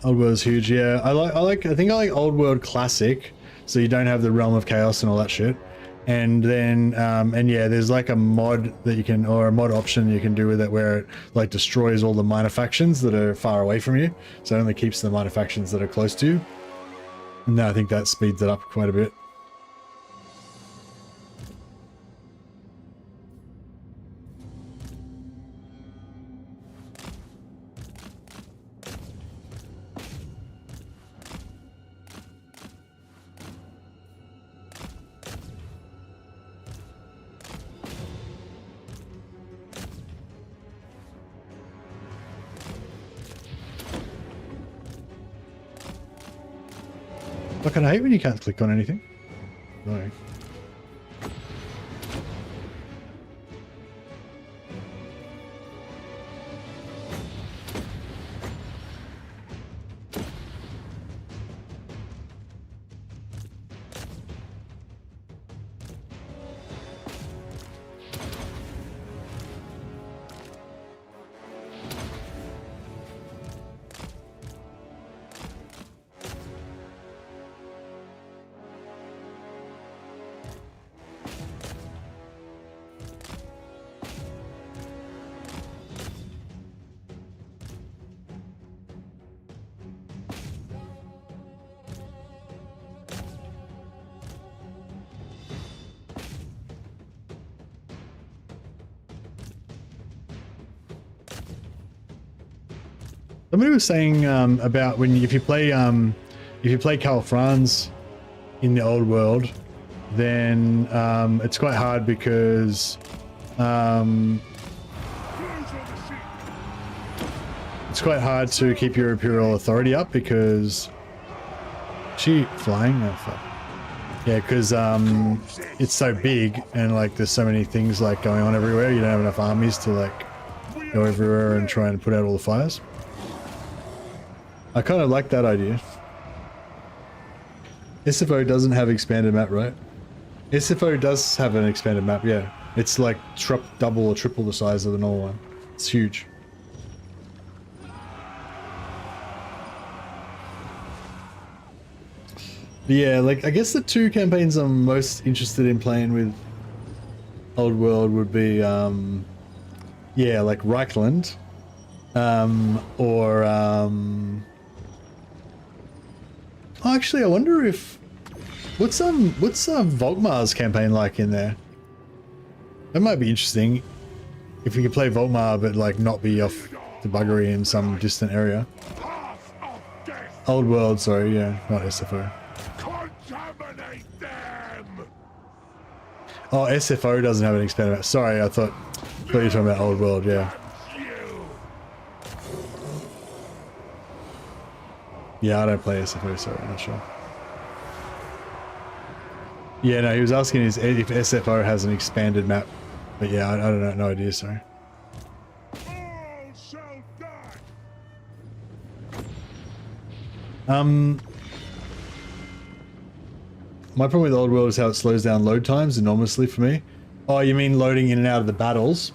Old World's huge, yeah. I think I like Old World Classic, so you don't have the Realm of Chaos and all that shit. And then, and yeah, there's like a mod that you can, or a mod option you can do with it where it like destroys all the minor factions that are far away from you. So it only keeps the minor factions that are close to you. And I think that speeds it up quite a bit. Fucking hate when you can't click on anything. Sorry. Somebody was saying about if you play Karl Franz in the old world, then it's quite hard because it's quite hard to keep your Imperial authority up because she flying? Oh fuck. Yeah, because it's so big and like there's so many things like going on everywhere. You don't have enough armies to like go everywhere and try and put out all the fires. I kind of like that idea. SFO doesn't have expanded map, right? SFO does have an expanded map, yeah. It's like double or triple the size of the normal one. It's huge. But yeah, like I guess the 2 campaigns I'm most interested in playing with Old World would be, yeah, like Reichland, or oh, actually, I wonder if what's Volkmar's campaign like in there? That might be interesting. If we could play Volkmar but like not be off the buggery in some distant area. Old World, sorry, yeah, not SFO. Contaminate them! Oh, SFO doesn't have an expanded map. Sorry, I thought you were talking about Old World, yeah. Yeah, I don't play SFO, sorry, I'm not sure. Yeah, no, he was asking if SFO has an expanded map. But yeah, I don't know, no idea, sorry. All shall die. My problem with Old World is how it slows down load times enormously for me. Oh, you mean loading in and out of the battles?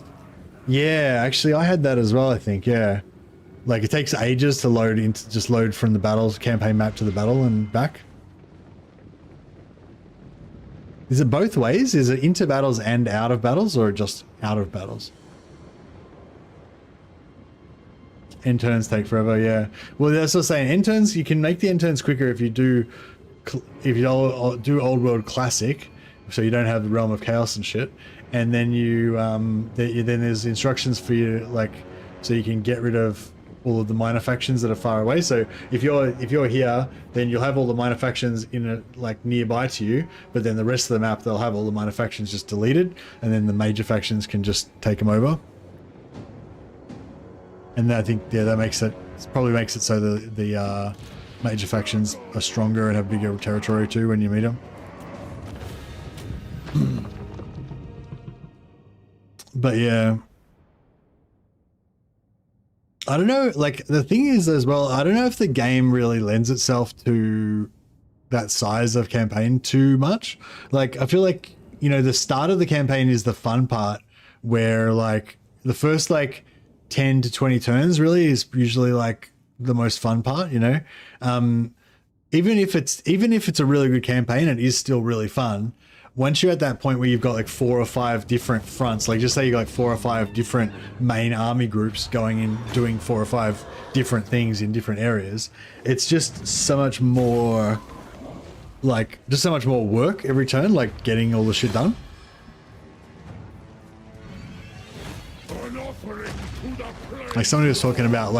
Yeah, actually I had that as well, I think, yeah. Like it takes ages to load into just load from the battles campaign map to the battle and back. Is it both ways? Is it into battles and out of battles, or just out of battles? End turns take forever, yeah. Well, that's what I'm saying. End turns, you can make the end turns quicker if you do Old World Classic, so you don't have the Realm of Chaos and shit. And then then there's instructions for you, like, so you can get rid of all of the minor factions that are far away. So if you're here, then you'll have all the minor factions like nearby to you, but then the rest of the map they'll have all the minor factions just deleted, and then the major factions can just take them over. And I think that makes it probably makes it so the major factions are stronger and have bigger territory too when you meet them. But yeah. I don't know, like the thing is as well, I don't know if the game really lends itself to that size of campaign too much. Like I feel like, you know, the start of the campaign is the fun part, where like the first like 10 to 20 turns really is usually like the most fun part, you know. Even if it's a really good campaign, it is still really fun. Once you're at that point where you've got like 4 or 5 different fronts, like just say you got like 4 or 5 different main army groups going in doing 4 or 5 different things in different areas, it's just so much more like just so much more work every turn, like getting all the shit done. Like somebody was talking about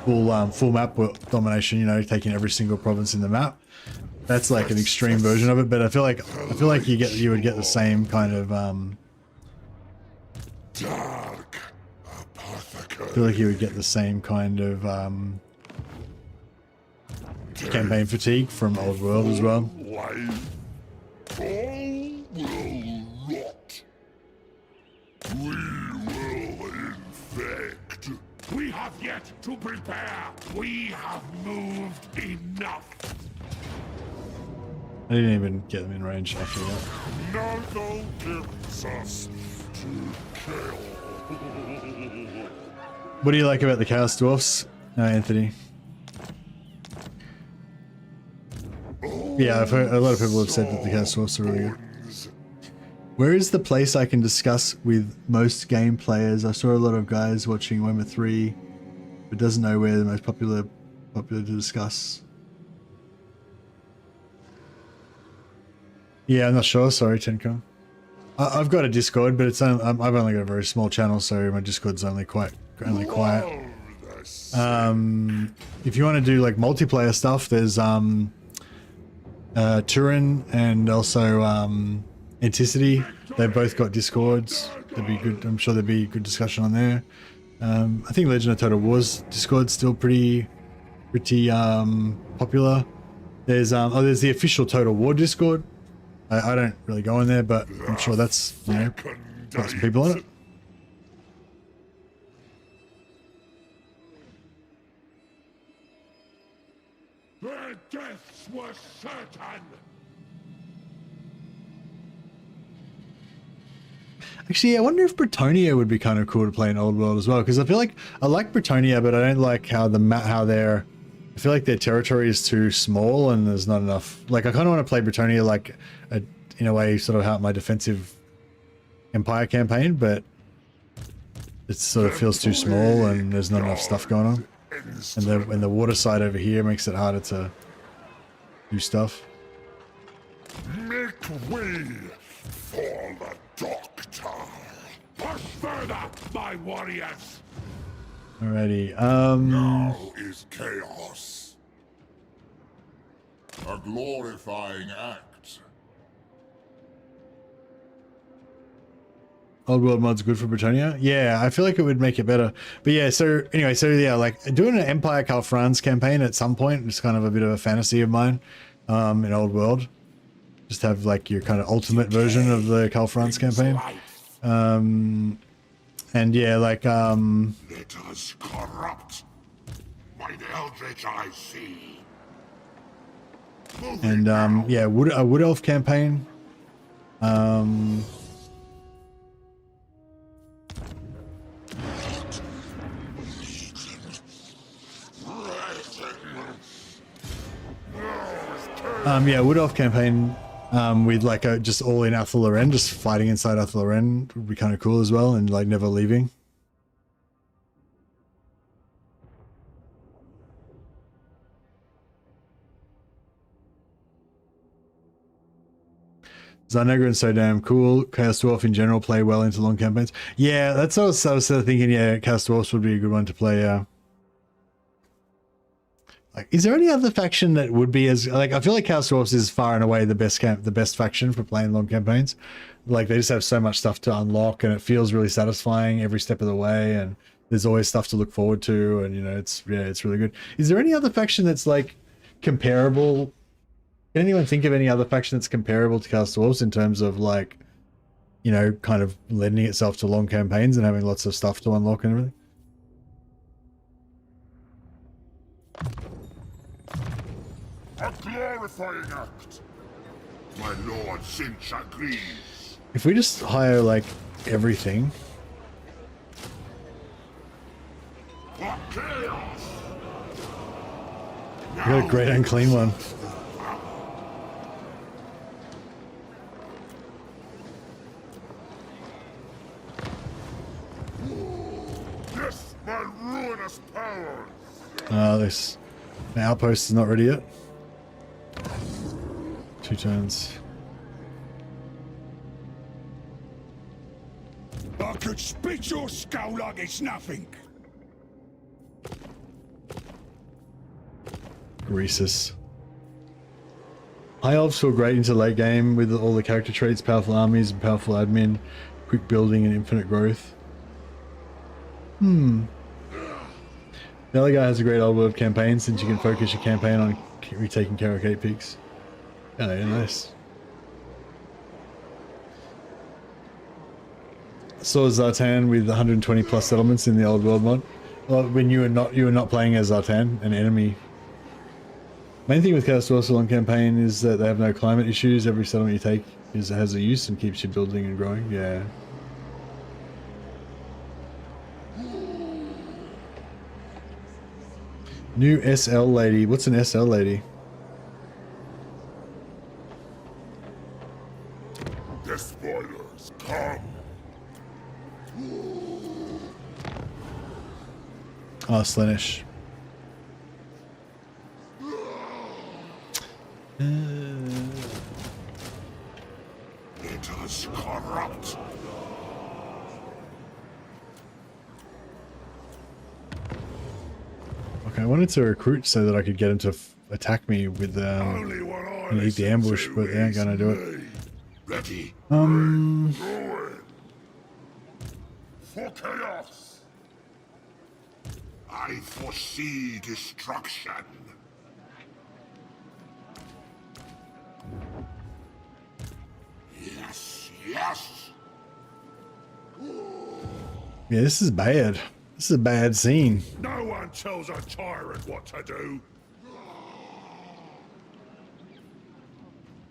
full map domination, you know, taking every single province in the map. That's like an extreme version of it, but I feel like you would get the same kind of Dark apothecary. I feel like you would get the same kind of campaign fatigue from Old World as well. Life, all will rot. We will infect. We have yet to prepare. We have moved enough. I didn't even get them in range after that. Nuln gives us to kill. What do you like about the Chaos Dwarfs, Anthony? Yeah, I've heard a lot of people have said that the Chaos Dwarfs are really good. Where is the place I can discuss with most game players? I saw a lot of guys watching Warhammer 3, but doesn't know where the most popular to discuss. Yeah, I'm not sure. Sorry, Tenko. I've got a Discord, but it's I've only got a very small channel, so my Discord's only quiet. If you want to do like multiplayer stuff, there's Turin and also Anticity. They've both got Discords. There'd be good. I'm sure there'd be good discussion on there. I think Legend of Total War's Discord's still pretty popular. There's there's the official Total War Discord. I don't really go in there, but I'm sure that's, you know, got some people on it. Their deaths were certain. Actually, I wonder if Bretonia would be kind of cool to play in Old World as well, because I feel like I like Bretonia, but I don't like how I feel like their territory is too small and there's not enough. Like I kind of want to play Bretonia like in a way sort of how my defensive Empire campaign, but it sort of feels too small and there's not enough stuff going on. And the water side over here makes it harder to do stuff. Make way for the Doctor. Push further, my warriors. Alrighty. Now is chaos. A glorifying act. Old World mod's good for Bretonia. Yeah, I feel like it would make it better. But yeah, so anyway, so yeah, like doing an Empire Cal France campaign at some point is kind of a bit of a fantasy of mine in Old World. Just have like your kind of ultimate version of the Cal France campaign. And yeah, like Let us corrupt. Mine eldritch I see. And yeah, a Wood Elf campaign. Yeah, Wood Elf campaign with like just all in Athel-Loren, just fighting inside Athel-Loren would be kind of cool as well, and like never leaving. Zarnegrin's so damn cool. Chaos Dwarf in general play well into long campaigns. Yeah, that's what I was sort of thinking. Yeah, Chaos Dwarfs would be a good one to play. Like, is there any other faction that would be as like? I feel like Chaos Dwarfs is far and away the best faction for playing long campaigns. Like they just have so much stuff to unlock, and it feels really satisfying every step of the way. And there's always stuff to look forward to, and you know, it's really good. Is there any other faction that's like comparable? Can anyone think of any other faction that's comparable to Chaos Dwarfs in terms of like, you know, kind of lending itself to long campaigns and having lots of stuff to unlock and everything? A glorifying act. My lord Sinch agrees. If we just hire like everything. For chaos. We got a great unclean one. Yes, my ruinous powers. This outpost is not ready yet. 2 turns. I could spit your skull like it's nothing. Greasus. High elves feel great into late game with all the character traits, powerful armies and powerful admin, quick building and infinite growth. The other guy has a great old world campaign since you can focus your campaign on retaking Karakate peaks. Oh, yeah, nice. Saw Zartan with 120 plus settlements in the old world mod. Well, when you were not playing as Zartan, an enemy. Main thing with Chaos Dwarfs long campaign is that they have no climate issues. Every settlement you take has a use and keeps you building and growing. Yeah. New SL lady. What's an SL lady? The spoilers come. Oh, Slenish. It is corrupt. Okay, I wanted to recruit so that I could get him to attack me with and eat the ambush, but they ain't gonna do it. Ready. For chaos. I foresee destruction. Yes, yes. Yeah, this is bad. This is a bad scene. No one tells a tyrant what to do.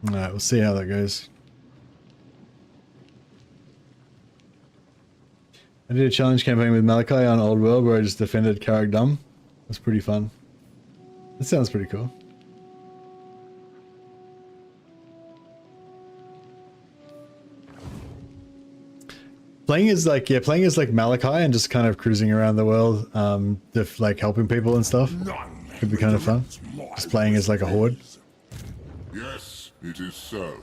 Alright, we'll see how that goes. I did a challenge campaign with Malachi on Old World where I just defended Carrick Dumb. That's pretty fun. That sounds pretty cool. Playing as like Malachi and just kind of cruising around the world, like helping people and stuff. Could be kind of fun. Just playing as like a horde. Yes, it is so.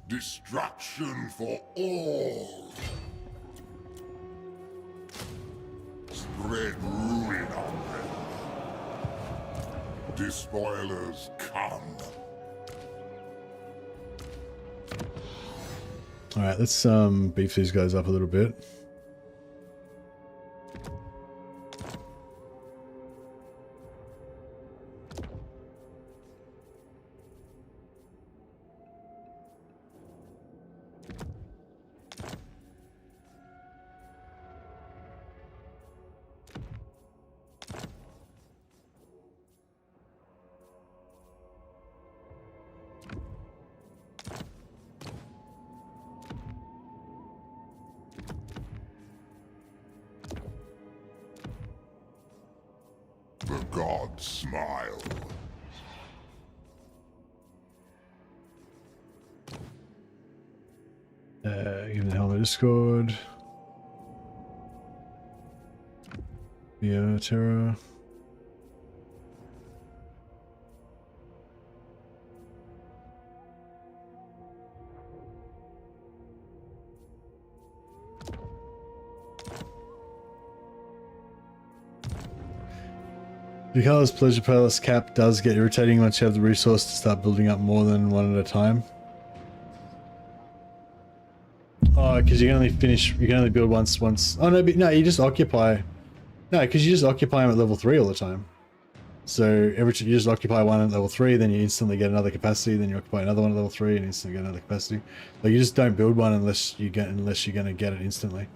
Destruction for all. Spread ruin on them. Despoilers come. Alright, let's beef these guys up a little bit. The gods smile. Give the helmet Discord. Yeah, Terra. Because Pleasure Palace cap does get irritating once you have the resource to start building up more than one at a time. Oh, because you can only build once. Oh no, but no, you just occupy. No, because you just occupy them at level 3 all the time. So you just occupy one at level 3, then you instantly get another capacity. Then you occupy another one at level 3, and instantly get another capacity. Like you just don't build one unless you're going to get it instantly.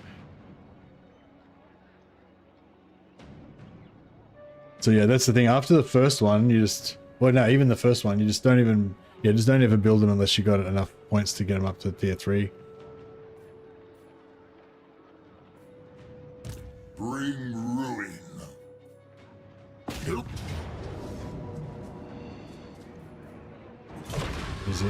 So yeah, that's the thing. After the first one, you just even the first one, you just don't even build them unless you got enough points to get them up to tier 3. Bring ruin. Easy.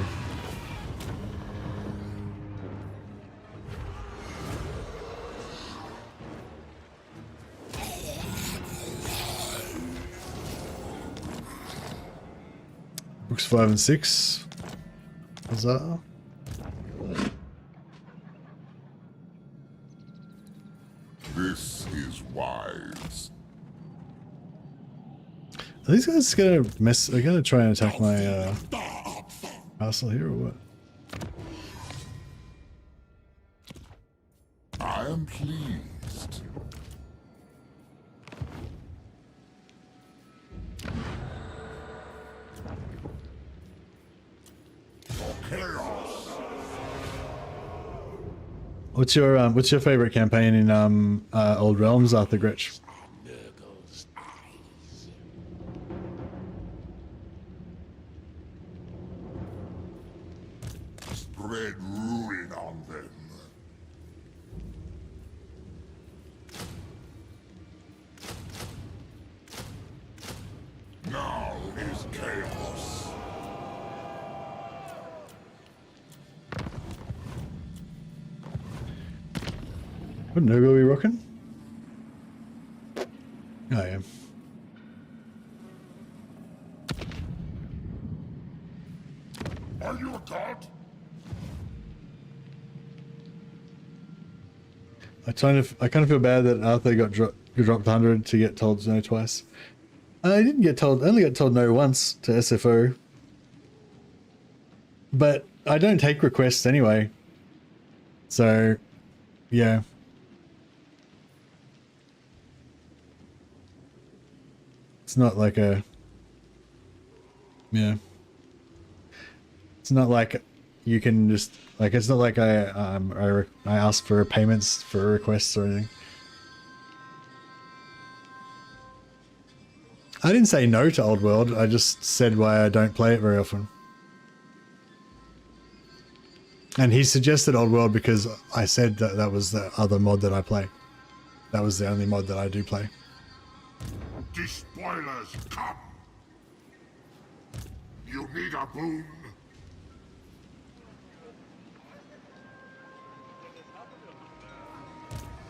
Books 5 and 6. What's that? This is wise. Are these guys gonna mess? Are gonna try and attack my castle here or what? I am pleased. Chaos. What's your favorite campaign in Old Realms, Arthur Gretsch? Spread ruin on them. Now is chaos. What noble are we rocking? Oh yeah. Are you a god? I kind of feel bad that Arthur got dropped 100 to get told no twice. I didn't get told. I only got told no once to SFO. But I don't take requests anyway. So, yeah. It's not like a... Yeah. It's not like you can just... Like, it's not like I ask for payments for requests or anything. I didn't say no to Old World. I just said why I don't play it very often. And he suggested Old World because I said that that was the other mod that I play. That was the only mod that I do play. Despoilers, come! You need a boon?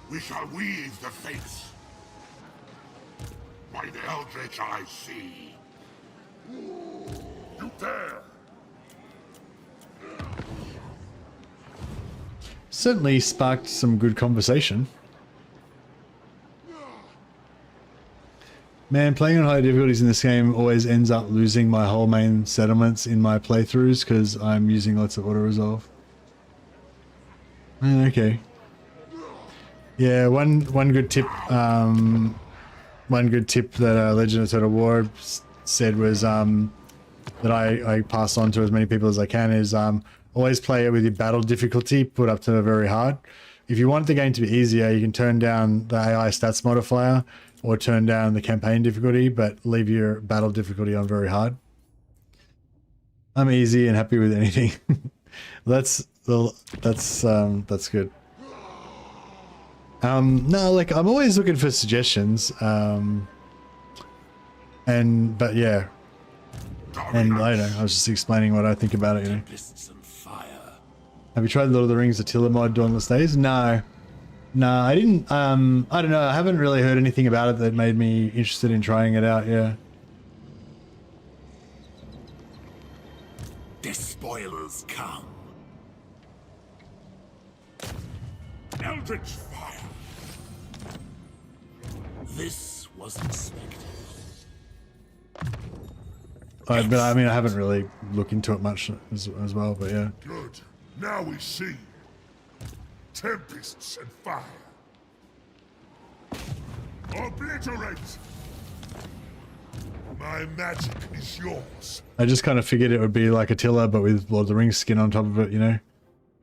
We shall weave the fates. By the eldritch I see. You dare! Certainly sparked some good conversation. Man, playing on high difficulties in this game always ends up losing my whole main settlements in my playthroughs because I'm using lots of auto-resolve. Okay. Yeah, one good tip that Legend of Total War said was that I pass on to as many people as I can is always play it with your battle difficulty put up to very hard. If you want the game to be easier, you can turn down the AI stats modifier or turn down the campaign difficulty, but leave your battle difficulty on very hard. I'm easy and happy with anything. that's good. No, like I'm always looking for suggestions. But yeah. And I don't know, I was just explaining what I think about it, you know. Have you tried Lord of the Rings Attila mod Dauntless Days? No. No, I didn't. I don't know. I haven't really heard anything about it that made me interested in trying it out, yeah. Despoilers come. Eldritch fire. This was expected. But I mean, I haven't really looked into it much as well, but yeah. Good. Now we see. Tempests and fire. Obliterate. My magic is yours. I just kind of figured it would be like Attila, but with Lord of the Rings skin on top of it, you know?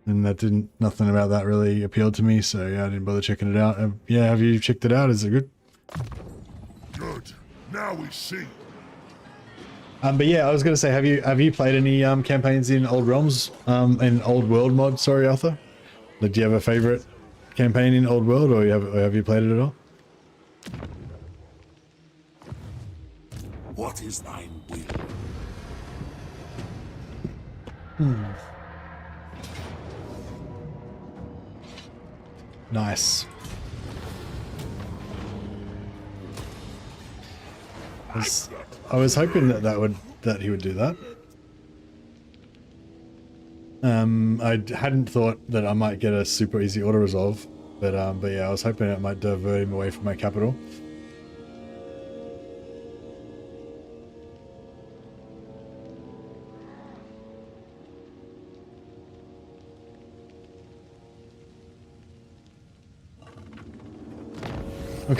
And that didn't, nothing about that really appealed to me, so yeah, I didn't bother checking it out. Yeah, have you checked it out? Is it good? Good. Now we see. But yeah, I was gonna say, have you played any campaigns in Old Realms, in Old World mod? Sorry, Arthur. Like, do you have a favorite campaign in Old World, or have you played it at all? What is thine will? Nice. I was hoping that he would do that. I hadn't thought that I might get a super easy auto resolve, but yeah, I was hoping it might divert him away from my capital. I'm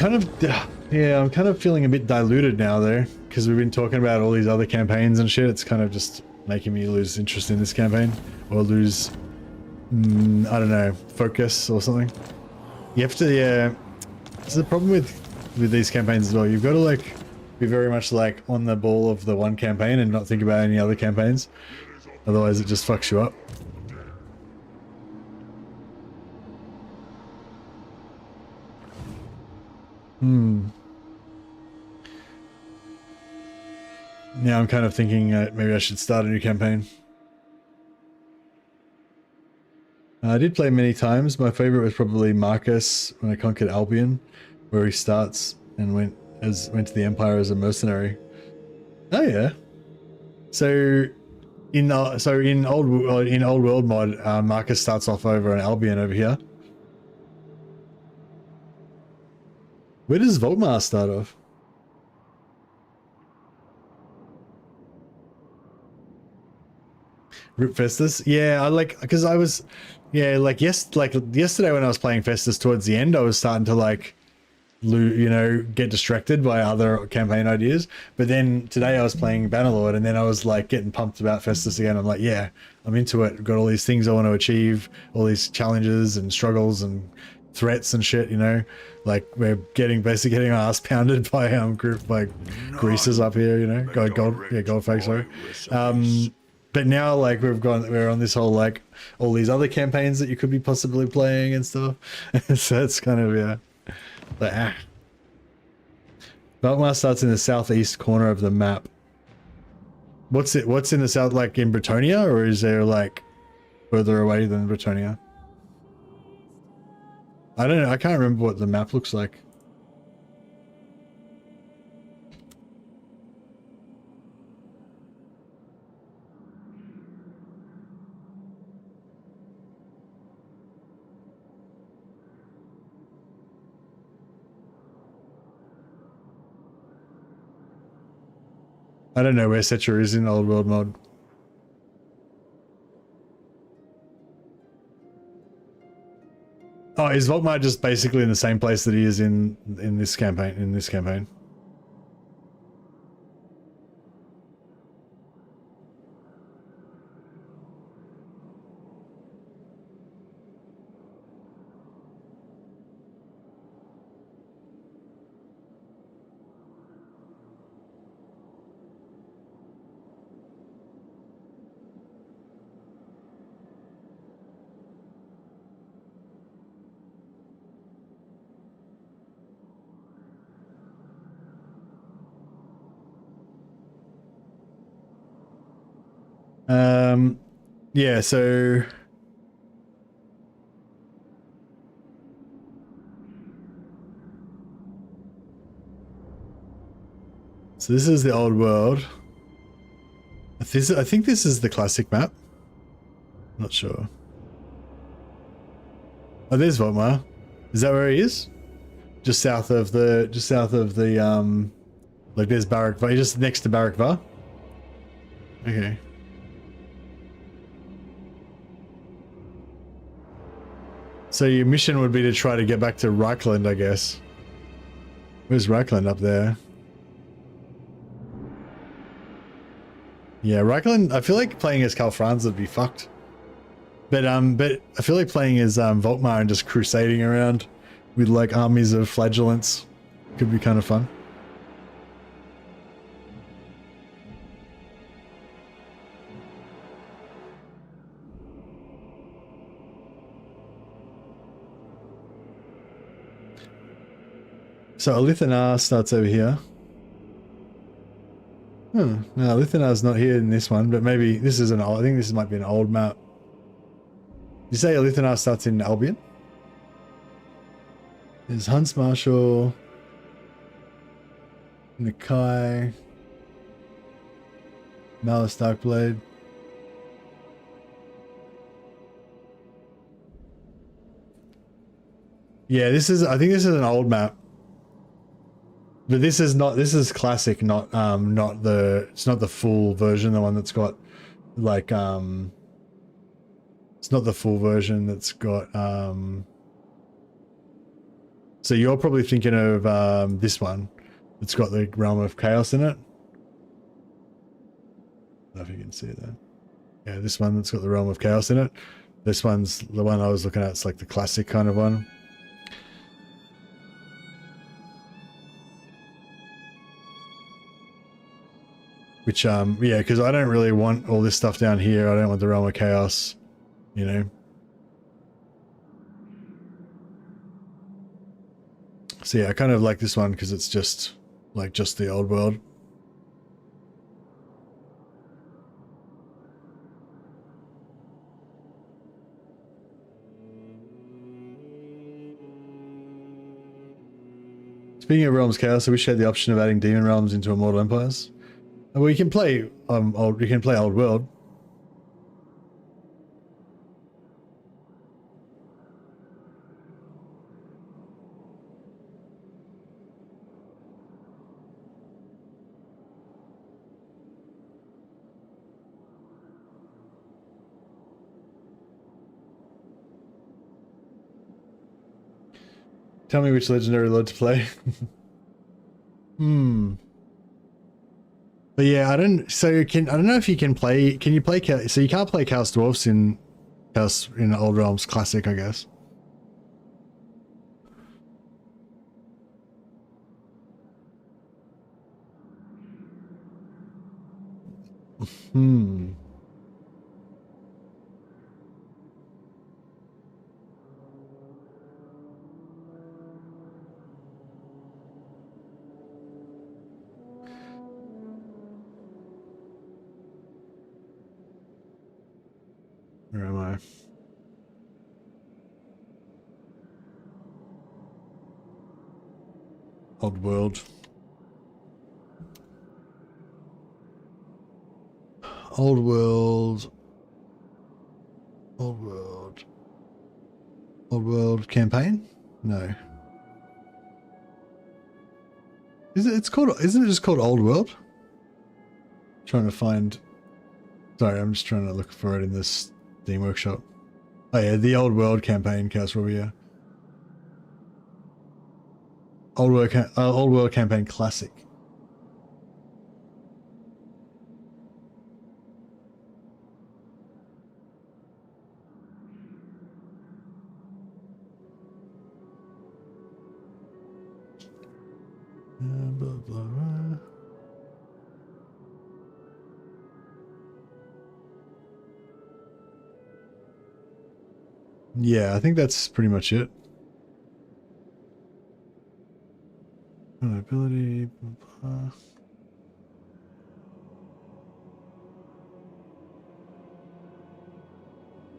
kind of feeling a bit diluted now though, because we've been talking about all these other campaigns and shit. It's kind of just making me lose interest in this campaign, or lose, I don't know, focus or something. You have to, yeah. This is the problem with these campaigns as well. You've got to like be very much like on the ball of the one campaign and not think about any other campaigns. Otherwise, it just fucks you up. Now I'm kind of thinking maybe I should start a new campaign. I did play many times. My favorite was probably Marcus when I conquered Albion, where he starts and went to the Empire as a mercenary. Oh yeah. So in Old World mod, Marcus starts off over on Albion over here. Where does Volkmar start off? Rip Festus? Yeah, I like, because I was, yeah, like yesterday when I was playing Festus towards the end, I was starting to like, you know, get distracted by other campaign ideas. But then today I was playing Bannerlord, and then I was like getting pumped about Festus again. I'm like, yeah, I'm into it. Got all these things I want to achieve, all these challenges and struggles and threats and shit, you know. Like we're basically getting our ass pounded by group like greasers up here, you know. Goldface, sorry. But now like we're on this whole like all these other campaigns that you could be possibly playing and stuff. So it's kind of, yeah. Like, Beltmar starts in the southeast corner of the map. What's in the south, like in Bretonia, or is there like further away than Bretonia? I don't know. I can't remember what the map looks like. I don't know where Setra is in Old World mod. Oh, is Volkmar just basically in the same place that he is in this campaign? Yeah, so So this is the old world. I think this is the classic map. Not sure. Oh, there's Volkmar. Is that where he is? Just south of the like there's Barak Va, just next to Barak Va. Okay. So your mission would be to try to get back to Reichland, I guess. Where's Reichland? Up there? Yeah, Reichland, I feel like playing as Karl Franz would be fucked. But I feel like playing as Volkmar and just crusading around with like armies of flagellants could be kind of fun. So Alithanar starts over here. No, Alithanar's not here in this one, but maybe this is an old, I think this might be an old map. You say Alithanar starts in Albion? There's Hunts Marshal, Nakai, Malice Darkblade. Yeah, I think this is an old map. But this is classic, it's not the full version, the one that's got like it's not the full version that's got so you're probably thinking of this one. It's got the Realm of Chaos in it. I don't know if you can see it there. Yeah, this one that's got the Realm of Chaos in it. This one's the one I was looking at, it's like the classic kind of one. Which, yeah, because I don't really want all this stuff down here. I don't want the Realm of Chaos, you know. So yeah, I kind of like this one because it's just, like, just the old world. Speaking of Realms Chaos, I wish I had the option of adding Demon Realms into Immortal Empires. Well, you can play Old World. Tell me which legendary lord to play. But yeah, I don't know if you can play, so you can't play Chaos Dwarfs in Old Realms Classic, I guess. Where am I? Old World. Old World. Old World. Old World campaign? No. Isn't it just called Old World? Trying to find. Sorry, I'm just trying to look for it in this Steam Workshop. Oh yeah, the Old World campaign, Chaos Warrior. Old World campaign classic. Blah, blah, blah. Yeah, I think that's pretty much it. Ability, blah, blah.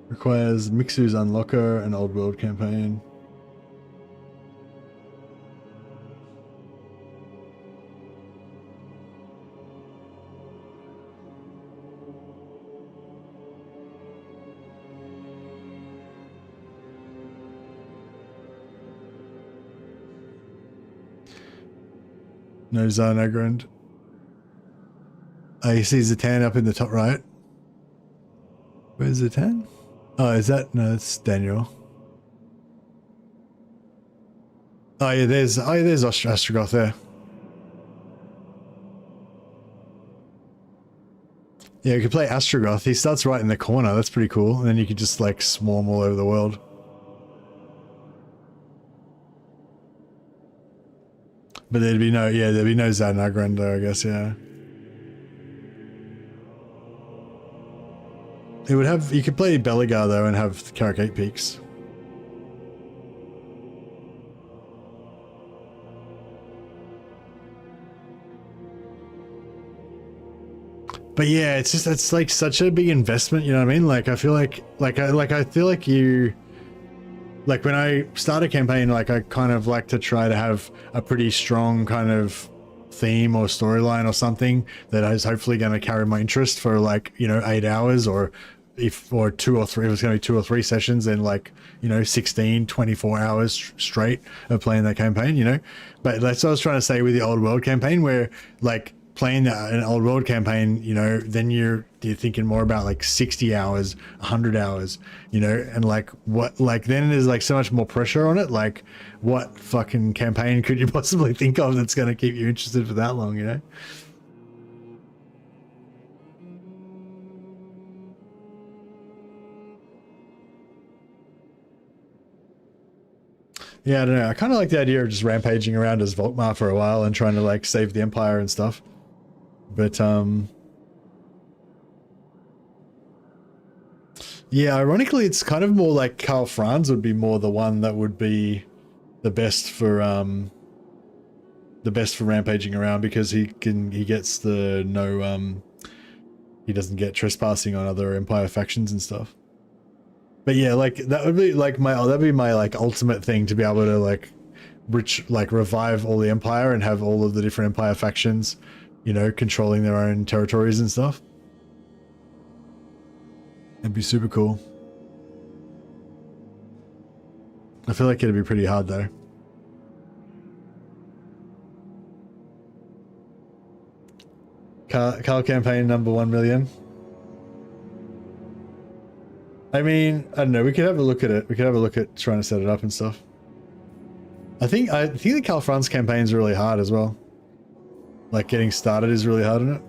Requires Mixu's Unlocker and Old World campaign. No Zarnagrand. Oh, you see Zatan up in the top right. Where's Zatan? Oh, is that? No, that's Daniel. Oh yeah, there's Ostrogoth there. Yeah, you could play Ostrogoth. He starts right in the corner. That's pretty cool. And then you could just like swarm all over the world. But there'd be no Zarnagrand though, I guess, yeah. It would have, you could play Belegar though and have Carrick 8 Peaks. But yeah, it's just, it's like such a big investment, you know what I mean? Like I feel like I feel like you, like when I start a campaign, like I kind of like to try to have a pretty strong kind of theme or storyline or something that is hopefully going to carry my interest for like, you know, 8 hours, or if, or 2 or 3, if it's going to be 2 or 3 sessions, then like, you know, 16, 24 hours straight of playing that campaign, you know? But that's what I was trying to say with the old world campaign, where like playing an old world campaign, you know, then you're thinking more about like 60 hours, 100 hours, you know, and like what, like then there's like so much more pressure on it. Like what fucking campaign could you possibly think of that's going to keep you interested for that long, you know? Yeah, I don't know. I kind of like the idea of just rampaging around as Volkmar for a while and trying to like save the Empire and stuff. But yeah, ironically, it's kind of more like Karl Franz would be more the one that would be the best for rampaging around, because he gets the no he doesn't get trespassing on other Empire factions and stuff. But yeah, like that would be like that'd be my like ultimate thing, to be able to like revive all the Empire and have all of the different Empire factions, you know, controlling their own territories and stuff. It'd be super cool. I feel like it'd be pretty hard though. Carl campaign number 1 million. I mean, I don't know, we could have a look at it. We could have a look at trying to set it up and stuff. I think the Karl Franz campaign is really hard as well. Like getting started is really hard on it.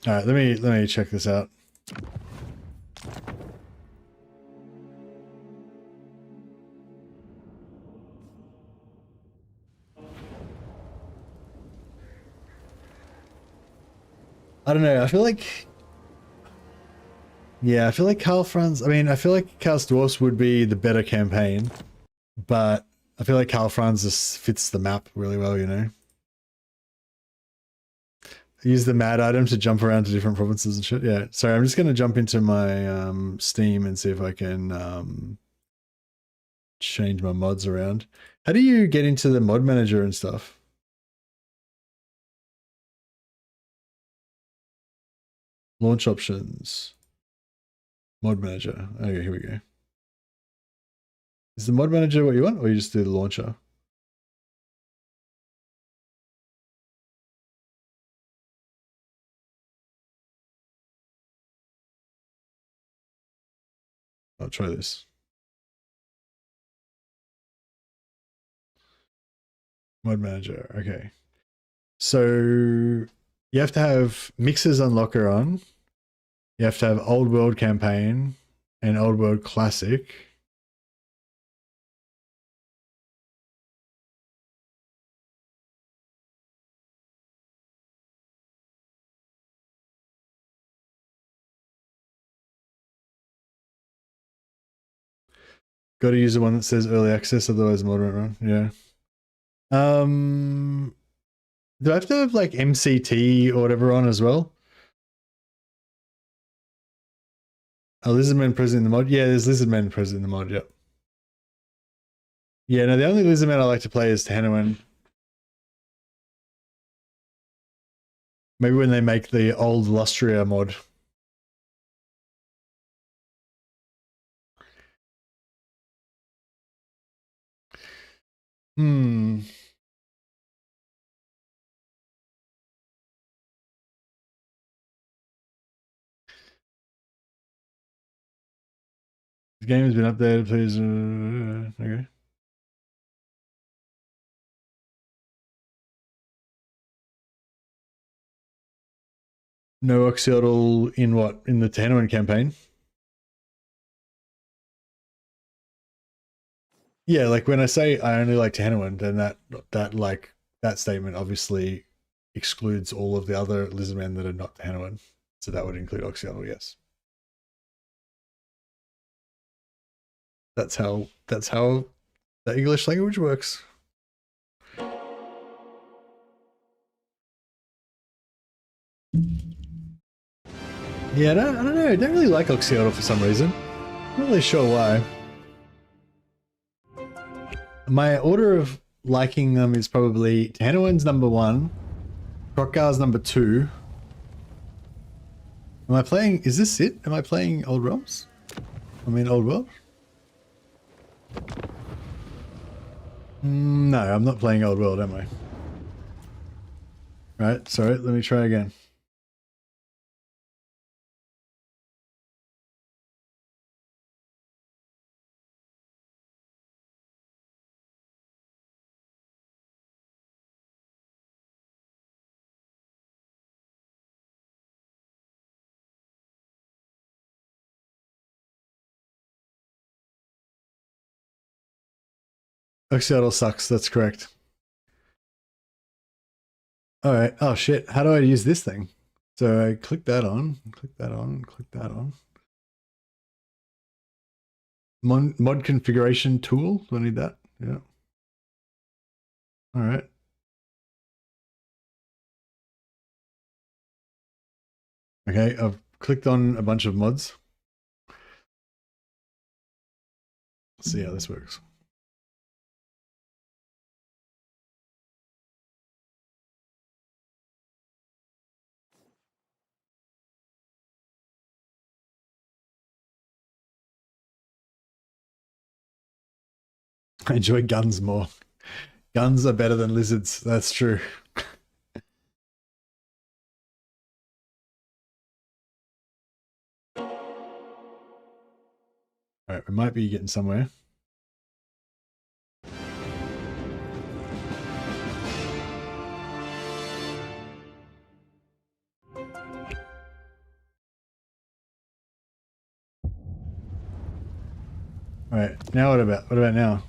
All right, let me check this out. I don't know. I feel like, yeah, I feel like Karl Franz. I mean, I feel like Chaos Dwarfs would be the better campaign, but I feel like Karl Franz just fits the map really well, you know. Use the mad item to jump around to different provinces and shit. Yeah. Sorry, I'm just gonna jump into my Steam and see if I can change my mods around. How do you get into the mod manager and stuff? Launch options. Mod manager. Okay, here we go. Is the mod manager what you want, or you just do the launcher? I'll try this. Mod manager. Okay. So you have to have mixers unlocker on. You have to have old world campaign and old world classic. Got to use the one that says early access, otherwise mod won't run. Yeah. Do I have to have like MCT or whatever on as well? A lizardman present in the mod? Yeah, there's lizardmen present in the mod, yep. Yeah, no, the only lizardman I like to play is Tahanoan. Maybe when they make the old Lustria mod. The game has been updated, please. Okay. No Oxyodal in what? In the Tehanuan campaign? Yeah, like when I say I only like Tehanuan, then that statement obviously excludes all of the other lizardmen that are not Tehanuan. So that would include Oxyodal, yes. That's how the English language works. Yeah, I don't know. I don't really like Oxyodal for some reason. I'm not really sure why. My order of liking them is probably Tehanuan's number 1, Krokgar's number 2. Am I playing? Is this it? Am I playing Old Realms? I mean Old World? No, I'm not playing Old World, am I? Right, sorry, let me try again. Oxyodal sucks, that's correct. Alright, oh shit, how do I use this thing? So I click that on, click that on, click that on. Mod configuration tool, do I need that? Yeah. Alright. Okay, I've clicked on a bunch of mods. Let's see how this works. I enjoy guns more. Guns are better than lizards, that's true. Alright, we might be getting somewhere. Alright, now what about now?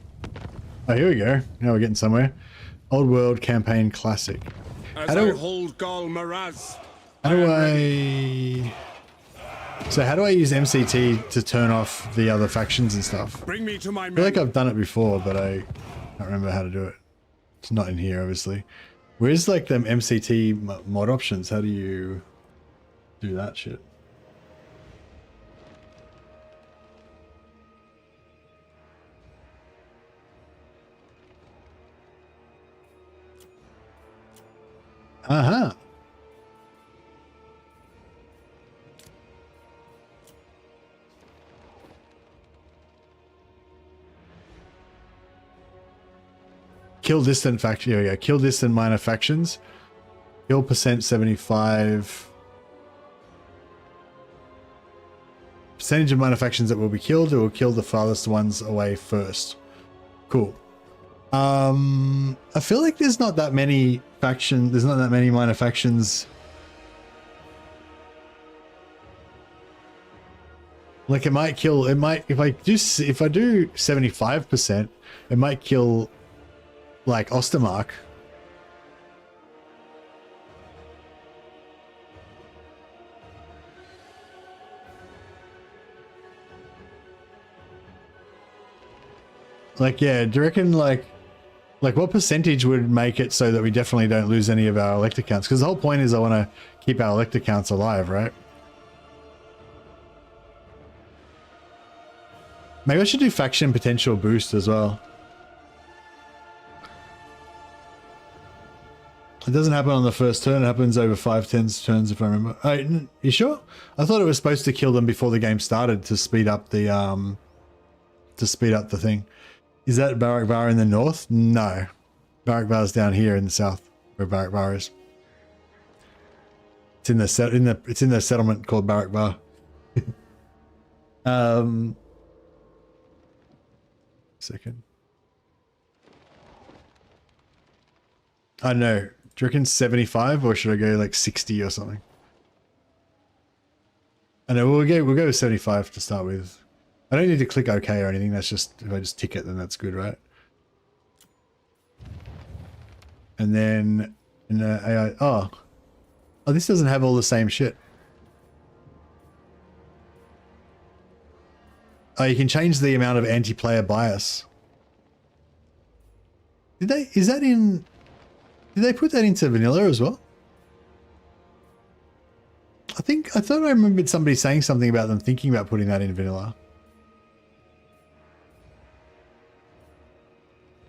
Oh, here we go. Now we're getting somewhere. Old World Campaign Classic. As I hold Gal Maraz. How do I... So how do I use MCT to turn off the other factions and stuff? Bring me to my I feel like I've done it before, but I don't remember how to do it. It's not in here, obviously. Where's like them MCT mod options? How do you do that shit? Uh-huh. Kill distant faction. Here we go. Kill distant minor factions. Kill percent 75. Percentage of minor factions that will be killed. It will kill the farthest ones away first. Cool. I feel like there's not that many factions. There's not that many minor factions. Like it might kill. It might if I do 75%, it might kill like Ostermark. Like yeah, do you reckon like what percentage would make it so that we definitely don't lose any of our elector counts? Because the whole point is I want to keep our elector counts alive, right? Maybe I should do faction potential boost as well. It doesn't happen on the first turn. It happens over 5-10 turns if I remember. You sure? I thought it was supposed to kill them before the game started to speed up the thing. Is that Barak Bar in the north? No. Barak Bar's down here in the south, where Barak Bar is. It's in the settlement called Barak Bar. second. I don't know. Do you reckon 75 or should I go like 60 or something? I know we'll go with 75 to start with. I don't need to click OK or anything. That's just, if I just tick it, then that's good, right? And then in the AI, oh, this doesn't have all the same shit. Oh, you can change the amount of anti-player bias. Did they put that into vanilla as well? I thought I remembered somebody saying something about them thinking about putting that in vanilla.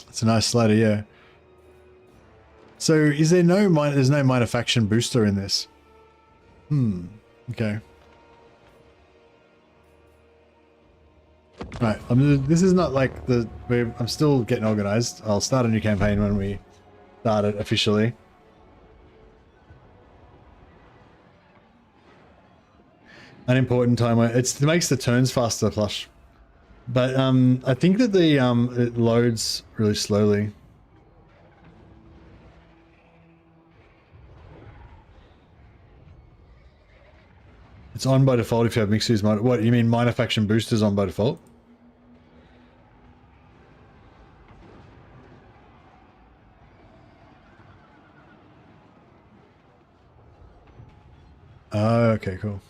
It's a nice slider, yeah. So is there there's no minor faction booster in this? Okay. Right, this is not like I'm still getting organized. I'll start a new campaign when we start it officially. An important time. It makes the turns faster, plush. But I think that it loads really slowly. It's on by default if you have mixed use mode. What, you mean minor faction boosters on by default? Oh, okay, cool.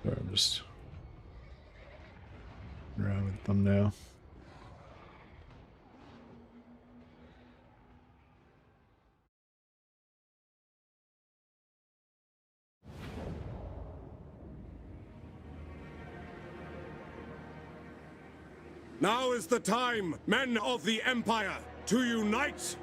Sorry, I'm just around with thumbnail. Now is the time, men of the Empire, to unite!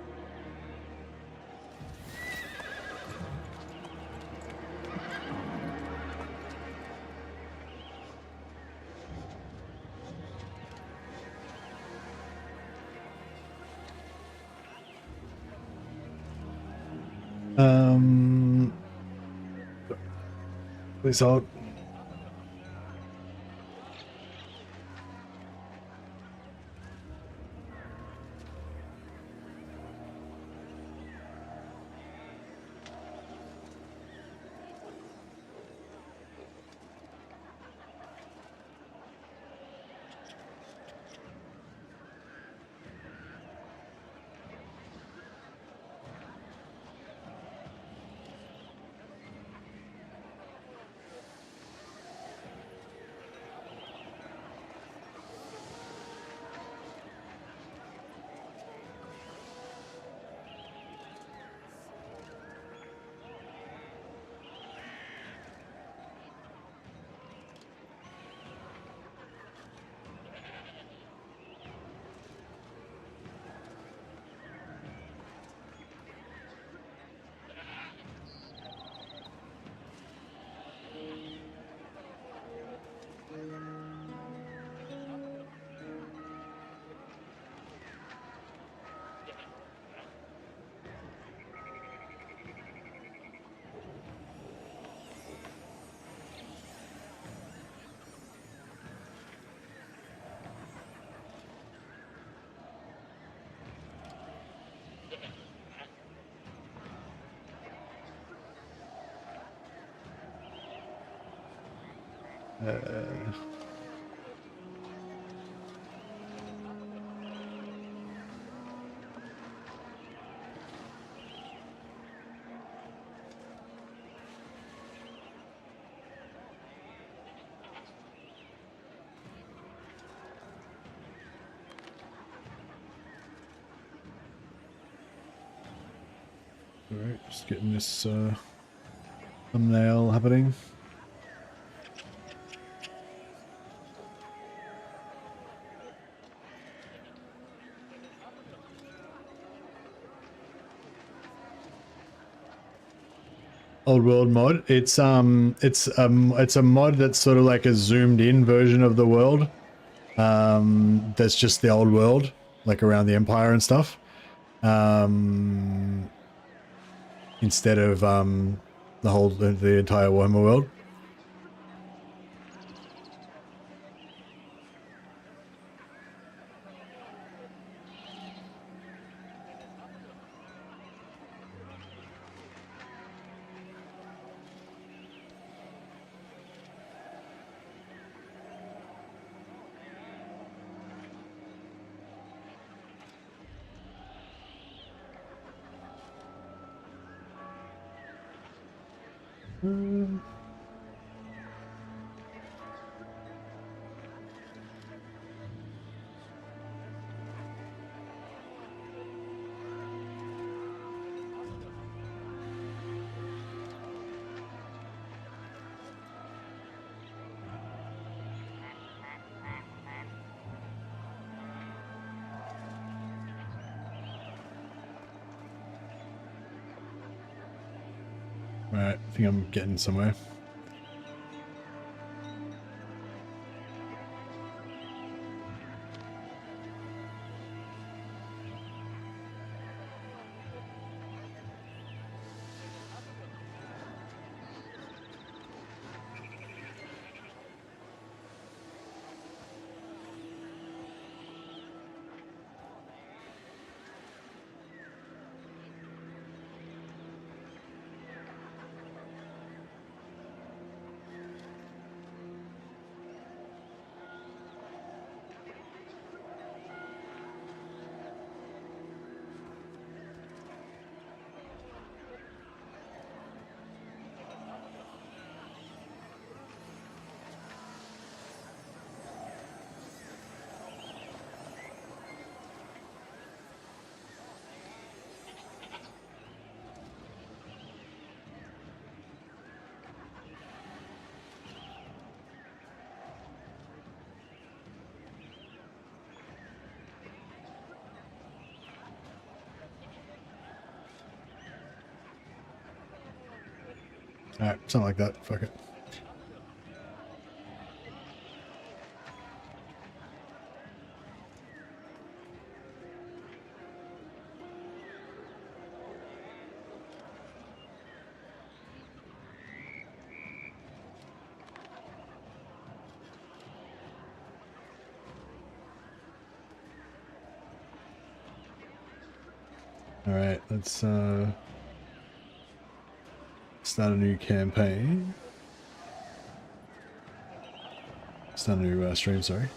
Please hold. Alright, just getting this thumbnail happening. Old world mod. It's a mod that's sort of like a zoomed in version of the world. That's just the old world, like around the Empire and stuff. Instead of the entire Warhammer world. Right, I think I'm getting somewhere. Alright, something like that. Fuck it. Alright, let's start a new campaign. Start a new stream, sorry.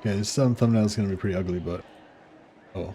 Okay, this thumbnail is going to be pretty ugly, but oh.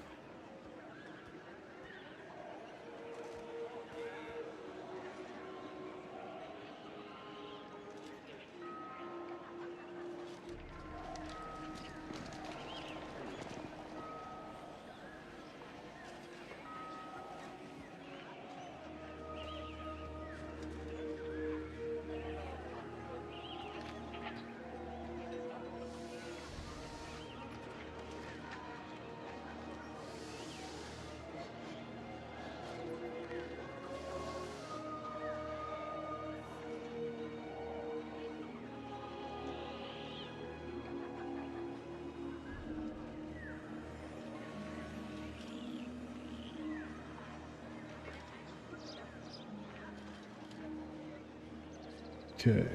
Okay.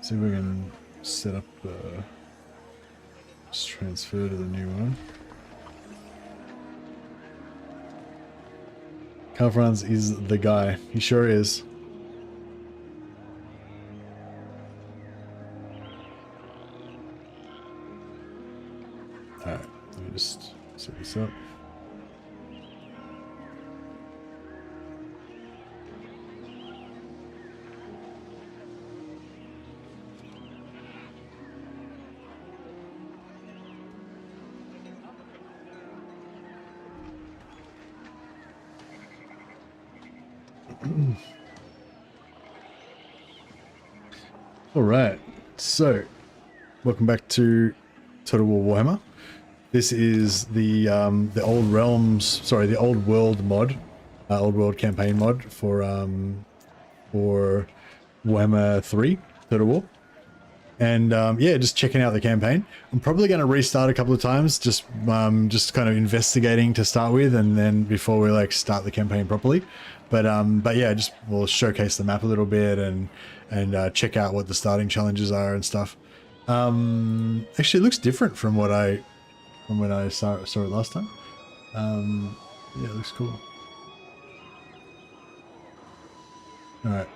See if we can set up. Just transfer to the new one. Carl Franz is the guy. He sure is. Alright, let me just set this up. All right, so welcome back to Total War Warhammer. This is the old realms, sorry, the old world mod, old world campaign mod for Warhammer 3 Total War, and yeah, just checking out the campaign. I'm probably going to restart a couple of times, just kind of investigating to start with, and then before we like start the campaign properly. But yeah, just we'll showcase the map a little bit and check out what the starting challenges are and stuff. Actually, it looks different from when I saw it last time. Yeah, it looks cool. All right.